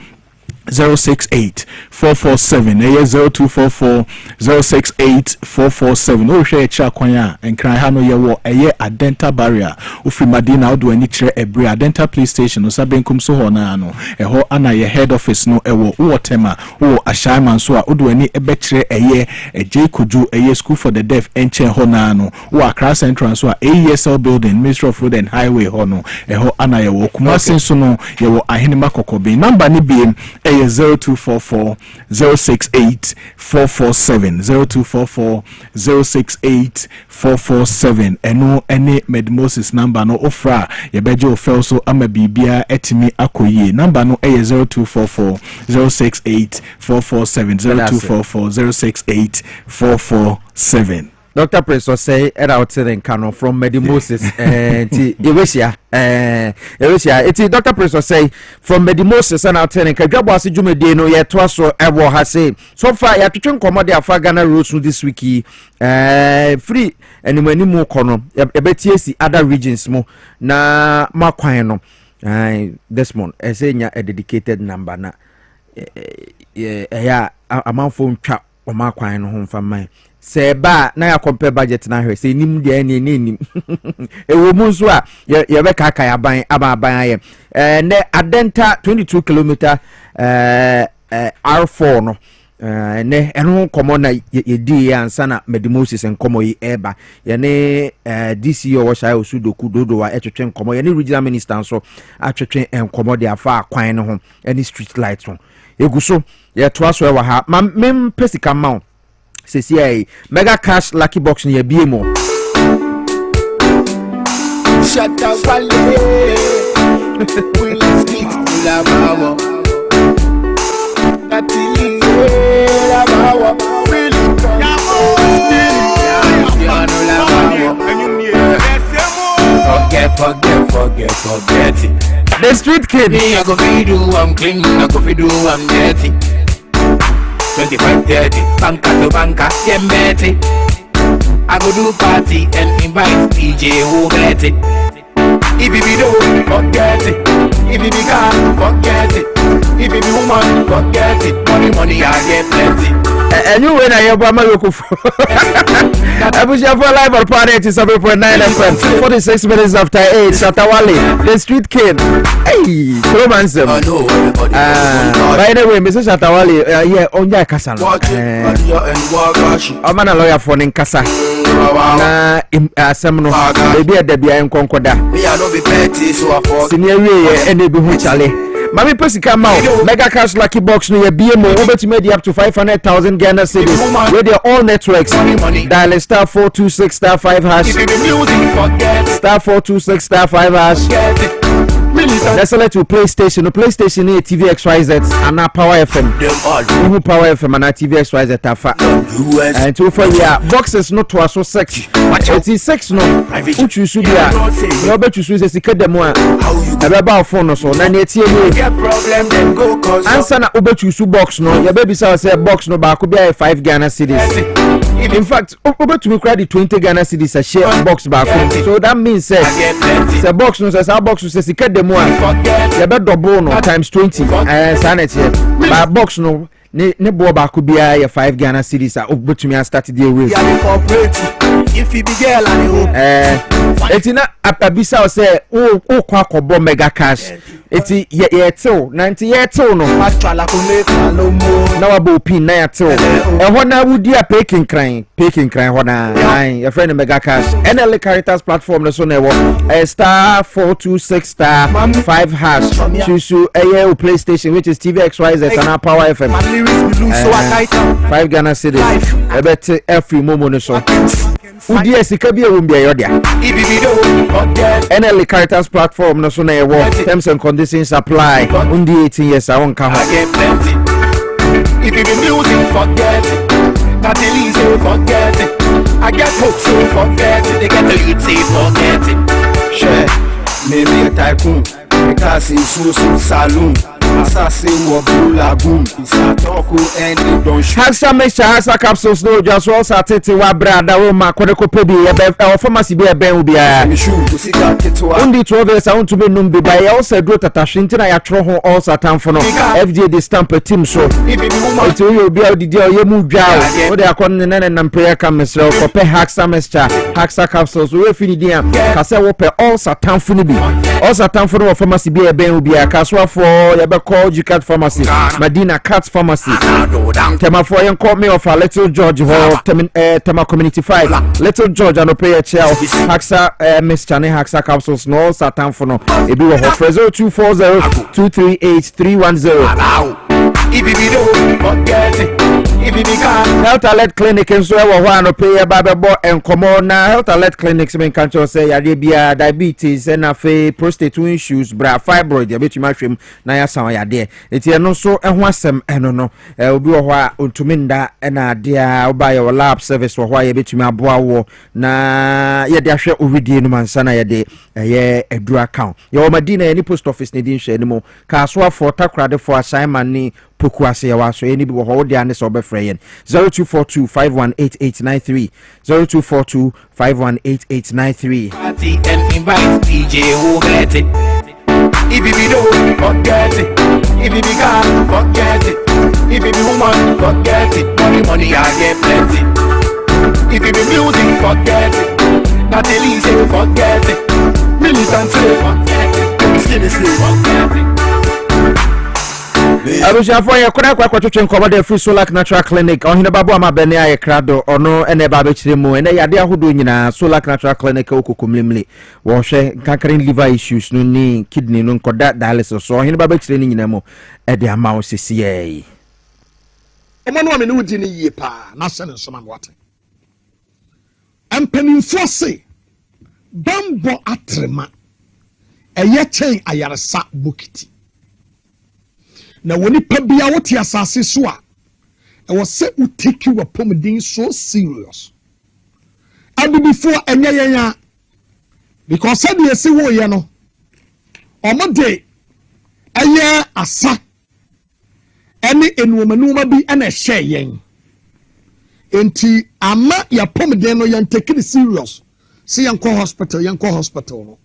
068 447 0244 068 447 o hwe echa kwanya enkran ha no ye wo eye adenta barrier ofi madina odo ani kire ebre adenta police station no sabenkum so ho na no eho ana ye head office no ewo wotema wo ashaiman so a odo ani ebe kire eye eje kuju eye school for the deaf enche ho na no wo Accra Central so a AESL building Ministry of Road and Highway ho no eho ana ye wo Kumasi so no ye wo ahenema kokobe number ni bi 0244 068 447 0244 068 447 eno ene medmosis number no ofra ye beje ofel so ama bibia etimi akoye number no 0244 068 447 0244 068 447 Dr. Prince was say out in Kano from Medimosis Ewesia it's Dr. Prince was say from Medimosis and out in Dwabo Ase Jumede no ye to so ewo ha say so far ya twetwe nkomo de afa Ghana roads this week free anywhere mu kono ebetiesi other regions mo na makwan no this month esenya a dedicated number na ya amanfo ntwa o makwan no ho mfa seba na ya compare budget na hwe se nim de nim ewo mu so a ye be kaka ya ban aban aye ne adenta 22 km R4 no ne eno komo na ye di ansa na medimosis enkomo yi eba ye ne DCO wo sha osudoku dodo wa etwetwe enkomo ye ne regional minister so atwetwe enkomo de afa akwan no ho any street lights no eguso ye to aso e wa ha ma mem pesika ma CCA mega cash lucky box near BMO. Shut up, Will speak to la bawa. Natili la bawa. Really forget it. The street kid. Me I go feed you, I'm clean. I go feed you, I'm dirty. 25-30, banka to banka, yembeti. I go do party and invite DJ who get it. If you be the forget it. If you be car, forget it. If you be woman, forget it. Money, I get plenty. Anyway, I have my local. I wish you have a live on Party 87.9 FM. 46 minutes after 8. Shatawale, the street king. Hey, romance. By the way, Mr. Shatawale, yeah, on your castle. I'm a lawyer for Ninkasa. Seminole, maybe at the Bian Concorda. Senior, and they be Charlie. Mami Pesi come out. Mega Cash Lucky Box no BMO over to maybe up to 500,000 Ghana cedis. Where they're all networks. Dial star 426 star 5 hash. Star 426 star 5 hash. Let's select to PlayStation. The PlayStation is TV XYZ and now Power FM. Power FM and now TV XYZ Tafa. And two for yeah, boxes not to us so sex. It is sex no. Which you should be at. You bet you should say the more. About phone or so. Answer na ubet you box no. Your baby say box no back could be 5 Ghana cedis. In fact, ubet to me credit 20 Ghana cedis a share box back. So that means the box no says our box says the more. You bet double no times 20. Sanity. My box no. Ne bo ba ko bia 5 Ghana cedis a obetumi start the race if you be girl and etina abisa say o kwa kobo mega cash eti ye till 90 ye till no na wa bo pin na ye till ho na wudi a peking cran ho na your friend mega cash NL Caritas platform no so na wo star 426 star 5 hash choose PlayStation which is TV XYZ and Power FM 5 Ghana cedis. I bet every moment so. Udia Sikabia won't be a yodia. NL Caritas platform no sooner a terms and conditions apply. Undi 18 years I won't come. If you be music, forget it. Not the least, forget it. I get hope, so forget it. They get the youth, say forget it. Sure, maybe a tycoon. Because it's so saloon. Hasa mesha hasa capsules no just all satete wa brada wo ma kodeko pebi e pharmacy be ben ubia undi 12 years I want to be num be buy also do tatashwinti na ya tro ho all satan for no FDA the stamp team so it will be out the deal ye mu dwa wo de akon ne na prayer come mesre ko pe hasa mesha hasa capsules we fini dia ka se wo pe all satan for ni bi all satan for no pharmacy be ben ubia kaswa for ye call you cat pharmacy Medina Cat Pharmacy tema for yen call me of a Little George tema community 5 Little George and pay a chair Haxa Miss Chane Haxa capsules no satan for no e be wo 0240 238 310 if you don't forget it Health Alert Clinic and so one pay a bababo and common Health Alert Clinics mean cancer say Arabia diabetes and a prostate issues bra fibroid ya beti mashim na ya san ya de eti no so ehho asem eno no obi wo hwa ontuminda na dia oba ya lab service wo hwa ya beti aboa wo na ye de ahwe ovidie no mansa na ye de ye edu account ye o Madina any post office ne din hwe ni mo ka so afo takrade for assignment ni poku ase ya so eni bi wo ho de ane so be frɛ 0242 518893 0242 518893 party and invite DJ who get it. If you don't forget it, if you can't forget it, if you be woman forget it, money I get plenty. If you be music forget it, not the least say forget it, militant say forget it, skinny say forget it. Abusha for your kwa twetwe nkomo de free solar natural clinic ohine babo amabene aye krado ono ene ba be mu ene yade ahodo nyina solar natural clinic okokomlemle wo hwe kankaren liver issues no ni kidney no nkoda dialysis so ohine ba be ni nyina mu e de ama o sesiye omano amene wudi ni yie pa na se ne soma wate empanimfo se bambo atrema eye chen ayaresa bokiti na woni pabia wote asase so a e wo se uteki wa pomdin so serious and before enya yenya because said ye se wo ye no omode eye asa ene enuomanuma bi ana hye yen enti ama ya pomdin no yan take it serious see yanko hospital no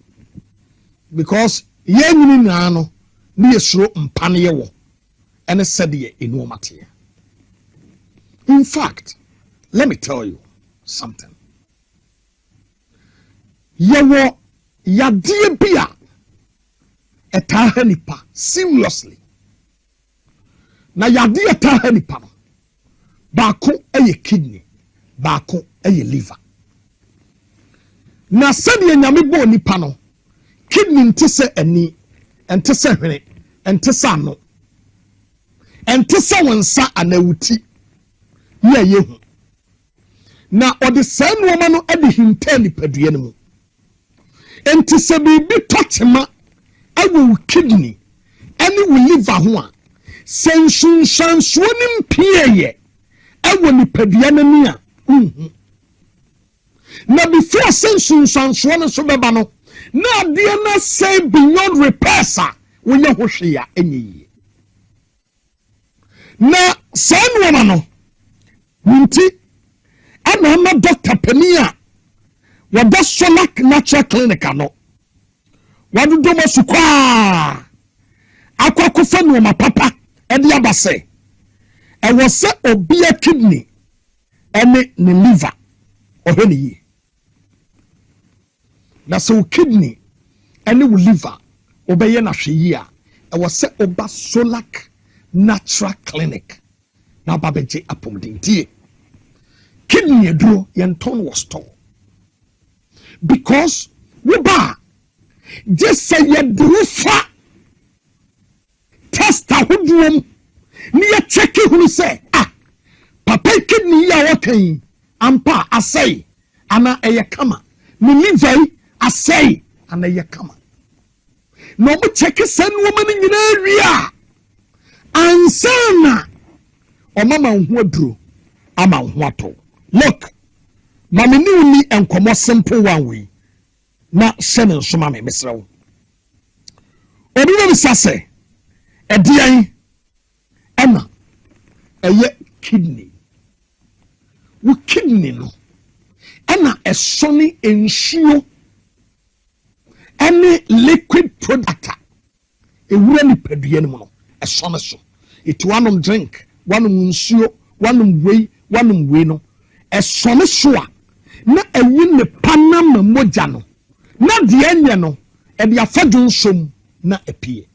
because yen na no ni esuro mpane ye wo ene said ye enuomate In fact, let me tell you something. Yawo yadie bia etaha nipa seriously. Na yadie etaha nipa no. Baako eye kidney, baako eye liver. Na sɛdeɛ nyame bɔ nipa no, kidney nte sɛ ani, nte sɛ hwene, nte sɛ ano, nte sɛ wɔnsa anawuti, yɛ yehu. Na ɔde saa nneɛma no de hinta nipadua no mu. Nte sɛ biribi tɔtema ɛwɔ wo kidney, ɛne wo liver ho a, sɛ nsunsuansoɔ no mpieyɛ ɛwɔ nipadua no ni a, na before nsunsuansoɔ no so bɛba no, na adeɛ na say beyond repairs a woyɛ ho hwee a ɛnyɛ yie. Na saa nneɛma no nti ɛna ama doctor pani a wɔda Solak Natural Clinic no wɔdodo mo so kwaa akɔkɔfa nneɛma papa ɛde aba sɛ ɛwɔ sɛ obia kidney ɛne ne liver ɔhwɛ ne yie. Na sɛ wo kidney ɛne wo liver ɔbɛyɛ na hwɛ yie a ɛwɔ sɛ ɔba Solak Natural Clinic na aba bɛgye apɔmdentie. Kidney aduro yɛntɔn wɔ store because woba just say yɛduru fa test ahodoɔ mu ne yɛkyɛke hunu sɛ papa kidney yi a wɔka ampa asɛe ana ɛyɛ kama ne liver asɛe ana ɛyɛ kama. Na ɔmo kyɛke sɛ nneɛma no nyinaa wie a ansa na ɔmama wo ho aduro ama wo ho atɔ. Look, mame ne wo ni nkɔmmɔ simple one way na hyɛ ne nsoma me mesrɛ wo. Obi no bisa sɛ ɛdeɛn ɛna ɛyɛ kidney. Wo kidney no ɛna ɛsɔne nsuo ɛne liquid product a ɛwura nipadua no mu no ɛsɔne so. Iti wanom drink, wanom nsuo, wanom wei no ɛsɔne so a na ɛyi ne panama mogya no na deɛ nyɛ no ɛde afa dwonsom na apie.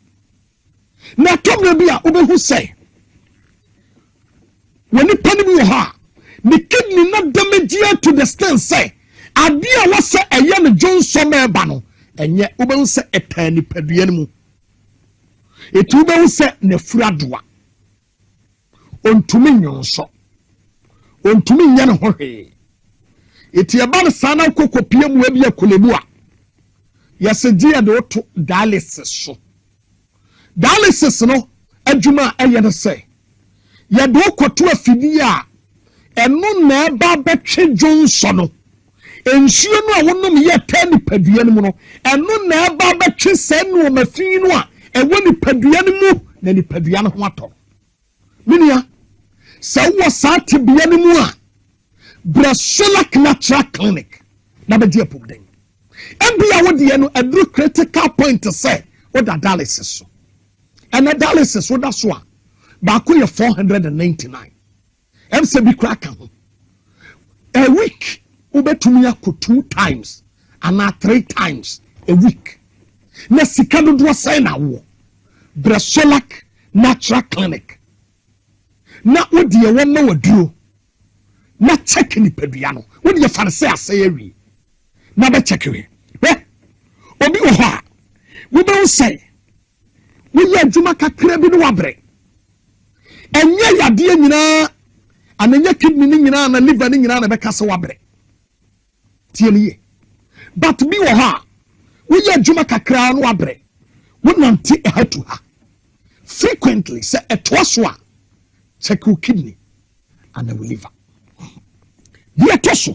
Na tɔmna bi a wobɛhu sɛ wɔne pani bi wɔ hɔ a ne kidney na damage to the extent sɛ adeɛ a wɔsɛ ɛyɛ ne dwonsom ɛba no ɛnyɛ. Wobɛhu sɛ ɛtaa nipadua no mu. Eti wobɛhu sɛ n'afura doa ontumi nyɔnso ontumi nyɛ ne ho hwee. Eti ɛba no saa na wokɔkɔpie mu abi akolemu a yɛsɛ gye yɛde woto dialysis so. Dialysis no adwuma a ɛyɛ no sɛ yɛde wokɔto afidie a ɛno na ɛba bɛtwe dwonsɔ no nsuo no a wonom yɛ taa nipadua no mu no ɛno na ɛba bɛtwe saa nneɛma fi no a ɛwɔ nipadua no mu na nipadua no ho atɔ. Minia sɛ wɔ saa tebea no mu a brɛ Solak Natural Clinic na bɛgye apɔmden. Ɛbia wodeɛ no aduru critical point sɛ woda dialysis so. Ɛna dialysis woda so a baako yɛ 499. Ɛm sɛ bi kora ka ho. A week wobɛtumi akɔ 2 times ana 3 times a week. Na sika dodoɔ sɛn na wo brɛ Solak Natural Clinic. Na wodeɛ wɔma waduro na check nipadua no wodeɛ fare sɛ asɛe awie na bɛkyɛke we. Obi wɔ hɔ a wobɛhu sɛ woyɛ adwuma kakra bi no wabrɛ. Ɛnyɛ yadeɛ nyinaa ananyɛ kidney no nyinaa na liver no nyinaa na bɛka sɛ wabrɛ. Tie no ye. But bi wɔ hɔ a woyɛ adwuma kakra no wabrɛ. Wonante ɛha to ha frequently sɛ ɛtoa so a check your kidney and will liver. Deɛ ɛtɔ so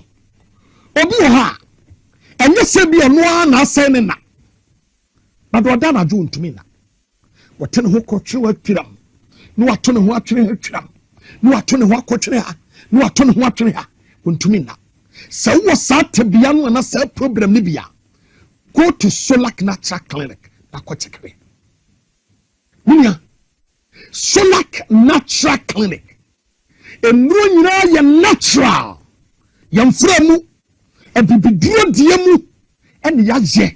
obi wɔ hɔ a ɛnyɛ sɛ bi ɔno ara na asɛe ne na but ɔda na adwo ntumi na wɔte ne ho kɔtwere watwiram na wato ne ho atwere atwiram na wato ne ho akɔtwere ha na wato ne ho atwere ha ntumi na. Sɛ wɔ saa tebea no na saa problem ne bia go to Solak Natural Clinic na kɔkyekere. Munya Solak Natural Clinic nnuro nyinaa yɛ natural yɛmfrɛ mu abibiduro deɛ mu ɛne yɛayɛ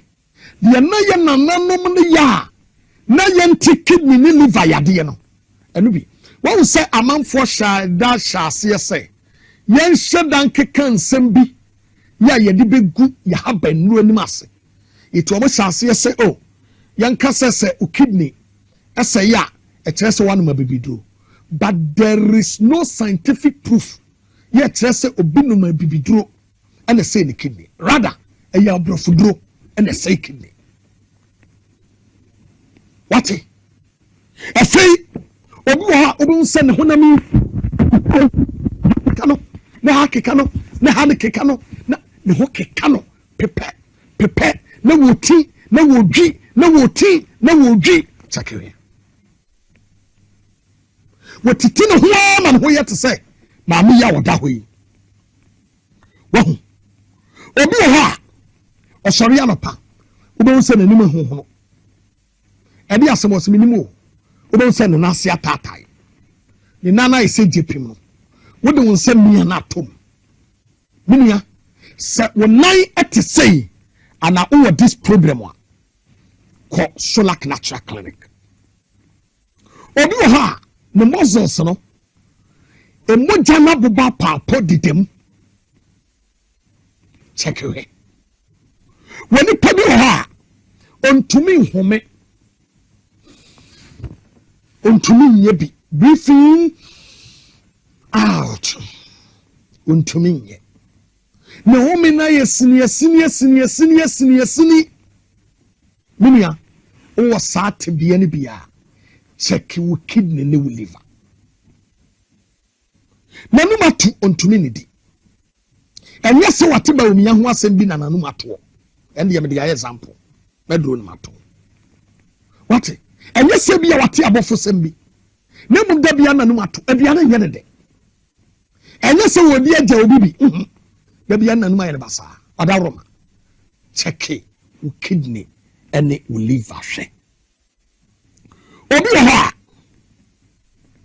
deɛ na yɛ nananom no yɛ a na yɛnte kidney ne liver yadeɛ no ɛno bi wɔn sɛ amanfoɔ hyɛ aseɛ sɛ yɛnhyɛ da nkeka nsɛm bi yɛ a yɛde bɛgu yɛhaba nnuro anim ase ɛti wɔn hyɛ aseɛ sɛ o yɛnka sɛ o kidney ɛsɛ yɛ a ɛkyerɛ sɛ wɔanom abibiduro but there is no scientific proof yɛ kyerɛ sɛ obi nom abibiduro ɛna sɛ ne kidney rather ɛyɛ aborɔfoduro ɛna sɛ kidney wate afei obi wɔ ha obi nsɛ ne honam yi keka no na ha keka no na ha ne keka no na ne ho keka no pepɛ na wɔti na wɔdwi na wɔti na wɔdwi kyakere wɔtiti ne ho ama ne ho yɛ te sɛ maame yi a wɔda hɔ yi wahu obi wɔ hɔ a ɔsɔre anɔpa wobɛhu sɛ n'anim ahohono ɛde asɛm ɔsɛm anim o wobɛhu sɛ ne nase ataatae ne nana ayɛ sɛ gye pim no wode wo nsɛm mia no atom menua sɛ wo nan ɛte sei ana wowɔ this problem a kɔ Solak Natural Clinic obi wɔ hɔ a ne muscles no emogya no aboba paapɔ didam kyɛkehwɛ wɔ nipa bi wɔ hɔ a ɔntumi nhome ɔntumi nyɛ bi breathing out ɔntumi nyɛ na home na yɛ sini menua wowɔ saa tebea no bia check wo kidney ne wo liver nanum ato ɔntumi ne di ɛnyɛ sɛ wate ba omiya ho asɛm bi na nanum ato ɛne yɛ mede ayɛ example mɛduro no mato wate ɛnyɛ sɛ bi a wate abɔfo sɛm bi na mu da bia nanum ato abia na nyɛ ne de ɛnyɛ sɛ wodi agya obi bi da bia nanum ayɛ ne basa ɔda roma check wo kidney ɛne wo liver hwɛ obi wɔ hɔ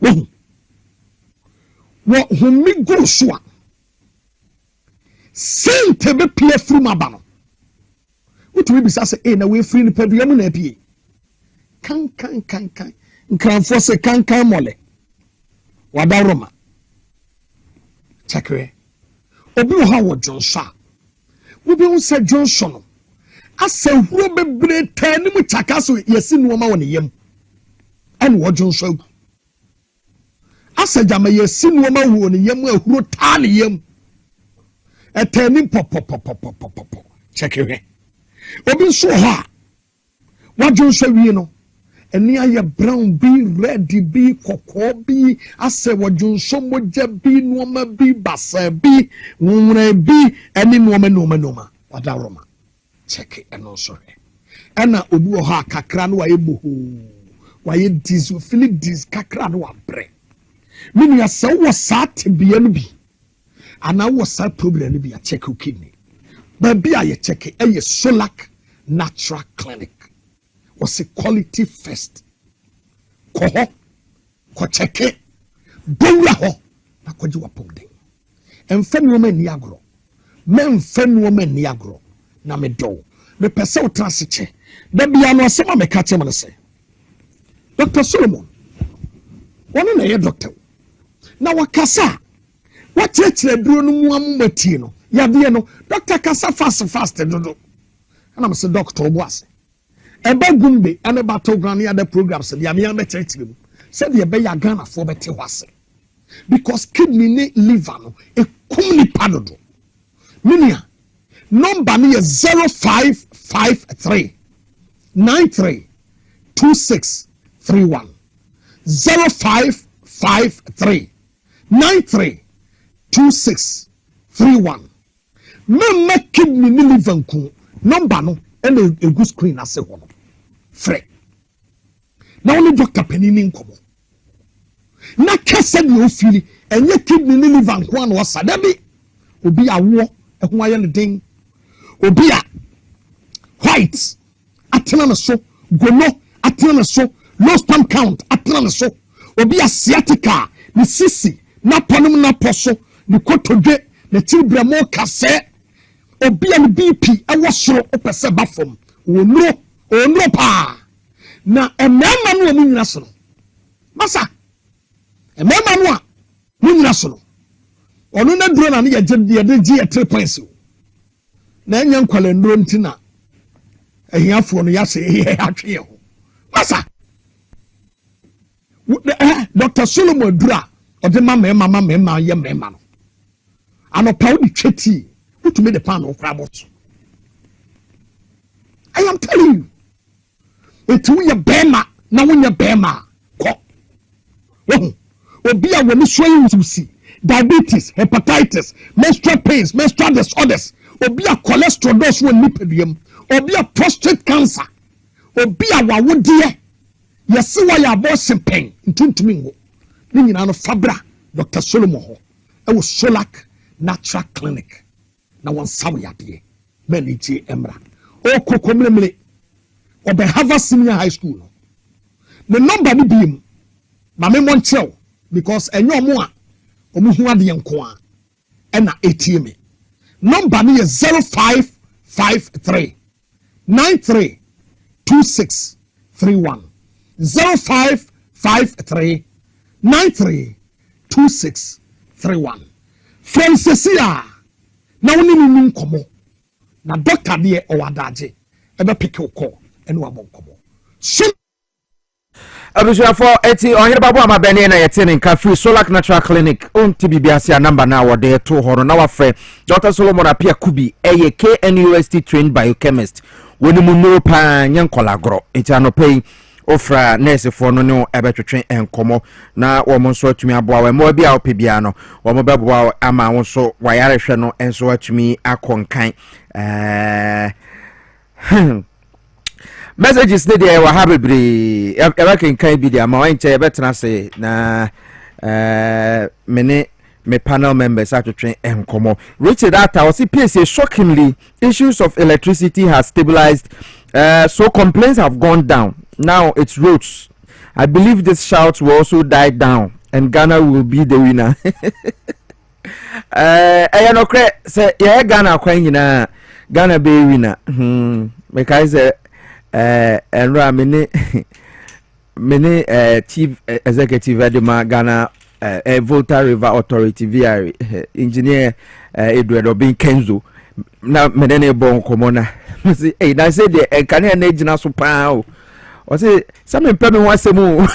a wɔ homi goro so a sente bɛpie firi mu aba no wotumi bisa sɛ na wɔafiri nipa dua mu na apie kankan nkranfoɔ sɛ kankan mɔle wada roma kyɛkerɛ obi wɔ hɔ a wɔ dwonso a wobɛhu sɛ dwonso no asɛ huro bebree taa ne mu kyaka so yɛsi nnoɔma wɔ ne yam ɛne wɔdwo nso agu asɛ gyama yɛsi nnoɔma wɔ ne yam ahuro taa ne yam ɛtaa ni pɔpɔpɔpɔpɔpɔ kyɛkehwɛ obi nso wɔ hɔ a wɔdwo nso awie no ɛni ayɛ brown bi red bi kɔkɔɔ bi asɛ wɔdwo nso mogya bi nnoɔma bi basa bi nwonwere bi ɛne nnoɔma wada roma check ɛno nso hwɛ ɛna obi wɔ hɔ a kakra no wayɛ bohoo wayɛ dis fili dis kakra no wabrɛ menua sɛ wowɔ saa tebea no bi anaa wowɔ saa problem no bi a check wo kidney baabi a yɛkyɛke ɛyɛ Solak Natural Clinic wɔse quality first kɔ hɔ kɔkyɛke dɔwura hɔ na kɔgye wapɔmden ɛmfa nnoɔma ani agorɔ mɛmfa nnoɔma ani agorɔ na me dɔw me pɛ sɛ wo tena ase kyɛ da bia no asɛm a meka kyɛ m no sɛ Dr. Solomon wɔno na ɛyɛ doctor na wakasa a wakyerɛkyerɛ duro no mu amomatie no yadeɛ no doctor kasa fast dodo ɛna me sɛ doctor Dwabo Ase ɛba gumbe ɛne battleground ne other programs deɛ amea bɛkyerɛkyerɛ mu sɛdeɛ ɛbɛyɛ Ghanafoɔ bɛte hɔ ase because kidney ne liver no ɛkum nipa dodo menua number ni 0553 93 2631 0553 93 2631 mema kidney ni liver nku number no ɛna egu screen ase hɔ no frɛ na wɔn doctor panini nkɔmɔ na kɛse de ofili ɛnyɛ kidney ni liver nku ana wɔsa dabi obi awo ɛho ayɛ ne den obi a white atena ne so gono atena ne so low sperm count atena ne so obi a sciatica ne sisi na ponom na poso ni kotodwe na tibra mo kase obi an BP ewo soro opese bafom onro pa na emema no mu nyina soro masa emema no a mu nyina soro onu na duro na ne ye de 3 points na enya nkwale nduro ntina ehiafo no yase ye atwe ho masa Dr. Solomon Dura ode mama ye mema no anopa odi tweti to me the pan of crabot. I am telling you. It's when you bema, now when you bema. Obia when you show you to see diabetes, hepatitis, menstrual pains, menstrual disorders, obia cholesterol those when lipidem, obia prostate cancer, obia wa wodie. Yes, why you are bossing pain into me. Meaning on Fabra, Dr. Solomon. I was Solak Natural Clinic. Na wan sawi ade mani ti emra o kokomlemle obe Harvard Senior High School no the number ni biem ma me monchew because enyo mo a omuhu ade enko a na ATM number ni 0553 93 2631 0553 93 2631 Francesia na woni ni nkomo na doctor de o wadaje e be pick call ene wa bon komo abusua for eti on hirba bo amabene na yete ne nka free Solak Natural Clinic on TBBC number na wode to horo na wafre Dr. Solomon Apia Kubi eye KNUST trained biochemist woni mu no pa nyankola gro eti anopei ofra nurse for no ne ebetwetwe enkomo na wo mo so atumi aboa we mo bia opebia no wo mo beboa ama wo so wayarehwe no enso atumi akonkan messages ne dey wa habebre eba kan bi dey ama wan che betena se na me panel members atwetwe enkomo Richard Atta was Piesie shockingly issues of electricity has stabilized so complaints have gone down. Now it's roads. I believe this shout will also die down and Ghana will be the winner. I know say yeah Ghana kwan nyina Ghana be winner. Because enra many chief executive edema Ghana Volta River Authority VR engineer Edward Obin Kenzo na menene bon komona. Say hey na say the can na gina so pa o. O say some pay me wan semu.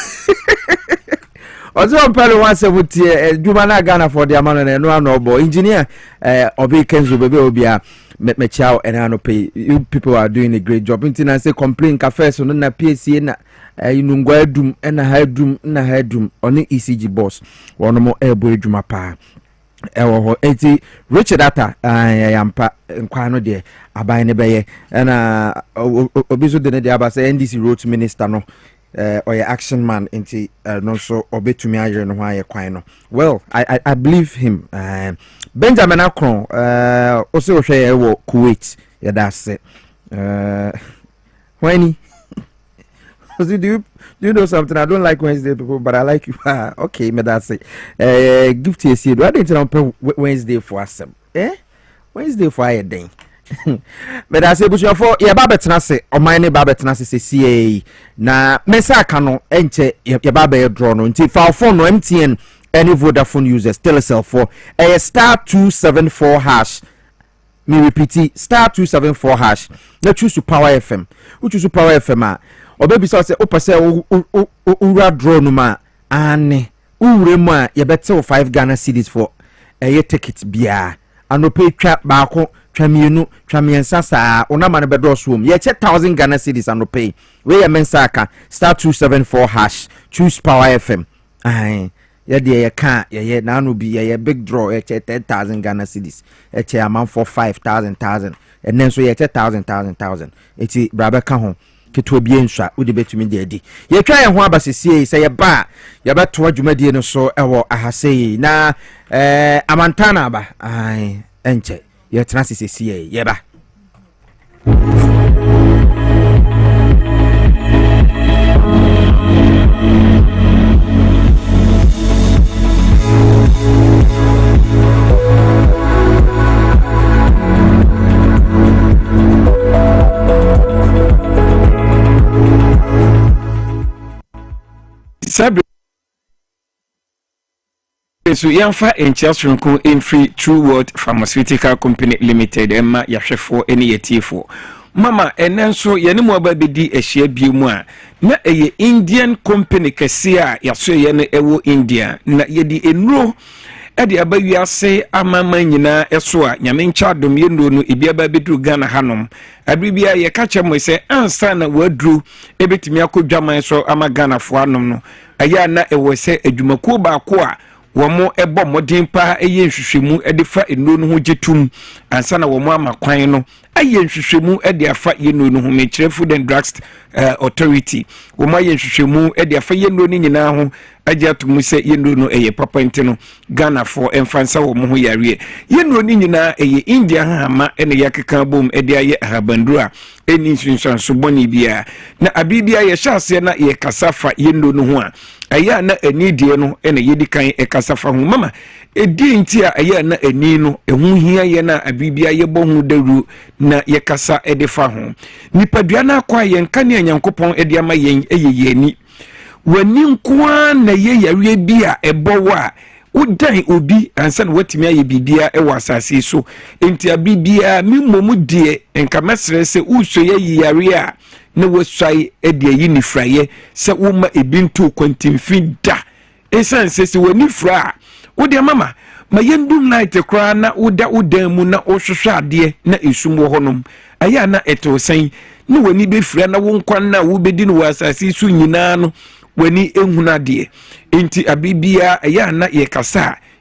O say pay me wan semu tie djuma na Ghana for the amano na no anobo engineer Obin Kenzo bebe obia me chow and I no pay. You people are doing a great job. Until I say complain cafe so na Piesie na inungwa dum na headroom on the ECG boss. One more elbow djuma pa. Ewo eti Richard Atta yampa nkwano de aban ne beye na obiso de ne de abase NDC road minister no or action man enti no so obetumi ayere no aye kwan no. Well, I believe him. Benjamin Akron also ohwe wo Kuwait ya that's when do you know something? I don't like Wednesday people, but I like you. Okay, me that's it. Gift to you. Why don't you Wednesday for us? Wednesday for a day. But I say, but you for your babetna say, or my neighbor babetna say CA. Na mesa kano enche your babe draw no. Until for phone no MTN any Vodafone users telecell for a *274#. Me repeat it, *274#. Now choose to Power FM. Who choose to Power FM? Or baby so say opase ura draw no ma ane uremu a ye better 5 Ghana cedis for a ticket bia and pay trap baako twamienu twamiensa saa ona ma ne bedo so ye che 1000 Ghana cedis and pay we ye mensaka *274#. Choose Power FM ai ye de ye ka ye na no bi ye big draw ye che 10,000 Ghana cedis ye che amount for 5,000 and then so ye che 1,000 eti brabe ka ho keto bie nswa wo de betumi de adi ye twa ye ho abasesie se ye ba ye beto adwumadie no so ewo ahasei na amantana ba ai enche ye tena sesie ye ba so yamfa enchasronko free True World Pharmaceutical Company Limited emma yahwefo ene yetifo mama enenso yene mo ababedi ehia biemu a na eye Indian company kese a yaso yene ewo India na yedi enuro ade abawi ase amama nyina eso a nyame ncha dom yendo no ebia ba bedu Ghana hanom abribia ye ka chemo se ansa na wadru ebetimi akodwaman so ama Ghana fo anom no aya na ewo se adwumakuo ba ko a womo ebo modin pa eye nhwehwemu edifa eno no ho jetum ansa na womo amakwan no aye nhwehwemu ede afa yeno no ho mekire Food and Drugs Authority womo aye nhwehwemu ede afa yeno no nyina ho agya tumu se yeno no eye papa ntino Ghana for emfansa womo ho yare yeno no nyina eye India hama ene yakeka bom ede aye habandura eni nsunsan so boni bia na abibia ye hyase na ye kasafa yeno no ho a aya na ani die no ene yedi kan ekasafa ho mama edi nti a aya na ani no ehu hia ye na abibia ye bo hu daru na ye kasa edefa ho nipadua na akwa ye nka ne Nyankopon ede ama yen eye ani wani nkoa na ye yare bi a ebo wa udan obi ansa na watimi aye bibia e wasase so enti abibia mimmomu die enka mesre se uso ye yare a na wasai ede yi ni fraye se woma ebintu kwantimfi da esanse se wani fra wo de mama ma yendum night kra na uda mu na ohwehwe ade na esum wo honom aya na eto san ni wani be fra na wo nkwan na wo bedi no wasase su nyina no wani ehuna de enti abibia aya na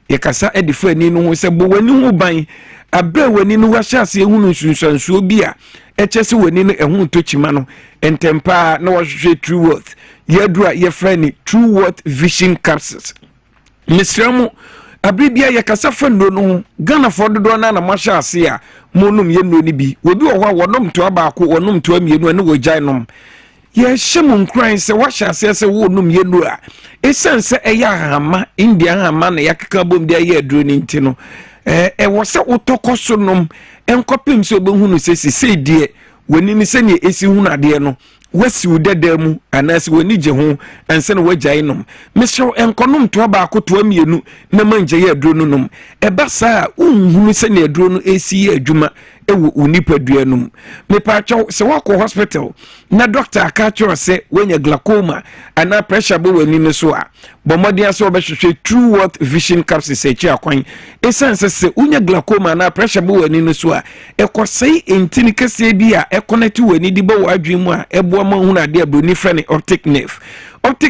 yekasa edifa ni no ho se bo wani ho ban abra wani no wahase ehunu sunsansuo bi a echese wani no ehun tochima no entempa na wahwehwe True Worth yadura ye frani True Worth Vision Capsules misramu abibia yakasa fando no Ghana for dodo na mahase a monum yeno ni bi obi wo ho wonom to abaako wonom to amienu ne wogyan nom ye shemu nkran se wahase se wonum yeno a esense eya hama India hama na yakeka bom dia ye aduro ni ntino wo se utokoso nom enkopim se obehunu se die wani ni se ne esi hunu ade no wasi udadamu anase wani je ho anse na wagyae nom mesho enkonom to abaako to amienu na manje ye aduro no nom ebasa unhunu se ne aduro no esi ye adwuma ewo unipadua num mepacho se wako hospital na doctor akacho se wenya glaucoma ana pressure bo wani ne so a bomodia se obehwehwe True Worth Vision Capsules echi akwan esense se unya glaucoma na pressure bo wani ne so a ekosei entini kase bi a ekoneti wani di bo wadwemu a ebo ma hu na de abroni frene optic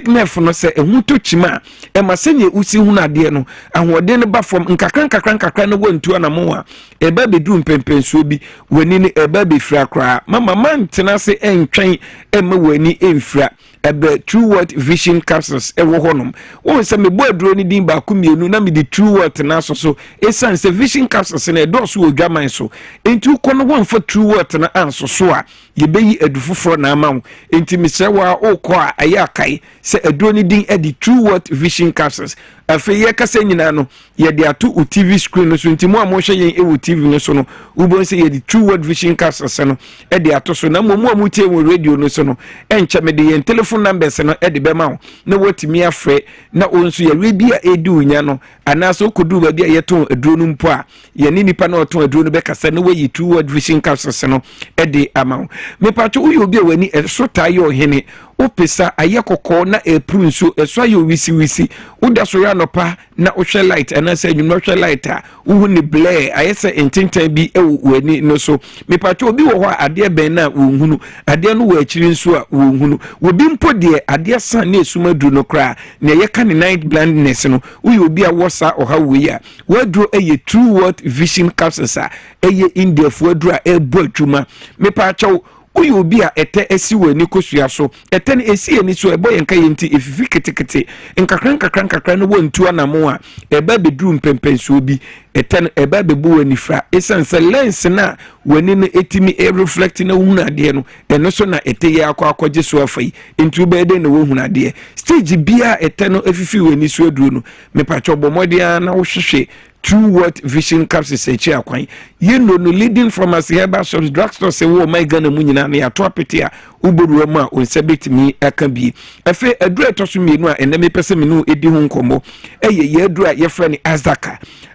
nerve no se ehu to chima e masenye usi hu na de no ahode ne ba fom nkakran no wantu anamo a eba bedu mpempensuo bi wani ne eba be fira kra mama man tena se entwen ema wani emfira ebe True Worth Vision Capsules ewo honom won se me bo aduro ni din ba kumienu na me di True Worth na so esan se Vision Capsules na do so odwaman so enti ukono won fa True Worth na anso so a ye beyi adufuforo na amawo enti misrewa okọ a ayakai se aduro ni din edi True Worth Vision Capsules afi ye kase nyina no ye de ato u TV screen no so enti mo amhwe yen ewu TV no so no ubon se ye di True Worth Vision Capsules no e de ato so na mo amutie wo radio no so no enche me de yen telephone numbers no e de bema wo na watimi afre na onso ye rebia edu nya no anaso kodu ba bia ye ton aduro no mpo a ye ni nipa na oton aduro no be kase na we True Worth Vision Capsules no e de ama me pacho uyo obi wani eso tayo ohene opesa ayekoko na epru eso ayo wisi uda so ya nopa na ohwe light anase nwuma ohwe light a uhu ni blare ayese entintan bi wani no so me pacho obi wo ho ade ben na wohunu ade no wo akiri nso a wohunu obi mpo de ade san na esumadu no kra na yeka ni night blindness no uyo obi a wosa oha we a wadro eye True Worth Vision Capsules a eye India fu wadro a ebo atwuma me pacho uyi obi a ete esi wani kosua so ete ne esi eni so ebo yenka yenti efifi ketekete nkakran no wontu anamo a eba bedru mpempenso obi ete eba bebu wani fra esense lens na wani no etimi reflect na hu na de no eno so na ete ya akwaje so afai ntu be de na wo hu na de stage bia ete no efifi wani so aduru no me pacho bomode na wo hwehwe True World Vision capsules echi akwan ye no leading from as herbal shops drugstore se wo my Ghana mu nyina na ya to apete a uboru ma on celebrate me aka bi afi adura etoso mienu a ene me pese me no edi hu nkomo ye adura ye frɛ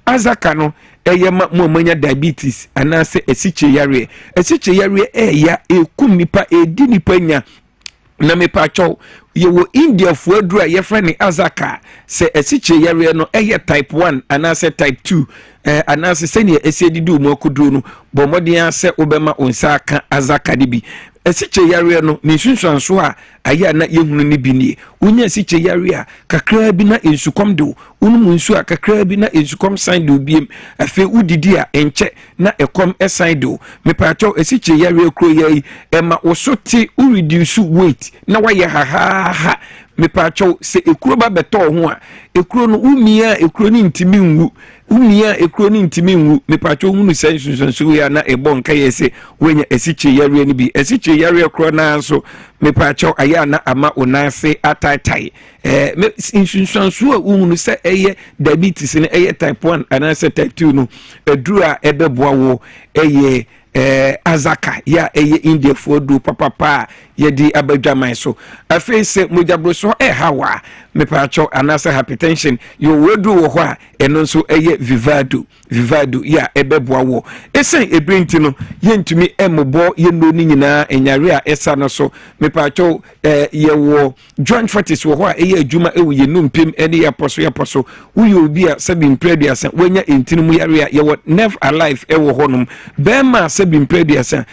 azaka no eye mo manya diabetes anase esiche yare ya ekum nipa edi nipa nya na me pa chow ye wo India fu adura ye frɛ azaka se esiche yare no eye type 1 anase type 2 anase senior esiedidu mo akuduro no bo modern ase obema onsa aka azaka dibi esiche yare no ni sunsanso a aya na yehunu ni bi nie unya esiche yare a kakra bi na ensukom do unum nsu a kakra bi na ensukom sign do biem afi udidi a enche na ekom sign do me pacho esiche yare kro yai ema osoti u reduce weight na waye ha me pacho se ekuro ba beto ho a ekuro no umia ekuro ni ntimi nwu me pacho hunu sensunso ya na ebon ka yese wenya esiche yare ni bi esiche yare kro na so me pacho aya na ama onase atatai me insunso a hunu se eye diabetes ne eye type 1 anase type 2 no edura ebeboa wo eye azaka ya eye India fodu papa ye di abadwaman so afi se mojabro so hawa me pacho anasa hypertension yo wedu wo ho a eno so eye vivado ya ebeboa wo esen ebrinti no ye ntumi emobo ye no ni nyina enyare a esa no so me pacho ye wo joint fortis wo ho a eye adwuma ewu ye numpem ene ya poso uyo obi a sabi mpreduasa wenya entinu mu yare a ye wo nerve alive ewo honum bema sabi mpreduasa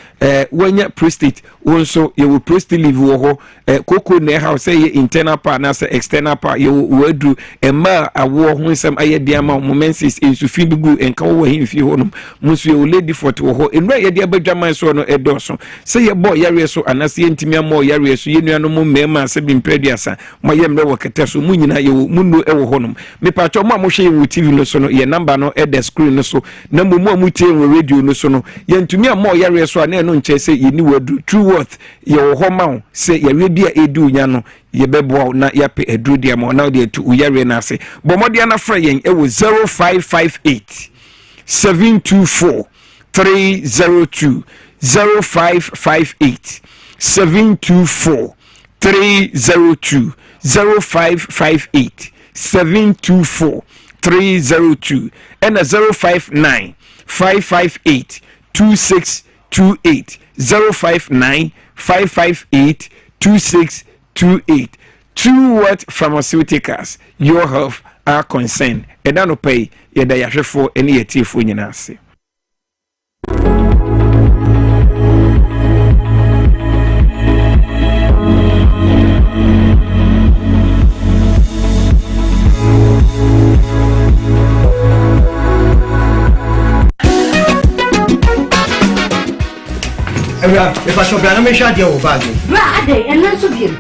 wenya prostate wonso ye wo prostate live wo ho koko na house ye internal part na external part ye wadu ema awo ho nsem aye diama momensis insufi bigu enka wo himfi honum musu ye lady fort wo ho enra ye dia badwaman so no edoso se ye boy yare so anase ye ntimi amo yare so ye nuano mo mema sabi mpreduasa mo ye mre wo kete so mu nyina ye wo munu ewo honum me pacho mo hwe ye wo tv no so no ye number no e the screen no so na mo mu tie wo radio no so no ye ntumi amo yare so na no nche se ye ni wadu True Worth ye wo ho ma se yare bia edu nya no ye beboa na ya pe edru dia ma na de tu yare na se bomodia na fra yen e wo 0558 724 302 0558 724 302 0558 724 302 and 059 558 2628 059 558 2628 True World Pharmaceuticals, your health are concerned. And I don't pay your dietary for any tea for you. If I shall be a shot, you'll bag me. Brad, and that's of you.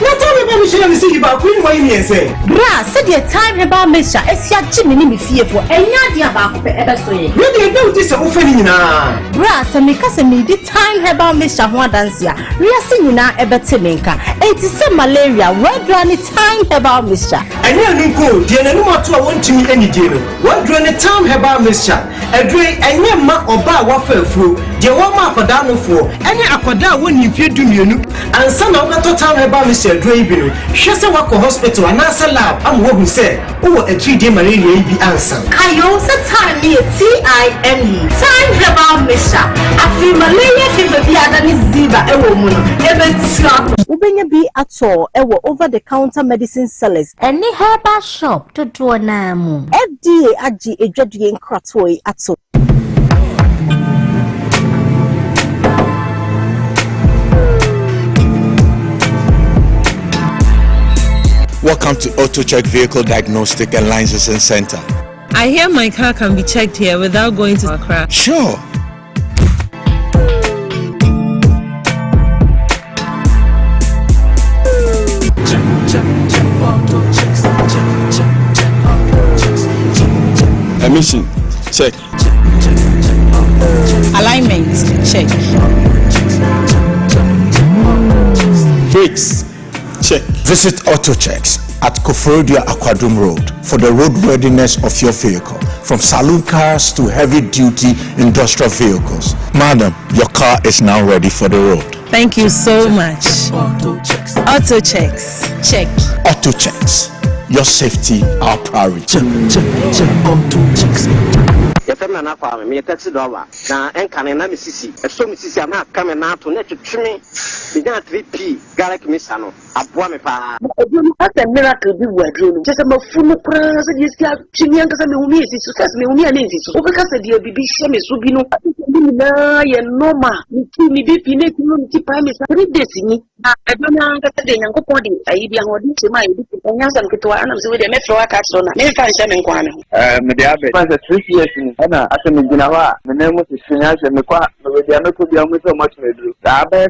What time about Michelle and see about Queen Wayne say? Bra, said your time about Mister, as your Jimmy fearful, and Nadia about ever say. Really, I know this offering now. Bra, some make us a needed time about Mr. Wandancia. We are singing now about Timinka. It is some malaria, what run time about Mister. And you go, dear, no more to want to me any deal. What run a time about Mister? A drink and your mark or bar waffle through. The one mark for down for any aquada when you fear to me, and some of the time about Mr. Draven. She said, walk hospital and answer lab. I'm what we said. Oh, a 3-day malaria be answer. I also time me a TIME. Time about Misha. I feel malaria fever be than is Ziba a woman. Ever slap. Ubenya be at all. Ever over the counter medicine sellers. Any herbal shop to do an FDA Aji a judge in Kratoi at all. Welcome to AutoCheck Vehicle Diagnostic and Licensing Center. I hear my car can be checked here without going to Okrah. Sure. Emission, check. Alignment, check. Brakes, check. Visit AutoChecks at Koforodia Aquadum Road for the roadworthiness of your vehicle, from saloon cars to heavy-duty industrial vehicles. Madam, your car is now ready for the road. Thank you so much. Auto checks. Check. Auto checks. Your safety, our priority. Check. Auto checks. Yefema na kwa me taxi driver na enkane na misisi eso misisi ama kame na to na twetweme binya 3p garlic misa no aboa me pa obi asa miracle bi wadro no jese mafunu pra se die sia twini anka me humi esi so se me humi ani esi so obi kasa die bibi hye me so bi no ni na ye normal ni ti ni bi pi ne ti no ti pa me sa 3 days ni ebe na anka de nyankopon de ayi bi ahodi se ma yi bi nya san keto ana se we de me fro aka so na me fa nhyɛ me nkwa me me de abe fa 3 years ni ana asa me gina wa me na mo sisinya se me kwa me de ameko bi amu so much me duru da ba 6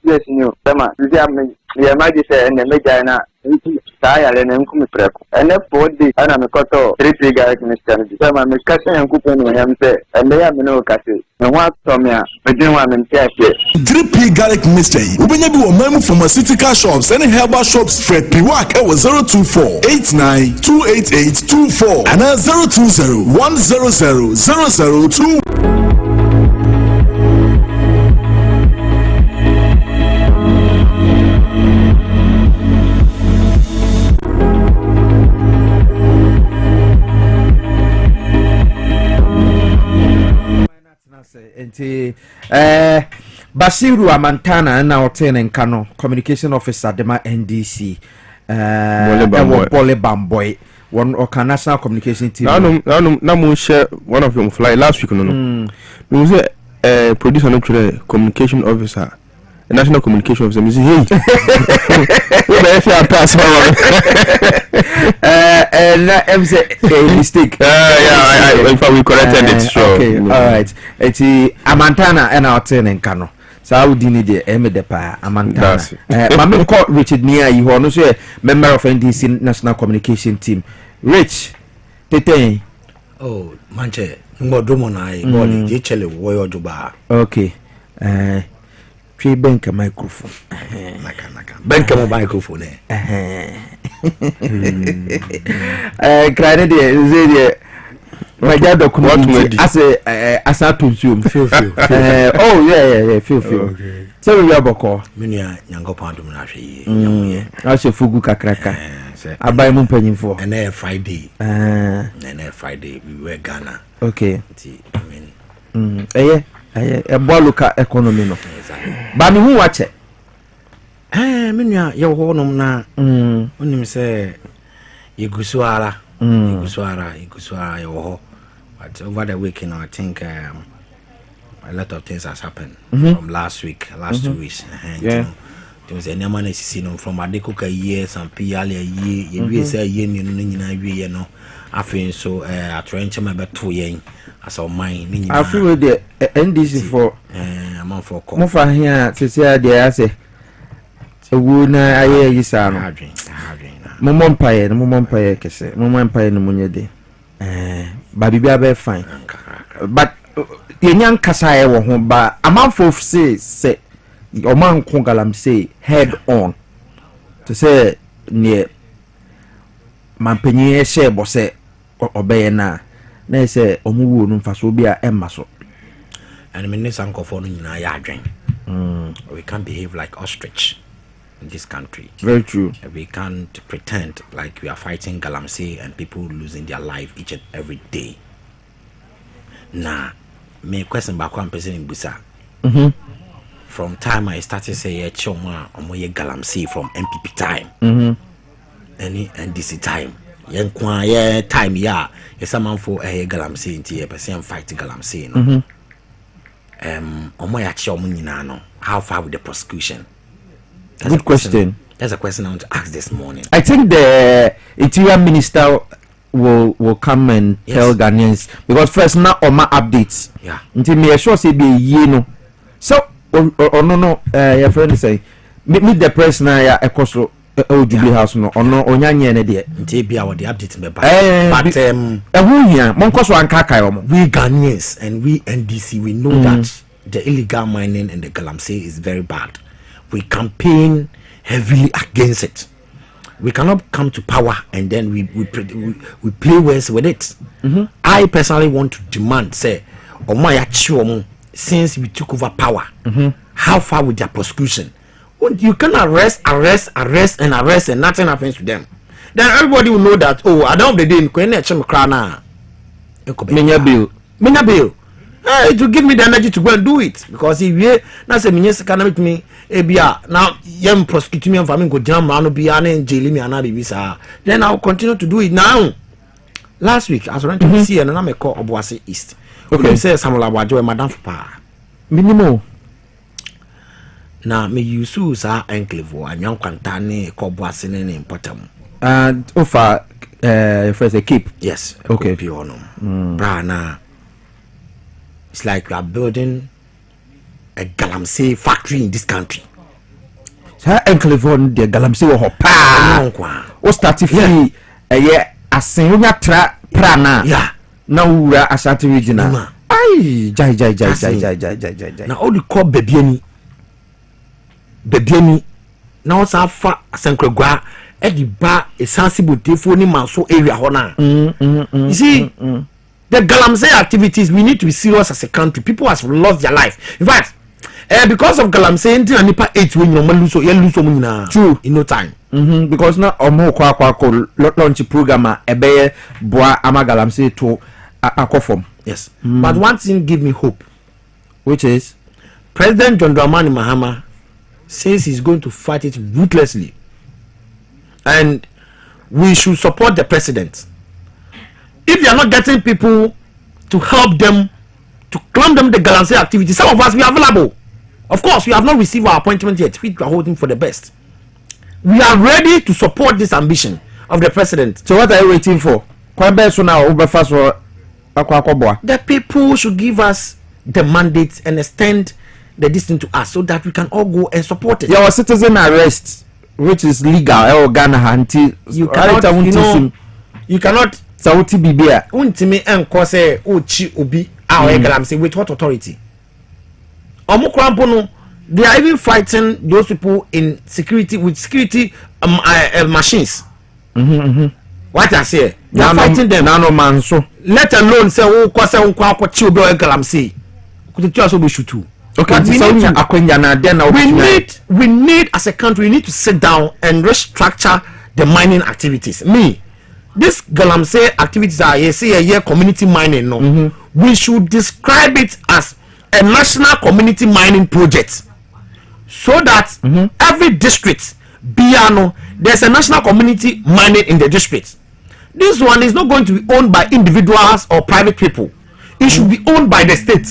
years ni o tema sisi am ye ma di se ne me jana ta ya le ne nku me preko ene 4 days ana me koto 3 garlic mixture ni tema me kase yanku pe no yam se ene ya me no kase me wa to me a me din wa me ntia se 3p garlic mixture ubenya bi wo mamu pharmaceutical shops and herbal shops Fred Piwak e wo 02489288824 and 020100002. Basiru Amantana na hotel en Kano communication officer dema NDC Bole Bamboy one or national communication team na mo share one of them fly last week no we say producer no communication officer national communication officer me say hey we be fair pass na em say a mistake in fact we corrected it sure okay all right eti Amantana and hotel en Kano so we need the pa Amantana mama call Richard Nia you no so member of NDC national communication team Rich tete oh manche ngodomo na ai body je chele wo yojuba okay twi bank microphone naka bank microphone krane de ze my dad document as a to zoom feel oh yeah feel okay so we aboko menia nyankopon adom na hwe nyamuye as fugu kakraka abai mu panyimfo and Friday Friday we were Ghana okay I mean a local economy no ba me hu wache menia ye ho nom na onim se yegusuara ye ho but over the weekend I think a lot of things has happened from last 2 weeks there was a man from Adekoka years and PL ye say ye no nyina wie no afin so atrenche ma beto yen as o mine ni nyina afi we the NDC for amount for come mo fa here say there ase ewu na aye yisa no mo mompaye kese mo mompaye no munyede ba bibia be fine but yenyan kasa e wo ho ba amanfo say Oman Kongalam say head on to say near Mampenye share bosse obey na say omuwu no faso bia emma so and me nesan kofo no nyina ya adwen we can't behave like ostrich in this country. Very true. We can't pretend like we are fighting Galamsey and people losing their life each and every day. Nah, me question back one person in Busa. From time I started say choma omoye Galamsey from MPP time. And DC time. Yen kwa ye time ya yes a man for Galamsey into a person fight Galamsey no. Omoya chomo nyina no. How far with the prosecution? Good question. That's a question I want to ask this morning. I think the Interior Minister will come and tell Ghanaians because first now Oma updates. Yeah. Until me sure say be ye no. So no your friend say meet the press now ya ekoso Jubilee House no ono onyanye ne de. Until be our the update me but who here monkoso anka omo. We Ghanaians and we NDC we know that the illegal mining and the Galamsey is very bad. We campaign heavily against it. we cannot come to power and then we play words with it. I personally want to demand, say, since we took over power, how far with their prosecution? You can arrest and nothing happens to them. Then everybody will know that, oh, at the end of the day, Minya bill. It will give me the energy to go and do it. Because if you that's a minister can make me now young prosecute me and family go jam man be and jail me and visa. Then I'll continue to do it now. Last week I was trying to see and I'm a call Dwabo Ase East. Okay, say Samuel Abajo and Madam Fapa. Minimum. Now me use enclave and young Quantani Dwabo Ase important. And offer first a keep. Yes. Okay. Brana. It's like we are building a galamsey factory in this country. So enclave on the galamsey or pa. O start free a year as senior prana. Yeah. Now we are Ashanti regional. Aye, jai. Now all the call bebieni. Now it's a far Sankregua. Eddie bar a sensible telephone man so area hona. You see. The galamsey activities, we need to be serious as a country. People have lost their life. In fact, because of galamsey, until nipa 8 when you lose true in no time. Because now launch program ebe boa ama galamsey to akofom. Yes. But one thing give me hope, which is President John Dramani Mahama says he's going to fight it ruthlessly, and we should support the president. If they are not getting people to help them to climb them the galamsey activity, some of us we are available. Of course, we have not received our appointment yet. We are holding for the best. We are ready to support this ambition of the president. So what are you waiting for? The people should give us the mandate and extend the distance to us so that we can all go and support it. Your citizen arrest, which is legal, you cannot. Sauti bibia untimi enko se ochi obi galamsey with what authority? Omukrampo no, they are even fighting those people in security with security machines. What I say, they are fighting them. Nano man so let alone say o kwase nkwa akwachi obi galamsey. Kutetu aso be shutu. Okay, we need as a country, we need to sit down and restructure the mining activities. This galamsey activities are a community mining. No, we should describe it as a national community mining project, so that every district, there's a national community mining in the district. This one is not going to be owned by individuals or private people. It should be owned by the state.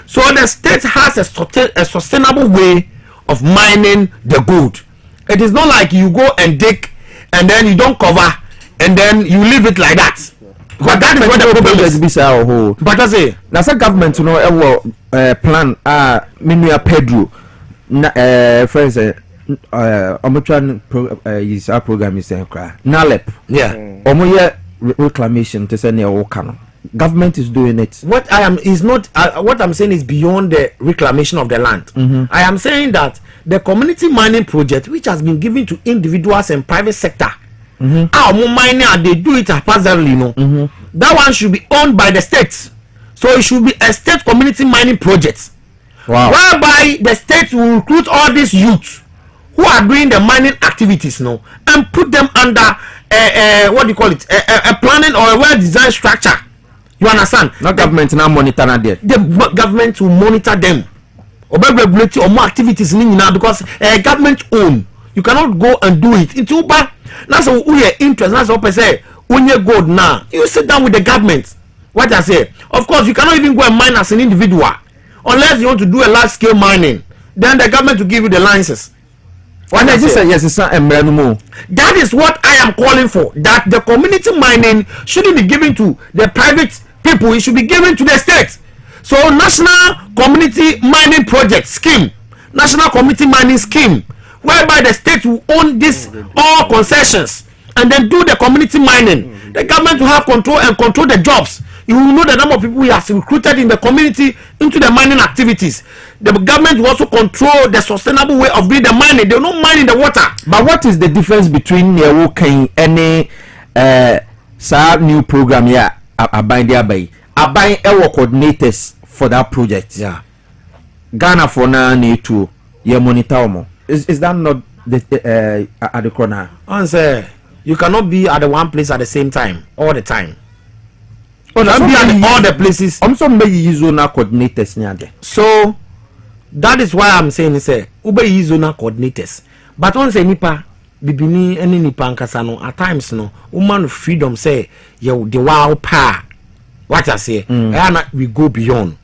So the state has a sustainable way of mining the gold. It is not like you go and dig and then you don't cover and then you leave it like that. But that is what the problem is. But I say, that's a government, you know, plan. Minuya Pedro, friends, is our program is NALEP. Yeah, Omoye reclamation to send your canon. Government is doing it. What I am is not what I'm saying is beyond the reclamation of the land. I am saying that the community mining project, which has been given to individuals and private sector, mining, they do it haphazardly, you know. That one should be owned by the state. So it should be a state community mining project. Wow. Whereby the state will recruit all these youths who are doing the mining activities, you know, and put them under what do you call it, a planning or a well-designed structure. You understand? Not government now monitor that. The government will monitor them. Or regulate or more activities now because government own. You cannot go and do it. It's Uber. That's what we are interest. That's what I say. When you go now, you sit down with the government. What I say. Of course, you cannot even go and mine as an individual unless you want to do a large scale mining. Then the government will give you the licenses. What I say? Yes, it's not a more. That is what I am calling for. That the community mining shouldn't be given to the private people. It should be given to the state. So national community mining project scheme, national community mining scheme, whereby the state will own this all concessions and then do the community mining. The government will have control and control the jobs. you will know the number of people he has recruited in the community into the mining activities. The government will also control the sustainable way of doing the mining. They will not mine in the water. But what is the difference between Newokan and new program here? Aban ewo coordinators for that project. Yeah. Ghana for now need to monitor omo. Is that not the at the corner? Answer. You cannot be at the one place at the same time all the time. Oh, that be at all the places. I'm so many zonal coordinators near. So that is why I'm saying say ube zonal coordinators. But on say nipa bibini any nipa nkasa no at times no woman freedom say yo the wow pa. What I say, we go beyond.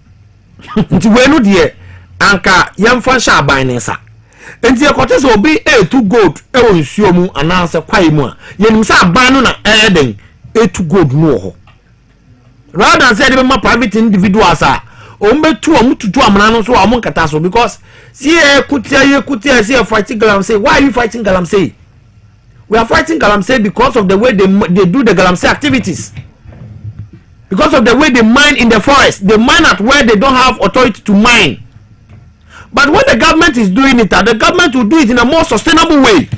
Nti we no de anka yemfa sha ban nsa. Nti ekote so obi to gold e wo nsuo mu ananse kwai mu a yenim sa ban no na eden to gold no ho. Rather than say the private individuals are ombetu omututu amana no so amon kata so because see kutia see fighting galamsey. Why are you fighting galamsey? We are fighting galamsey because of the way they do the galamsey activities. Because of the way they mine in the forest, they mine at where they don't have authority to mine. But when the government is doing it, the government will do it in a more sustainable way,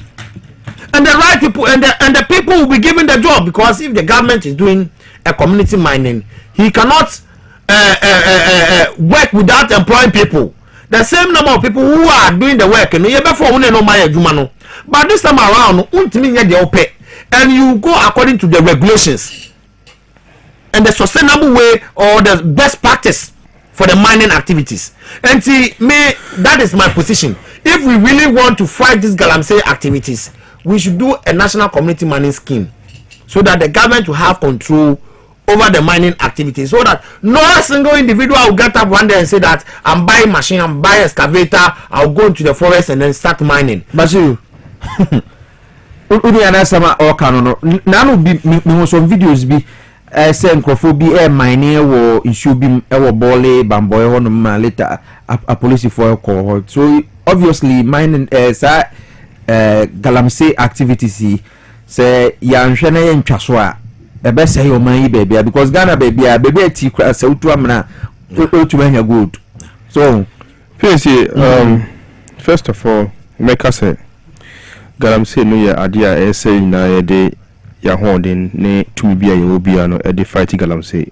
and the right people and the people will be given the job. Because if the government is doing a community mining, he cannot work without employing people. The same number of people who are doing the work, and but this time around, and you go according to the regulations and the sustainable way or the best practice for the mining activities. And see, that is my position. If we really want to fight these galamsey activities, we should do a national community mining scheme so that the government will have control over the mining activities, so that no single individual will get up one day and say that I'm buying machine, I'm buying excavator, I'll go into the forest and then start mining. But you sama or kanono nanu bi me some videos bi say nkrofo bi mining wo issue bi wo bole bamboy ho no ma later a police for call. So obviously mining galamsey activities say ya nhwe na ye ntwaso a e be say o man yi baby because Ghana baby ati kwa say utu amna utu manya good. So Piesie, first of all make us say galamsey no ya adia e say na ye de ya holding ne to be a obia no e de fight galamsey.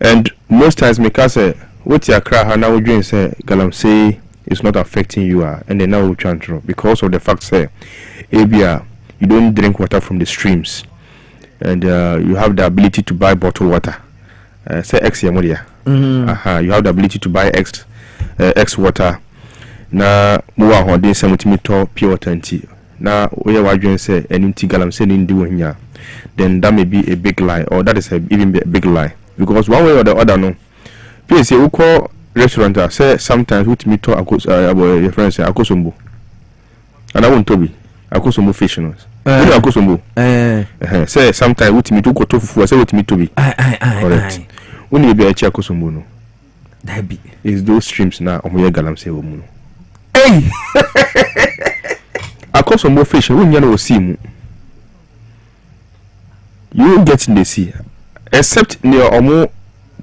And most times make us say what ya cry ha na we dream say galamsey is not affecting you and then now we try because of the fact say abia you don't drink water from the streams and you have the ability to buy bottled water. Say X yamodia. You have the ability to buy X water. Na muwa holding 70 meter pure water nti. Na we wadwen say enti galamsey ni ndi wonya. Then that may be a big lie, or that is even a big lie, because one way or the other no. Piesie we call restaurant say sometimes with me talk your friends say akosombo. And I won't to be akosombo fish no. Akosombo. Say sometimes with me to go to fufu say with me to be. Correct. When you be a akosombo no. That be is those streams na omoye galamsey wo mu no. Hey. Akosombo fish when you no see mu. You won't get in the sea except near omo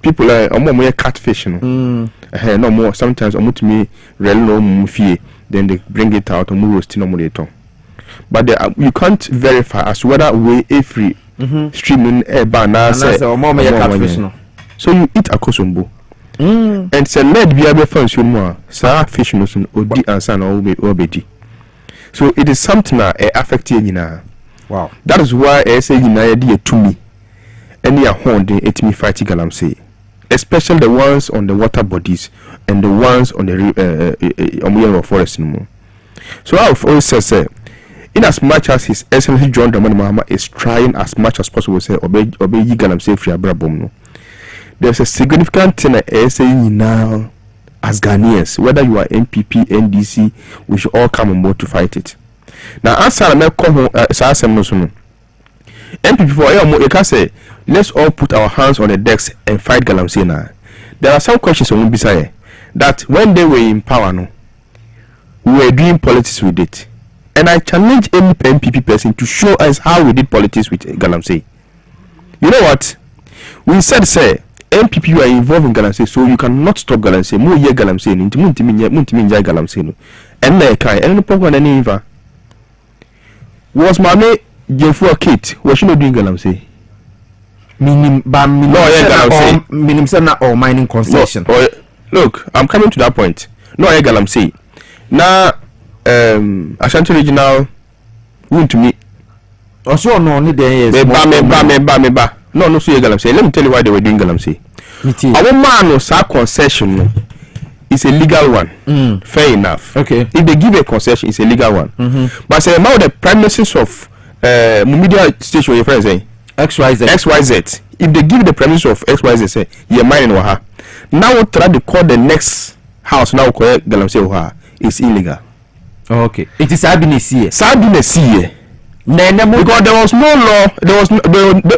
people like omo catfish no. No more sometimes omo to me really no mufie then they bring it out omo roast no more later. But you can't verify as to whether we free streaming na say omo catfish no. So you eat akosombo. And say lead be able to you more sa fish no so odi ansa na obedi. So it is something that affect you na. Wow. That is why I say you to me any a horn it me fighting galamsey, especially the ones on the water bodies and the ones on the forest no. So I've always said in as much as His Excellency John Dramani Mahama is trying as much as possible say obey you galamsey free abrabom no, there's a significant thing I say now as Ghanaians, whether you are NPP, NDC, we should all come on board to fight it. Now answer me come asem no so no MPP for you can say let's all put our hands on the decks and fight galamsey now. There are some questions on Bisaya that when they were in power no we were doing politics with it, and I challenge any MPP person to show us how we did politics with galamsey. You know what, we said say MPP are involved in Galamsey, so you cannot stop Galamsey. More year Galamsey, into Muntimin Galamsey, and they can any program any either. Was my mate Jeffo Kate? Was she not doing Galamsey? Minim or mining concession. Look, I'm coming to that point. No, I Galamsey. Now, Ashanti Regional won't to me. Also, no, need there is. Ba. No, so Galamsey. Let me tell you why they were doing Galamsey. Our man was a concession. It's a legal one. Fair enough. Okay. If they give a concession, it's a legal one. But say about the premises of media station, your friends say XYZ. If they give the premises of XYZ, say you're mining waha. Now we try to call the next house. Now we call Galamsey waha. It's illegal. Okay. It is Sabinesi. Because there was no law,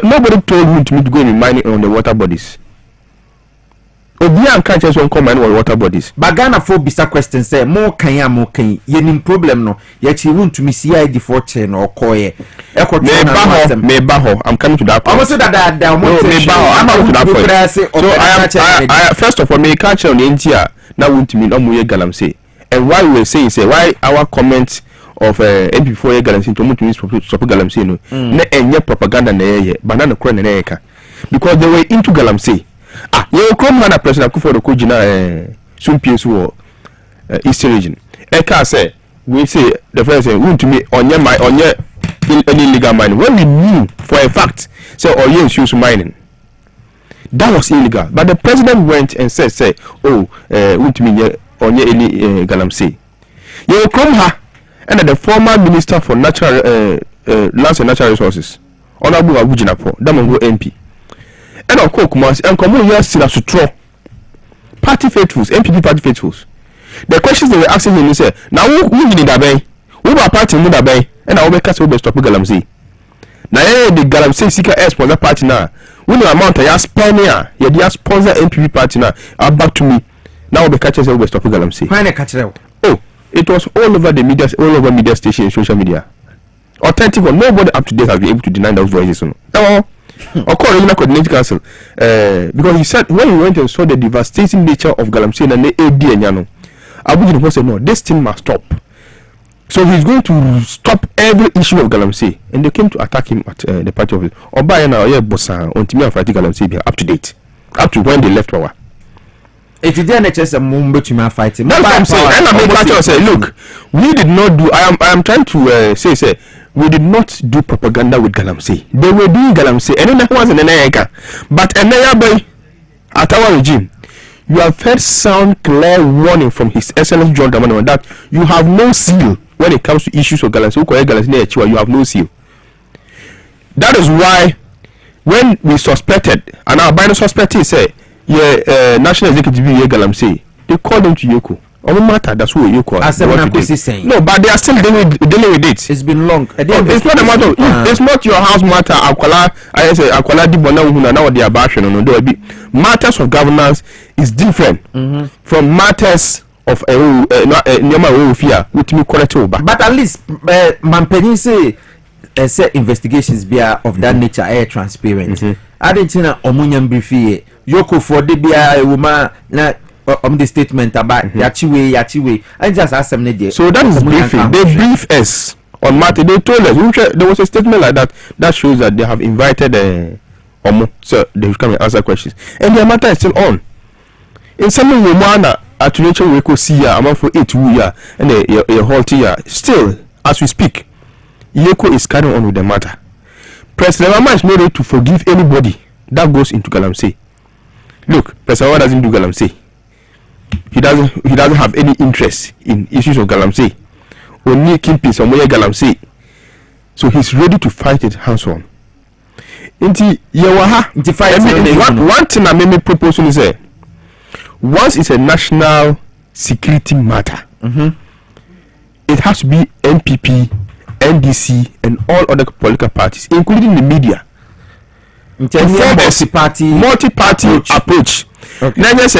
nobody told me to go and mine on the water bodies. Obian can't just come mine on water bodies. But Ghana for bisa question say more can ye problem no yet you want to me CID 14 or koye. I'm coming to that point. Also that I'm coming to that point. So I first of all me catch on the India now want to me no more Galamsey. And why we say why our comments of MP4 Galamsey to move stop Galamsey no na enye propaganda na ye banana kro na eka because they were into Galamsey. You come na president Akufo Addo Kujina Sumpiesu or Eastern region. Eka say we say the first say want to me onye illegal mining when we knew for a fact say oye use mining. That was illegal. But the president went and said want to me onye Galamsey. You come here and the former minister for natural lands and natural resources Honorable Abujinapo Damongo MP and of course and come here sila sutro party faithfuls MPP party faithfuls. The questions they were asking him say now who need that bay who are party mu that bay and I will make us stop Galamsey now the Galamsey seeker sponsor party now we no amount ya sponsor ya dia sponsor MPP party now back to me now we catch us stop Galamsey. Why not catch them? It was all over the media, all over media stations, social media. Authentic one, nobody up to date has been able to deny those voices. No. Of course, Regional Coordinating Council, because he said when he went and saw the devastating nature of Galamsey and the AD and Yano, Abu said no, this thing must stop. So he's going to stop every issue of Galamsey, and they came to attack him at the party office. Obayana, Bossa, on Timmy and Friday Galamsey, they are up to date, up to when they left power. It is the NHS and to fighting. That's what I'm saying. And I'm going to say, look, we did not do. I am trying to say, we did not do propaganda with Galamsey. They were doing Galamsey, and then there was an Enayaka. But Enayaba, at our regime, you have heard sound clear warning from His Excellency John Dramani that you have no seal when it comes to issues of Galamsey. You have no seal. That is why, when we suspected, and our binary suspected say. National Executive Galamsey, they called them to Yoko. Matter, that's who Yoko are. No, but they are still dealing with it. It's been long. It's not a matter. It's not your house matter. Akwala Dibona now they are bashing on the matters of governance is different from matters of Nyama fear with me correct over. But at least Mampeni say investigations be of that nature are transparent. I didn't know Omunyam Bifi Yoko for the BI woman na the statement about Yachiwe. I just asked them. So that is briefing. They brief us on matter. They told us there was a statement like that shows that they have invited Omu, so they will come and answer questions. And the matter is still on. In some woman at nature we could see among for 8 years and a whole year. Still, as we speak, Yoko is carrying on with the matter. President Obama is not ready to forgive anybody that goes into Galamsey. Look, President Obama doesn't do Galamsey. He doesn't have any interest in issues of Galamsey. Only keep peace on Galamsey. So he's ready to fight it hands on. One thing I made me propose is once it's a national security matter, it has to be NPP, NDC, and all other political parties, including the media. Multi-party approach. Then you say,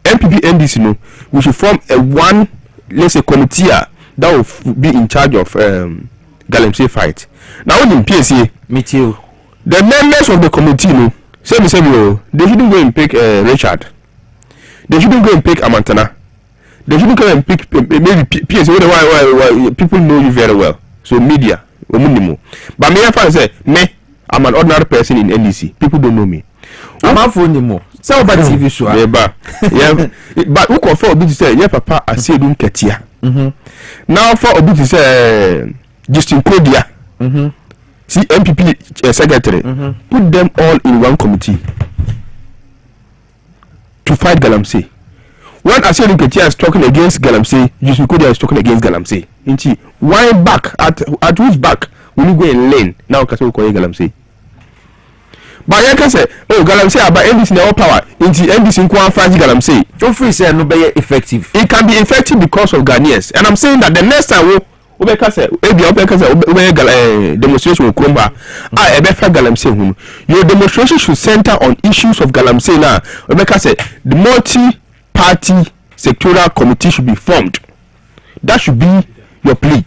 NPP, NDC, no, we should form let's say, committee that will be in charge of Galamsey fight. Now, in Piesie, The members of the committee, no, say they shouldn't go and pick Richard. They shouldn't go and pick Amantana. They shouldn't go and pick maybe Piesie. Why people know you very well. So media, but me, I say I'm an ordinary person in NDC. People don't know me. I'm not for anymore. So about TV show. Yeah, but who confirm Obi to say, yeah, Papa, I say don't get here. Now for Obi to say, Justin Kodia, see MPP secretary, put them all in one committee to fight Galamsey. When I say Nketia is talking against Galamsey, Justin Kodia is talking against Galamsey. Inchi, why back at whose back will you go and lean now? Kasi uko Galamsey. But you can say, oh, Galamsey about NDC no power. Inchi NDC nko fight Galamsey. Don't free say no be effective. It can be effective because of Ghanaians, and I'm saying that the next time we demonstration will come back. Your demonstration should center on issues of Galamsey now. The multi-party sectoral committee should be formed. That should be your plea.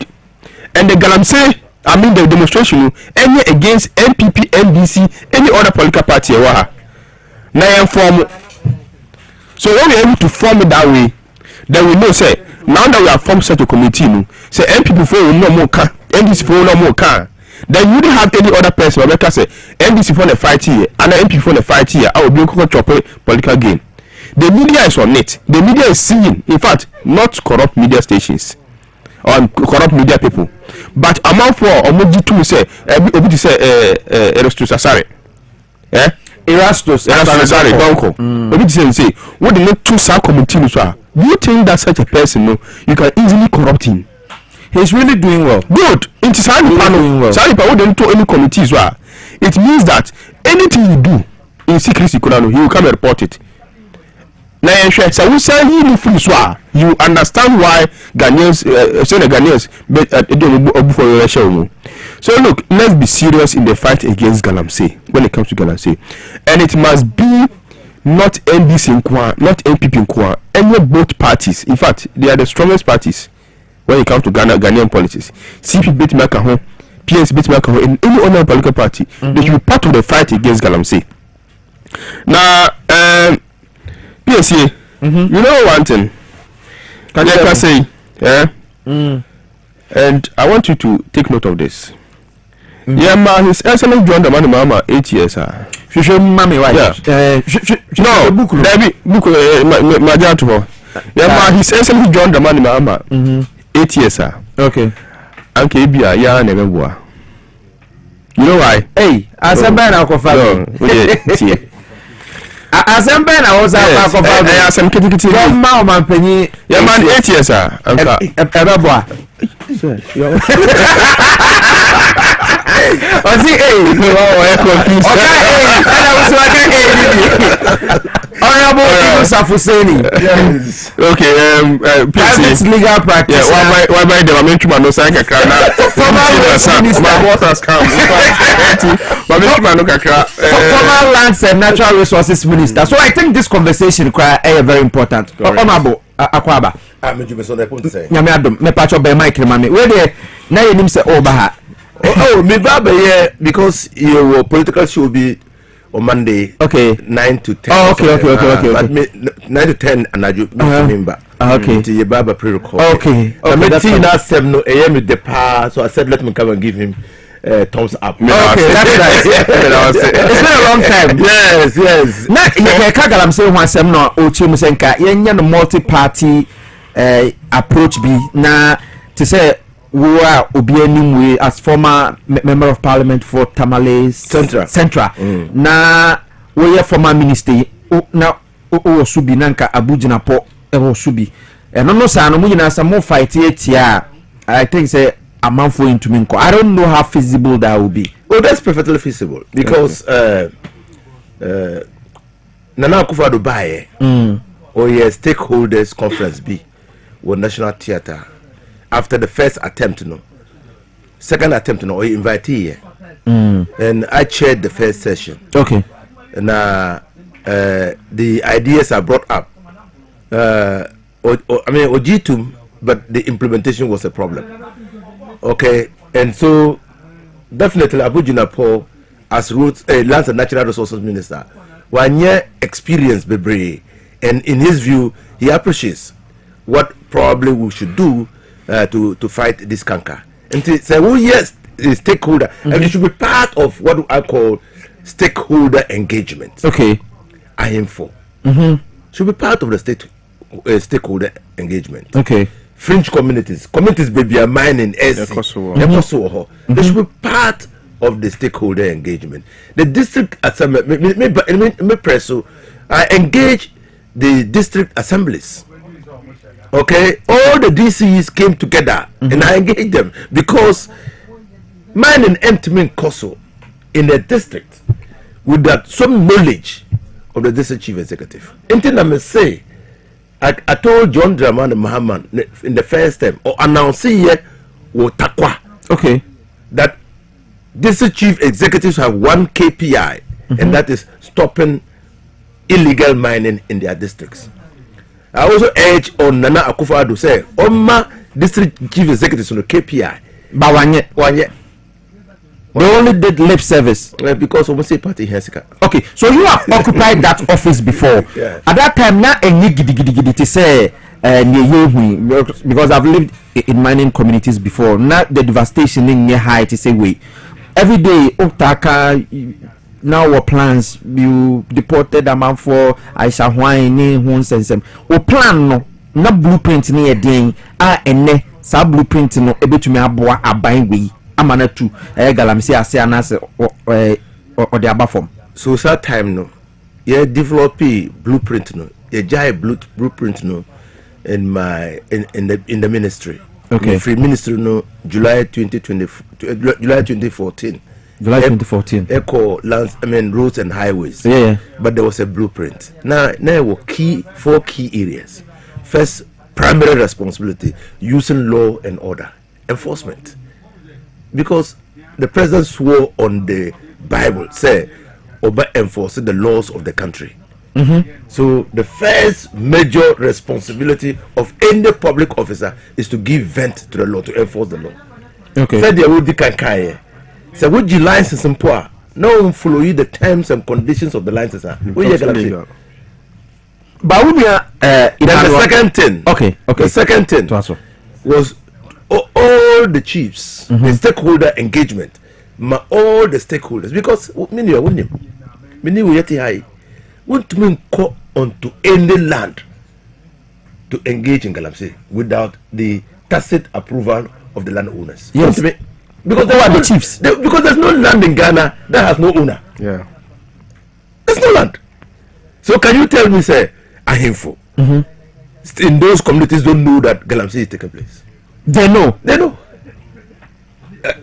And the Galamsey, the demonstration, any against MPP, NDC, any other political party, now form. So when we're able to form it that way, then we know say now that we have formed such a committee, say MPP for no more can, NDC for no more can. Then you don't have any other person. Because say NDC for the fight here and the MPP for the fight here. I will be able to chop political gain. The media is on it. The media is seeing, in fact, not corrupt media stations or corrupt media people, but amount for Omoji to say, Obi to say, Erastus Asare, Erastus Asare, Donko. Obi to say, what the not two sub committees are. Do you think that such a person, you can easily corrupt him? He's really doing well. Good. It is how you wouldn't to any committees. It means that anything you do in secrecy, he will come and report it. Now, so we say you understand why Ghanaians, so look, let's be serious in the fight against Galamsey when it comes to Galamsey, and it must be not NDC Nkwa, not MPP Nkwa, any both parties. In fact, they are the strongest parties when it comes to Ghanaian politics. CP beat Makaho, PS beat Makaho, and any other political party. They should be part of the fight against Galamsey. Now, Piesie, you know one thing. Can I say, and I want you to take note of this. Yeah, man, His Excellency John Dramani Mahama 8 years. Mami, why? No, Debbie, Majato. Yeah, man, His Excellency John Dramani Mahama 8 years. Okay. And Kebia, ya never. You know why? Hey, as a man, I'll confirm. As a man, I was a confirm. I some kitty. Your mom, penny. Yeah, man, 8 years. Honorable Safuseni. Yes. Okay. Private legal practice. Yeah. Why by the mention no say kakra. Former Lands and Natural Resources Minister. So I think this conversation is very important. Honorable Akwaba. Nyame adom me pacho be mic mame we dey na yenim se oba oh me baba here because your political show be on Monday. Okay. 9 to 10. Oh, okay. But me 9 to 10 and I do remember. Okay. To your baba pre-record. Okay. I met him now 7 a.m. the pa, so I said let me come and give him thumbs up. Okay, that's nice. It's been a long time. Yes. Na ye ka galam say ho asem no o chi mu senka ye nya no multi-party approach be na to say we are obi anim we as former member of parliament for Tamale Central. Na we are former minister na o subi nanka Abuja po e o subi e no sa no mu nyina sa mo fight etia I think say amount for into minko. I don't know how feasible that will be. Oh, that's perfectly feasible because Nana Akufo-Addo buy or yes stakeholders conference B with National Theatre after the first attempt second attempt or invitee and I chaired the first session. Okay. And the ideas are brought up I mean Ojitum, but the implementation was a problem. Okay, and so definitely Abuja Paul as lands and natural resources minister, 1 year experience bebre, and in his view, he appreciates what probably we should do to fight this canker. And say, well, yes, stakeholder, and it should be part of what I call stakeholder engagement. Okay, I am for. Should be part of the stakeholder engagement. Okay. Fringe communities baby are mining they should be part of the stakeholder engagement. The district assembly I engage the district assemblies. Okay, all the DCs came together and I engaged them because mining emptying Koso in the district with that some knowledge of the district chief executive. Anything I may say, I told John Dramani Muhammad in the first time or announcing here Takwa. Okay. That district chief executives have one KPI and that is stopping illegal mining in their districts. I also urge on Nana Akufo-Addo say Oma district chief executives on the KPI. But one year. They only did lip service because almost a party here. Okay, so you have occupied that office before. Yeah. At that time, now any gidi to say because I've lived in mining communities before. Not the devastation in near high to say wait. Every day, Otaka now our plans you deported amount for Aisha Hwine who sends them. O plan no na blueprint ni edin ene sa blueprint no ebetumi aboa aban we. Amana to Galamsey Ase anase or the abafom. So that time no, yeah, develop blueprint no, a giant blueprint no, in the ministry. Okay. Free ministry no, July 2014. July 2014. Echo lands, roads and highways. Yeah. But there was a blueprint. Now were four key areas. First, primary responsibility using law and order enforcement. Because the president swore on the Bible, say, Oba enforcing the laws of the country. So the first major responsibility of any public officer is to give vent to the law, to enforce the law. Okay. Said there will be kankaye. Say, would you license and poor? No one follow you the terms and conditions of the license. But the second thing. Okay. The second thing was all the chiefs, the stakeholder engagement, all the stakeholders, because many want to go onto any land to engage in Galamsey without the tacit approval of the landowners. Yes, because they are the chiefs. Because there's no land in Ghana that has no owner. Yeah, there's no land. So can you tell me, say, Ahimfo, in those communities don't know that Galamsey is taking place? They know. They know. They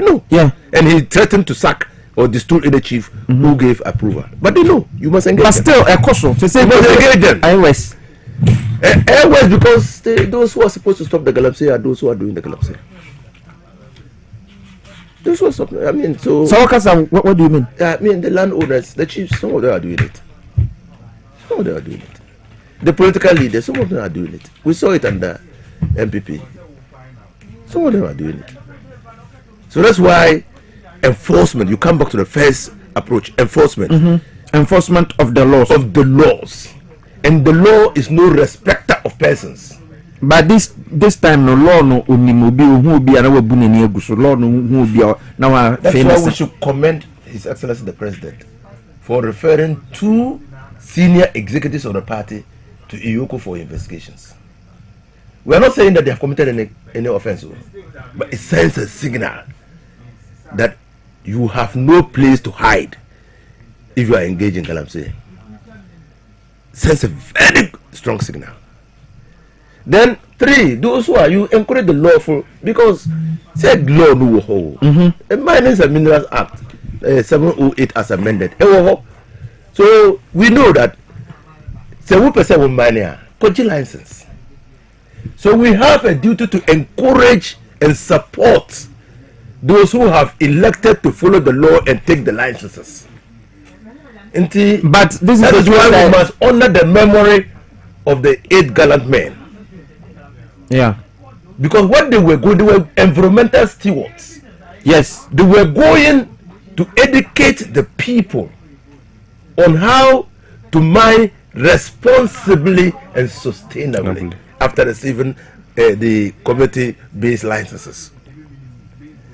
know. Yeah. And he threatened to sack or destroy the chief who gave approval. But they know. You must engage. But still, a caution to say, engage them. Airways. Airways, because those who are supposed to stop the Galamsey are those who are doing the Galamsey. Those who are stopping. I mean, so. So, what do you mean? I mean, the landowners, the chiefs, some of them are doing it. Some of them are doing it. The political leaders, some of them are doing it. We saw it under MPP. Some of them are doing it. So that's why enforcement, you come back to the first approach, enforcement. Enforcement of the laws. And the law is no respecter of persons. But this time no law no unimobi who be another buneni eguso law no who be now. That's why we should commend His Excellency the President for referring to senior executives of the party to Iyoko for investigations. We are not saying that they have committed any offense, but it sends a signal that you have no place to hide if you are engaged in Galamsey. Sends a very strong signal. Then 3, those who are you encourage the lawful, because said law no hold. The Miners and Minerals Act 708 as amended. So we know that 7% will mine license. So we have a duty to encourage and support those who have elected to follow the law and take the licenses. But this is why we must honor the memory of the 8 gallant men. Yeah. Because what they were going, they were environmental stewards. Yes. They were going to educate the people on how to mine responsibly and sustainably after receiving the community-based licenses.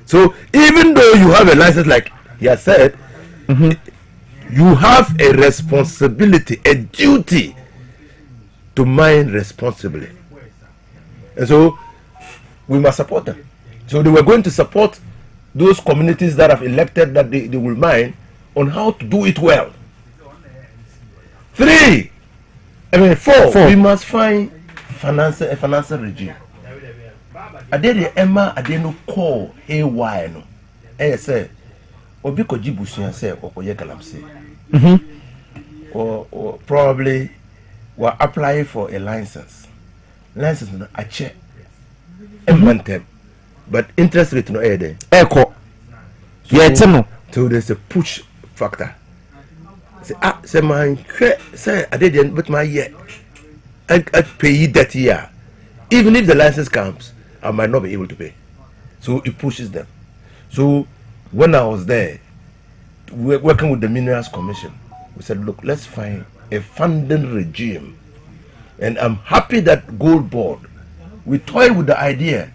So even though you have a license, like he has said, you have a responsibility, a duty to mine responsibly. And so we must support them. So they were going to support those communities that have elected that they will mine on how to do it well. 4, we must find a financial regime. I did the Emma, I didn't call haywire. No, I say, or because Jibusi and say, or Yakalamsi, or probably were applying for a license. License, I check a month, but interest rate no air. Echo, yeah, so there's a push factor. Say my say I didn't, but my year I pay that year. Even if the license comes, I might not be able to pay. So it pushes them. So when I was there, working with the Minerals Commission, we said, look, let's find a funding regime. And I'm happy that Gold Board, we toyed with the idea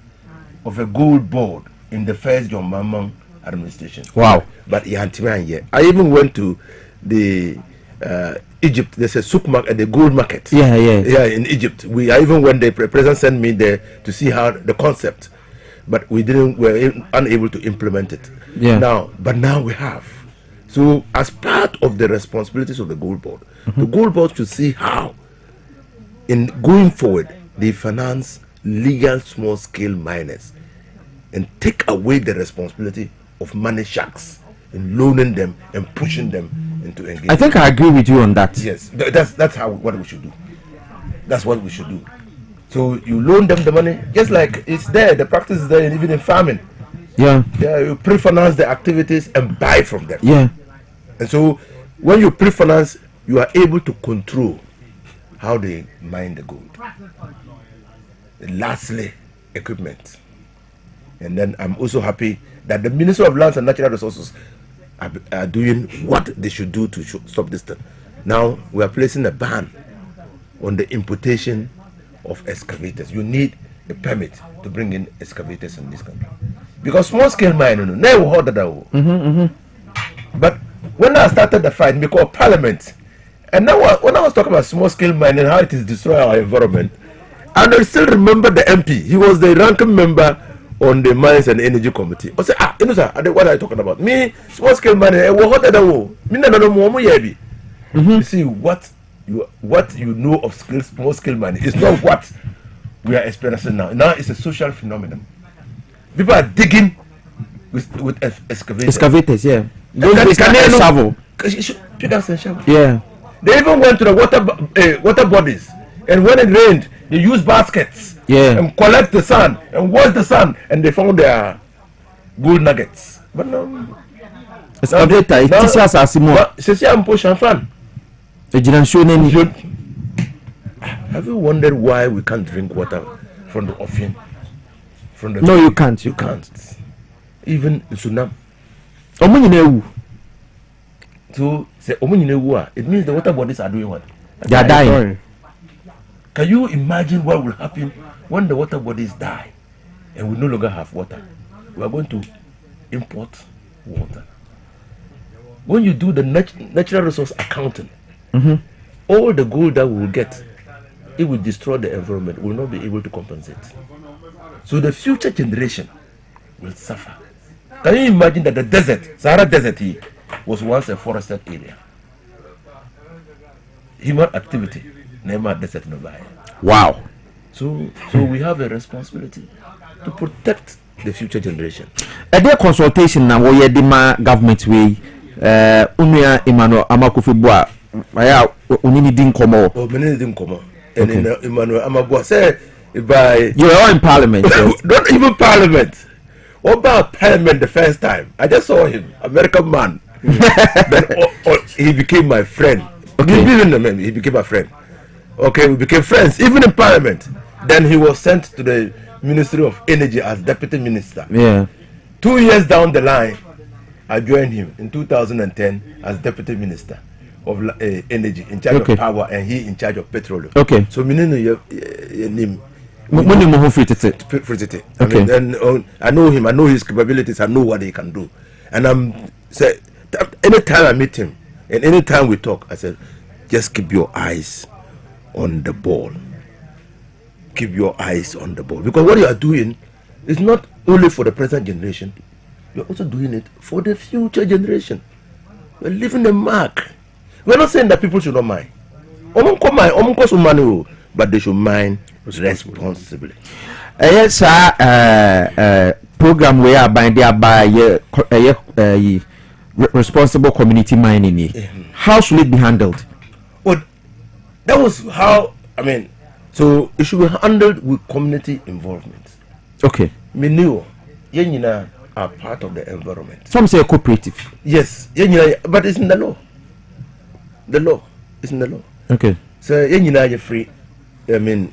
of a Gold Board in the first John Mamman administration. Wow. But I even went to the Egypt. There's a souk market, the gold market. Yeah, in Egypt. I even went there. President sent me there to see how the concept, but we were unable to implement it. Yeah. But now we have. So as part of the responsibilities of the Gold Board, the Gold Board should see how, in going forward, they finance legal small-scale miners and take away the responsibility of money sharks in loaning them and pushing them into engagement. I think I agree with you on that. Yes, that's what we should do. That's what we should do. So you loan them the money, just like it's there. The practice is there, and even in farming. Yeah. You pre-finance the activities and buy from them. Yeah. And so when you pre-finance, you are able to control how they mine the gold. And lastly, equipment. And then I'm also happy that the Ministry of Lands and Natural Resources are doing what they should do to stop this thing. Now we are placing a ban on the importation of excavators. You need a permit to bring in excavators in this country, because small scale mining never heard that. But when I started the fight, we called Parliament, and now when I was talking about small scale mining, how it is destroying our environment, and I still remember the MP. He was the ranking member on the Mines and Energy Committee. I said, you know, sir, what are you talking about? Me, small scale mining, you see, what you know of small scale mining is not what we are experiencing now. Now it's a social phenomenon. People are digging with excavators. Excavators, yeah. Shovel. Yeah. They even went to the water bodies, and when it rained, they used baskets. Yeah. And collect the sand and wash the sand, and they found their gold nuggets. But no. Excavator, it is as a more. Have you wondered why we can't drink water from the ocean? No, you can't. You can't. Even in tsunami. So, it means the water bodies are doing what? They are dying. Can you imagine what will happen when the water bodies die and we no longer have water? We are going to import water. When you do the natural resource accounting, all the gold that we will get, it will destroy the environment. We will not be able to compensate. So the future generation will suffer. Can you imagine that the desert, Sahara Desert, was once a forested area? Human activity, never desert no buy. Wow. So we have a responsibility to protect the future generation. A day consultation now where the government way Unia Emmanuel Amakufibua unini din komo. Oh, many didn't come. And Emmanuel Amabua say by you are in parliament. Not even parliament. What about parliament the first time? I just saw him, American man. Then he became my friend. Okay. He became my friend. Okay, we became friends, even in parliament. Then he was sent to the Ministry of Energy as deputy minister. Yeah. 2 years down the line, I joined him in 2010 as deputy minister of energy, in charge of power, and he in charge of petroleum. Okay. So me know your name. Okay. And I know him. I know his capabilities. I know what he can do. And I'm say anytime I meet him and anytime we talk, I said, just keep your eyes on the ball. Keep your eyes on the ball, because what you are doing is not only for the present generation. You're also doing it for the future generation. We're leaving a mark. We're not saying that people should not mine. But they should mine responsibly. Yes, program we are buying there by responsible community mining. How should it be handled? Well, that was how, I mean, so it should be handled with community involvement. Okay. Menu, yenina are part of the environment. Some say cooperative. Yes, yenina, but it's in the law. The law is in the law. Okay. So yenina are free, I mean,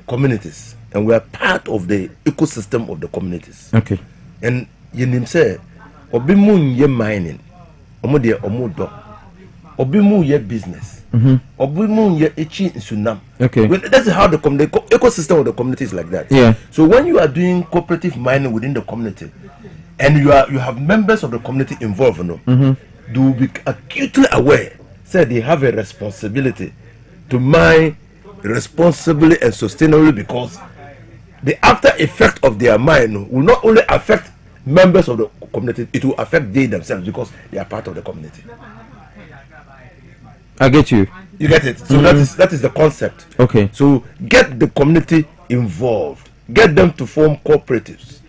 communities, and we are part of the ecosystem of the communities. Okay. And yenim say, obimu ye mining, omo de omo do, obimu ye business. Obimu ye echi sunam. Okay. Well, that's how the ecosystem of the community is like that. Yeah. So when you are doing cooperative mining within the community, and you have members of the community involved, they will be acutely aware. Say they have a responsibility to mine responsibly and sustainably, because the after effect of their mine will not only affect members of the community, it will affect they themselves, because they are part of the community. I get you. You get it. So that is the concept. Okay. So get the community involved, get them to form cooperatives,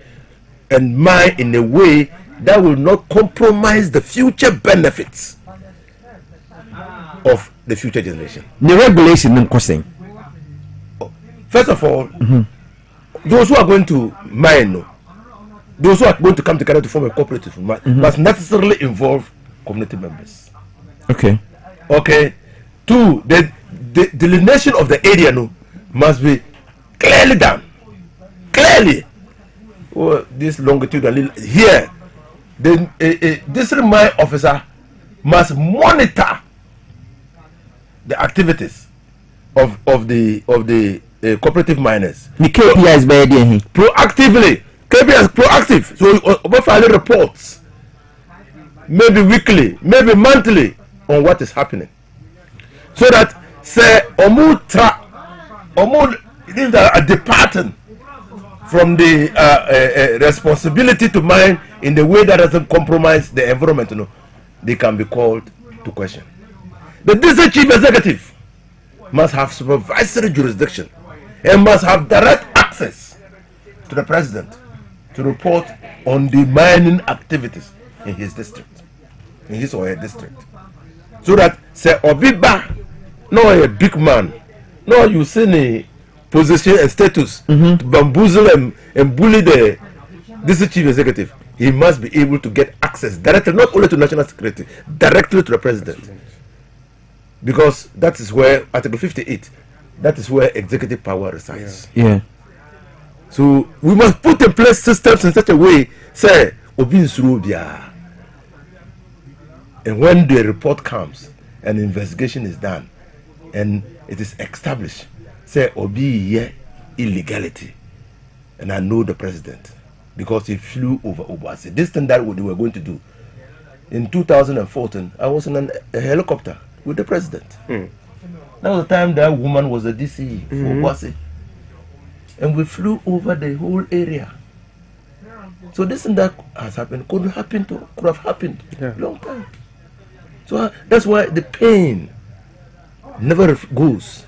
and mine in a way that will not compromise the future benefits of the future generation. The regulation in costing. First of all, those who are going to mine, those who are going to come together to form a cooperative must necessarily involve community members. Okay. Okay. 2, the delineation of the area must be clearly done. Clearly. Oh, this longitude here, the district mine officer must monitor the activities of the cooperative miners. The KPI is very proactively. KPI is proactive. So we file reports, maybe weekly, maybe monthly, on what is happening, so that say these are departing from the responsibility to mine in the way that doesn't compromise the environment, they can be called to question. The district chief executive must have supervisory jurisdiction and must have direct access to the president to report on the mining activities in his district, in his or her district. So that say Obiba, no a big man, no you see a position and status to bamboozle and bully the district chief executive. He must be able to get access directly, not only to national security, directly to the president, because that is where Article 58, that is where executive power resides. Yeah. So we must put in place systems in such a way, say Obi Surubia. And when the report comes, an investigation is done, and it is established, say Obi illegality, and I know the president because he flew over Dwabo Ase. This thing that we were going to do in 2014, I was in a helicopter with the president. That was the time that woman was a DCE for Dwabo Ase, and we flew over the whole area. So this thing that has happened could have happened long time. So that's why the pain never goes.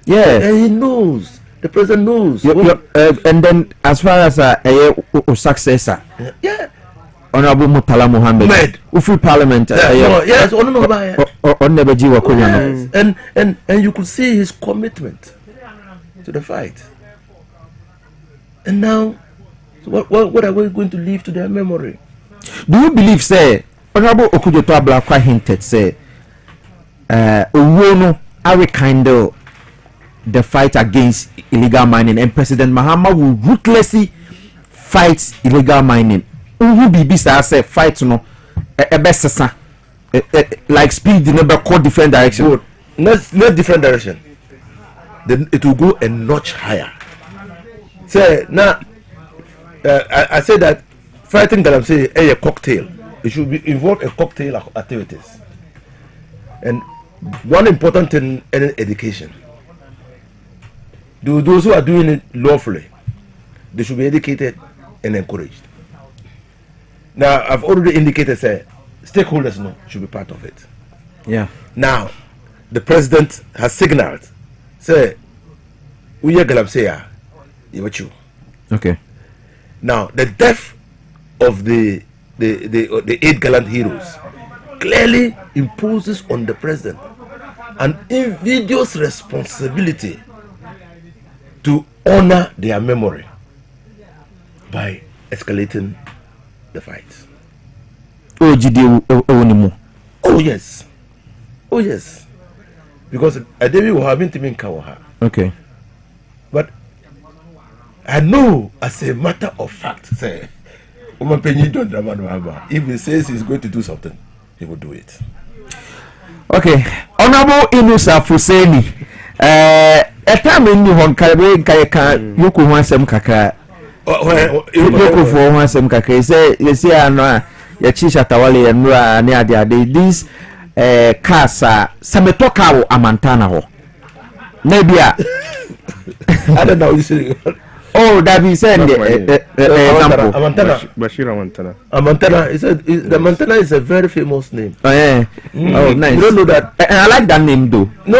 Yeah. And he knows. The president knows. And then as far as a successor. Yeah. Honorable Murtala Mohammed. Ufi Parliament. Yes, and you could see his commitment to the fight. And now, so what are we going to leave to their memory? Do you believe, say, Honorable Okujoto Ablakwa hinted, say, Uwono, Ari Kindle, the fight against illegal mining, and President Mahama will ruthlessly fight illegal mining. Who be say fight no a best like speed in a different direction. Good. Not different direction. Then it will go a notch higher. Say now, I say that fighting that I'm saying a cocktail. It should be involve a cocktail of activities. And one important thing in education. Those who are doing it lawfully, they should be educated and encouraged. Now, I've already indicated, say, stakeholders should be part of it. Yeah. Now, the president has signaled, say, we are going to say, you. Okay. Now, the death of the 8 gallant heroes clearly imposes on the president an invidious responsibility to honor their memory by escalating the fight. Oh yes. Oh yes. Because Adebi will have been to Kawaha. Okay. But I know as a matter of fact, say, if he says he's going to do something, he will do it. Okay. Honorable Inusa Fuseni. A time in Nihon Karabe Kayaka, Yoku Wansem Kaka. Yoku for Wansem Kaka. Say, you see, I know, Yachisha Tawali and Nura Niadia. These cars are Sametoka Amantana. Maybe I don't know. You see. Oh, that we said example. Amantana is the Montana is a very famous name. Oh yeah. Oh nice. You don't know that. And I like that name though. No,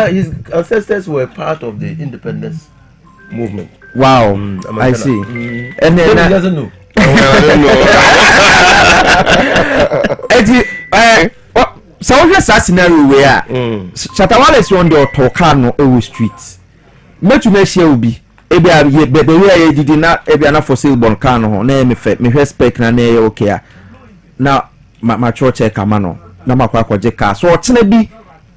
his ancestors were part of the independence movement. Wow. I see. And then he doesn't know. So here's a scenario where Shatawale is on the Tokano Ewu Street. Metu me share ubi. Ebi a ye did not ebi na for sale bon car no na me fe me respect na na okay na my church e kama no na makwa kwaje car so otene bi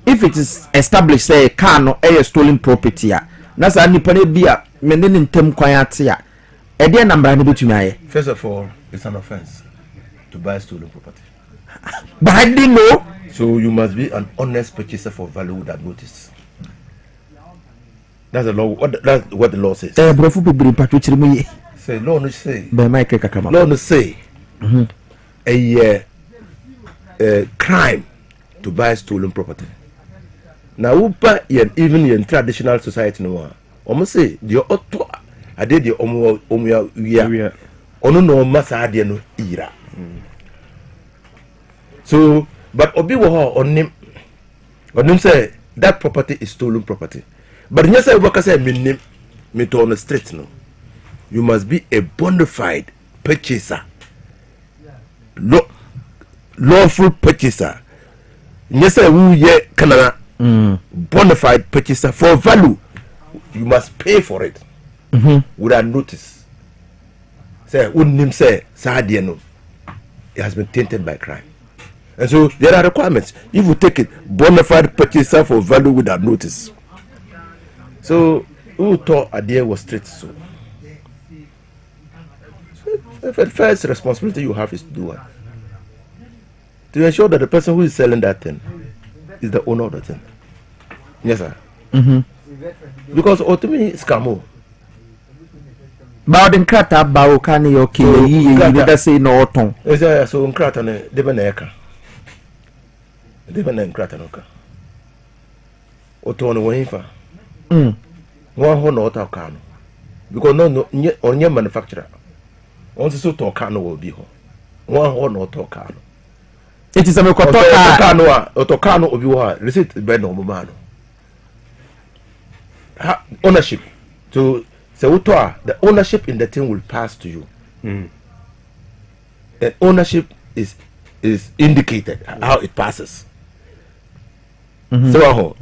if it is established say car no e stolen property a na sa nipa na bi a me ne ntem kwan ate a e de number na betumi aye. First of all, it's an offense to buy stolen property. But I didn't know. So you must be an honest purchaser for value without notice. That's the law. That's what the law says. Say law no say. Law no say. A crime to buy stolen property. Now, upa even in traditional society no one. Almost say the auto. I did the omuya uya. Ono no masa ade no ira. So, but obi wo ho onim say that property is stolen property. But yes, I work as a me on the street no. You must be a bona fide purchaser. Lawful purchaser. Yes, I will ye Canada bona fide purchaser for value. You must pay for it without notice. Say, wouldn't him say Sadiano? It has been tainted by crime. And so there are requirements. If you take it, bona fide purchaser for value without notice. So, who thought idea was straight so? The first responsibility you have is to do what? To ensure that the person who is selling that thing is the owner of the thing. Yes, sir. Because ultimately, it's scam. Bawden krata bawo kan yo ke yi da say no oton. So krata ne de be na eka. De be na krata no ka. Oton no hifa. One who not a can because no on your manufacturer. Also, so to can will be home. One who not a can. It is a Mokotano or Tocano of you are receipt Ben Omano. Ownership to say the ownership in the thing will pass to you. The ownership is indicated how it passes. So,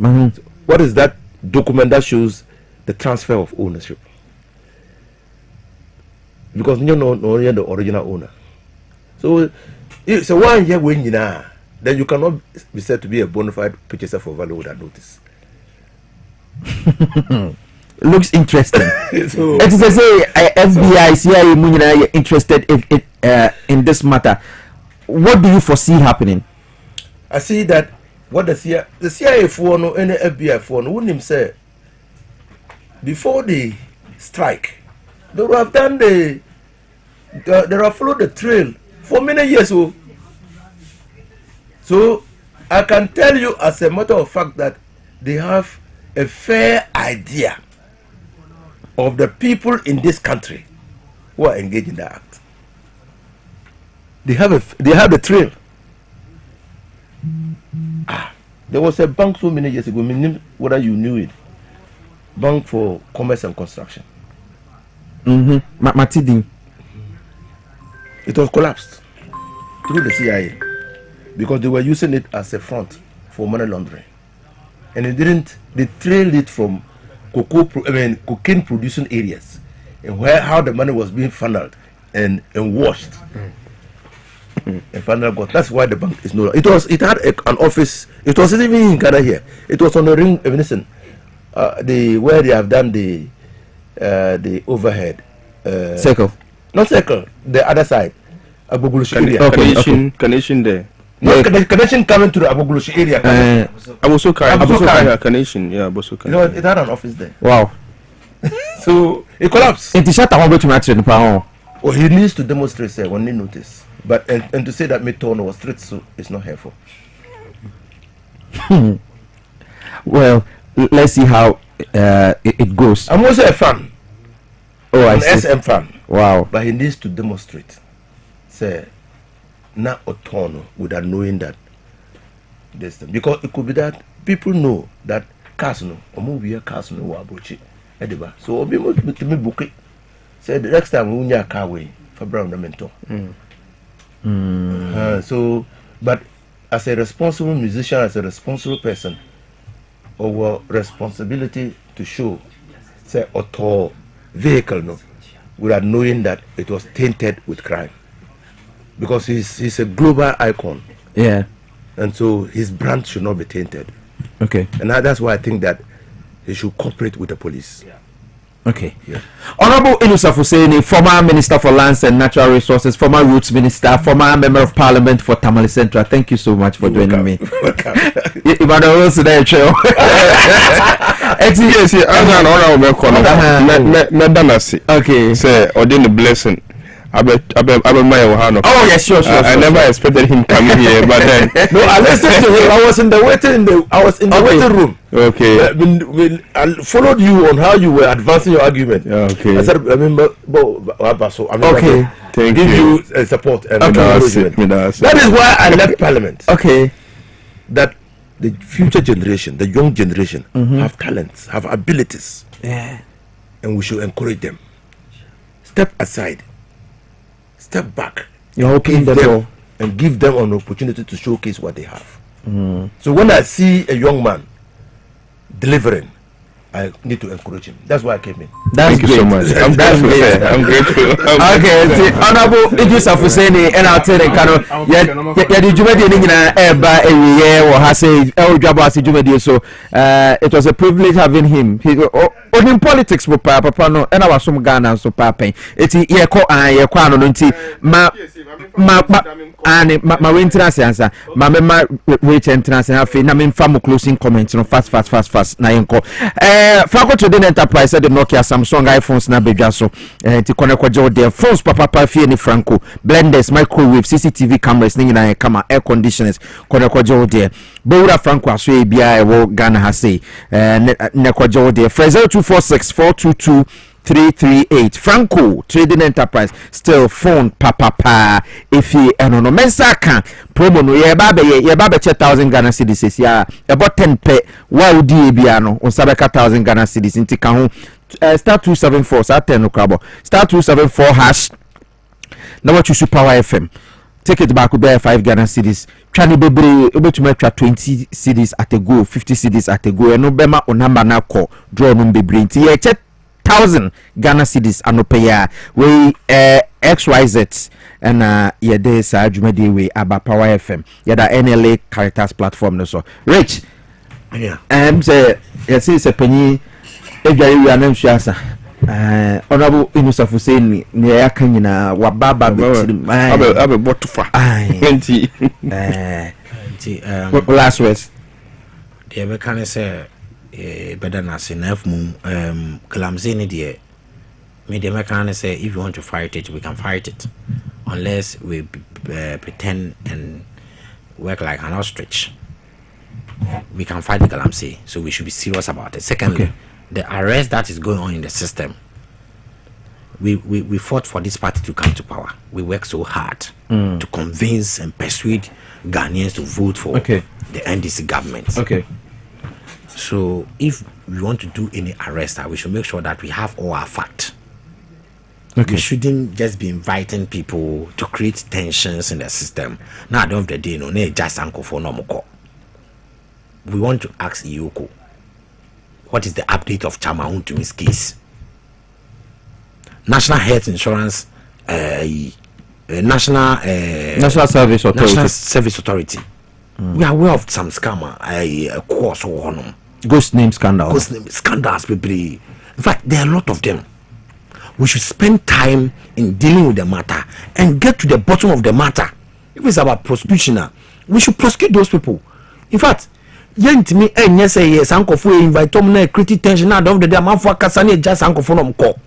what is that document that shows the transfer of ownership? Because you know you're the original owner. So it's a 1 year when you know, then you cannot be said to be a bona fide purchaser for value without notice. Looks interesting. So, it is a say FBI, CIA, you're interested in this matter. What do you foresee happening? I see that what the CIA for no any FBI for no wouldn't say before the strike they would have done they have followed the trail for many years. So I can tell you as a matter of fact that they have a fair idea of the people in this country who are engaged in the act. They have the trail. There was a bank so many years ago, whether you knew it, Bank for Commerce and Construction. Matidi. It was collapsed through the CIA because they were using it as a front for money laundering, and they trailed it from cocaine producing areas and how the money was being funneled and washed. And finally got. That's why the bank is no longer. It had an office. It was even in Ghana here. It was on the ring. Listen, where they have done the overhead circle. Not circle. The other side, Abogulushi area. Okay. Connection there. No, connection coming to the Abogulushi area. Abosoka connection. Yeah, Abosoka. You know, it had an office there. Wow. So it collapsed. It is shut down. Oh, he needs to demonstrate, sir, when they notice. But and to say that Metono was straight, so it's not helpful. Well, let's see how it goes. I'm also a fan. Oh, I'm an SM fan. Wow. But he needs to demonstrate, say, not Otono without knowing that this thing. Because it could be that people know that Casino, or movie Casino, Wabuchi, Ediba. So, Obi to me book it. Say the next time we will car way for Brown Mentor. So, but as a responsible musician, as a responsible person, our responsibility to show, say, auto vehicle, no, without knowing that it was tainted with crime, because he's a global icon. Yeah, and so his brand should not be tainted. Okay, and that's why I think that he should cooperate with the police. Yeah. Okay. Yeah. Honorable Inusa Fuseni, former Minister for Lands and Natural Resources, former Roots Minister, former Member of Parliament for Tamale Central. Thank you so much for joining me. Welcome. Yes, okay. Say, ordain the blessing. Oh yes, sure. I never expected him coming here, but then no, I listened to him. I was in the waiting room. Okay. I followed you on how you were advancing your argument. Okay. I said, I remember, okay. Thank give you. Support and That is why I left Parliament. Okay. That the future generation, the young generation, have talents, have abilities. Yeah. And we should encourage them. Step aside. Step back. You're opening the door and give them an opportunity to showcase what they have. So when I see a young man delivering, I need to encourage him. That's why I came in. Thank you so much. I'm grateful. I'm grateful. Okay, Honorable Idris Afuseni, and I'll tell you, Dwabo Ase. So it was a privilege having him. In politics, Papa, no, and I was some Ghana, so Papa. It's my entrance answer, my rich entrance, and I feel I'm in farm closing comments, fast. Franco Trading Enterprise said the Nokia Samsung iPhones na bedwa so ti connect kwa their phones papa fie ni Franco blenders microwave CCTV cameras ni na kama air conditioners connect kwa there Bowura Franco aso e bia e wo Ghana ha say ne kwa there 0246 422-338 Franco Trading Enterprise still phone papa if you no mensa kan promo no ye ba che 1,000 Ghana cedis ya about 10 pe wa udi bia no on sabeka 1,000 Ghana cedis nti kan ho star 274 sa 10 no krabo star 274 hash na what you should power FM take it back be 5 Ghana cedis twani bebre obetuma twa 20 cedis at a go 50 cedis at a go no bema o number na call draw no bebre nti ye che 1,000 Ghana cedis anopaya we XYZ and yeah there sa adwumade we aba Power FM yeah that NLA Caritas platform no so Rich yeah say yes is a penny edware wi anam hwiasa honorable Inusa Hussein ne ya kan nyina wababa betim abe botufa enti last words the be kan say better na say naf mum Galamsey ne de me the mekan say if you want to fight it we can fight it unless we pretend and work like an ostrich. We can fight the Galamsey, so we should be serious about it. Secondly, the arrest that is going on in the system, we fought for this party to come to power. We worked so hard to convince and persuade Ghanaians to vote for the NDC government. So if we want to do any arrest, we should make sure that we have all our facts. We shouldn't just be inviting people to create tensions in the system. Now, at the end of the day, no, just uncle for no more. We want to ask Iyoko, what is the update of Chama Huntumi's case? National Health Insurance, National Service Authority. We are aware of some scammer, a course or no. Ghost name scandal. Ghost name scandals, people. In fact, there are a lot of them. We should spend time in dealing with the matter and get to the bottom of the matter. If it's about prosecution, we should prosecute those people. In fact, me and yes, uncle for invite Tom na create tension now. Don't the man for Kasani just uncle for no call.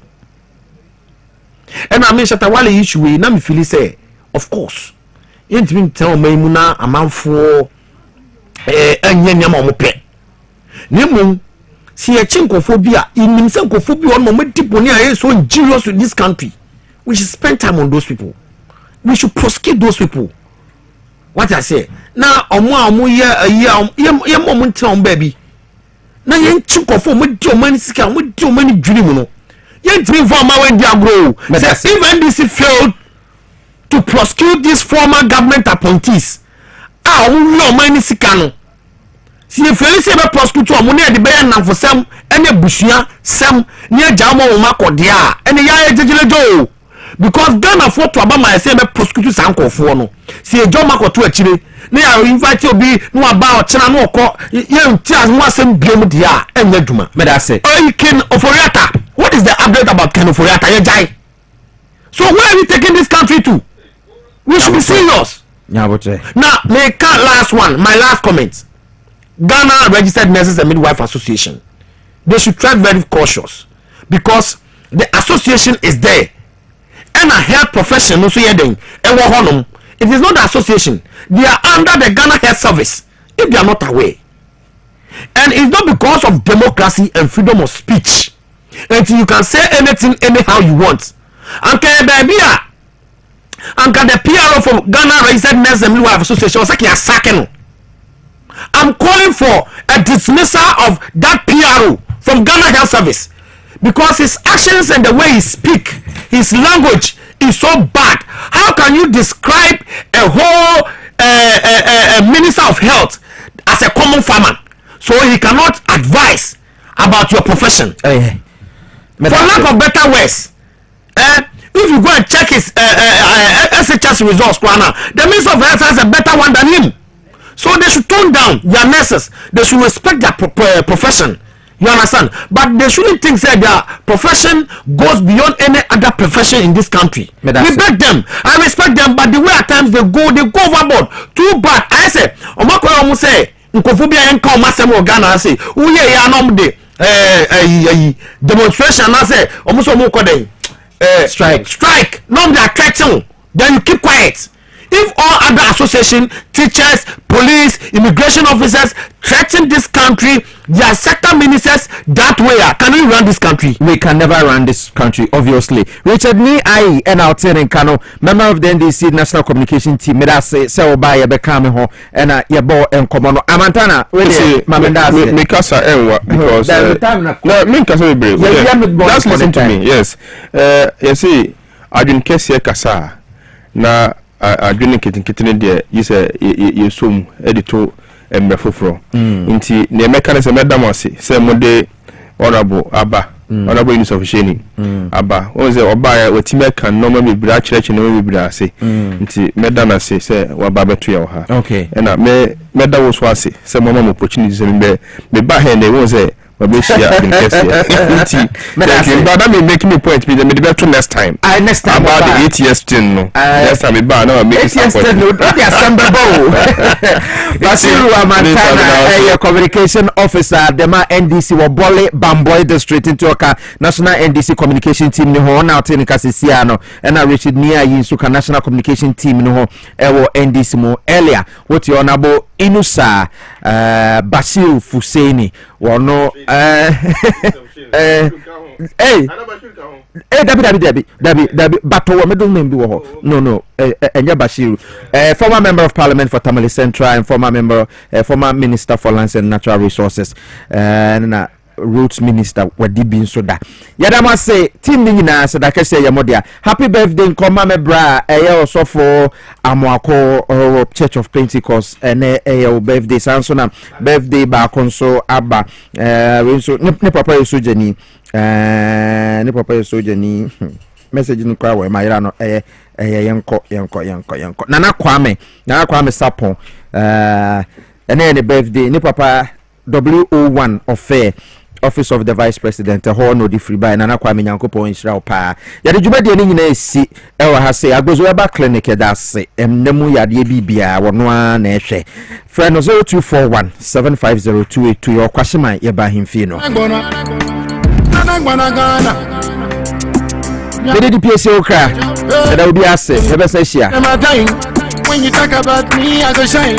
And I mean, Shatawale issue we na me feel say, of course. Me tell me muna a man for nyama Nemu see a chinkophobia in minsankophobia on moment is so injurious to this country. We should spend time on those people. We should prosecute those people. What I say now, baby. Now, you chinkofo with your money, with your money dream. You dream for my way grow. If NDC failed to prosecute these former government appointees, no money sikano. See if you say prosecute money at the bayan for some any bushia, some near Jamo Makodia, and the Yaya because Ghana for to about my same prosecute sanko for no. See a John Mako to a chile. Now invite you be no about China no call you tell us some blame dia and Neduma. But I say, oh, you can Oforiata. What is the update about Ken Oforiata? So where are we taking this country to? We should be serious. Now, make last one, my last comment. Ghana Registered Nurses and Midwife Association. They should try very cautious because the association is there. And a health profession also here then. It is not the association. They are under the Ghana Health Service if they are not aware. And it's not because of democracy and freedom of speech. Until you can say anything anyhow you want. Anka baby, Anka the PRO from Ghana Registered Nurses and Midwife Association was like a second. I'm calling for a dismissal of that PRO from Ghana Health Service because his actions and the way he speak, his language is so bad. How can you describe a whole minister of health as a common farmer so he cannot advise about your profession? For lack of better words, if you go and check his SHS results, the minister of health has a better one than him. So they should tone down their nurses. They should respect their profession. You understand? But they shouldn't think that their profession goes beyond any other profession in this country. We beg them. I respect them, but the way at times they go overboard. Too bad. I say, Omako almost say, Nkofobia and call Masemo Ghana say, oh yeah, no de demonstration. I say, almost strike. No, they are threatening. Then you keep quiet. If all other association, teachers, police, immigration officers threaten this country, their sector ministers that way, can we run this country? We can never run this country, obviously. Richard Ni I and out in Kano, member of the NDC National Communication Team, me that say by a became home and your boy and Common Amantana. We say, Mamanda, because because that's listen to me. Yes, you see, I didn't care Kasa na. Adwene kitchen there you say you sum edito emrefofro nti ne meka ne se medam ase se mode honorable aba honorable Inusa Hussein aba o ze oba ya otime kan no ma bibira kireche no bibira ase nti medam ase se waba beto ya ha okay na me meda wo so ase se mama mo opportunity se me ba he ne wo ze Babeshia in Kessia. But I'm making me point be the middle next time. Next time about the 8 years still no. Next time we ban no make it happen. No, not the assembly. Basiru Amantana, communication officer, Dema NDC Wabole Bamboy District into Oka National NDC Communication Team ni ho na oteni kasisiano ena Richard Nia Yinsuka National Communication Team ni ho ewo NDC mo earlier what you honorable Inusa Basiru Fuseni wono Dabi bato wa middle name bi wo ho no Enya Bashiru former member of parliament for Tamale Central and former minister for lands and natural resources na roots minister wadi bin so da yadama say team ni nyina so da ka say yamodia happy birthday nkoma me bra eye osofo amoako Church of Pentecost ene eye birthday sanso na birthday ba konso aba we so ne papa yesojani ne papa yesojani message no kwa we mayira no yenko nana kwame sapon ene birthday ne papa WO1 of Office of the Vice President ho no di free by nana kwame nyankopon nhira pa ya de dwumade ni nyina esi ewa ha se agbozo eba clinic da se emnemu yade bibia wono a na ehwe friend 0241 750282 your kwashima ye ba himfie no Did Piesie Okrah that would be Ase, when you talk about me I go shine.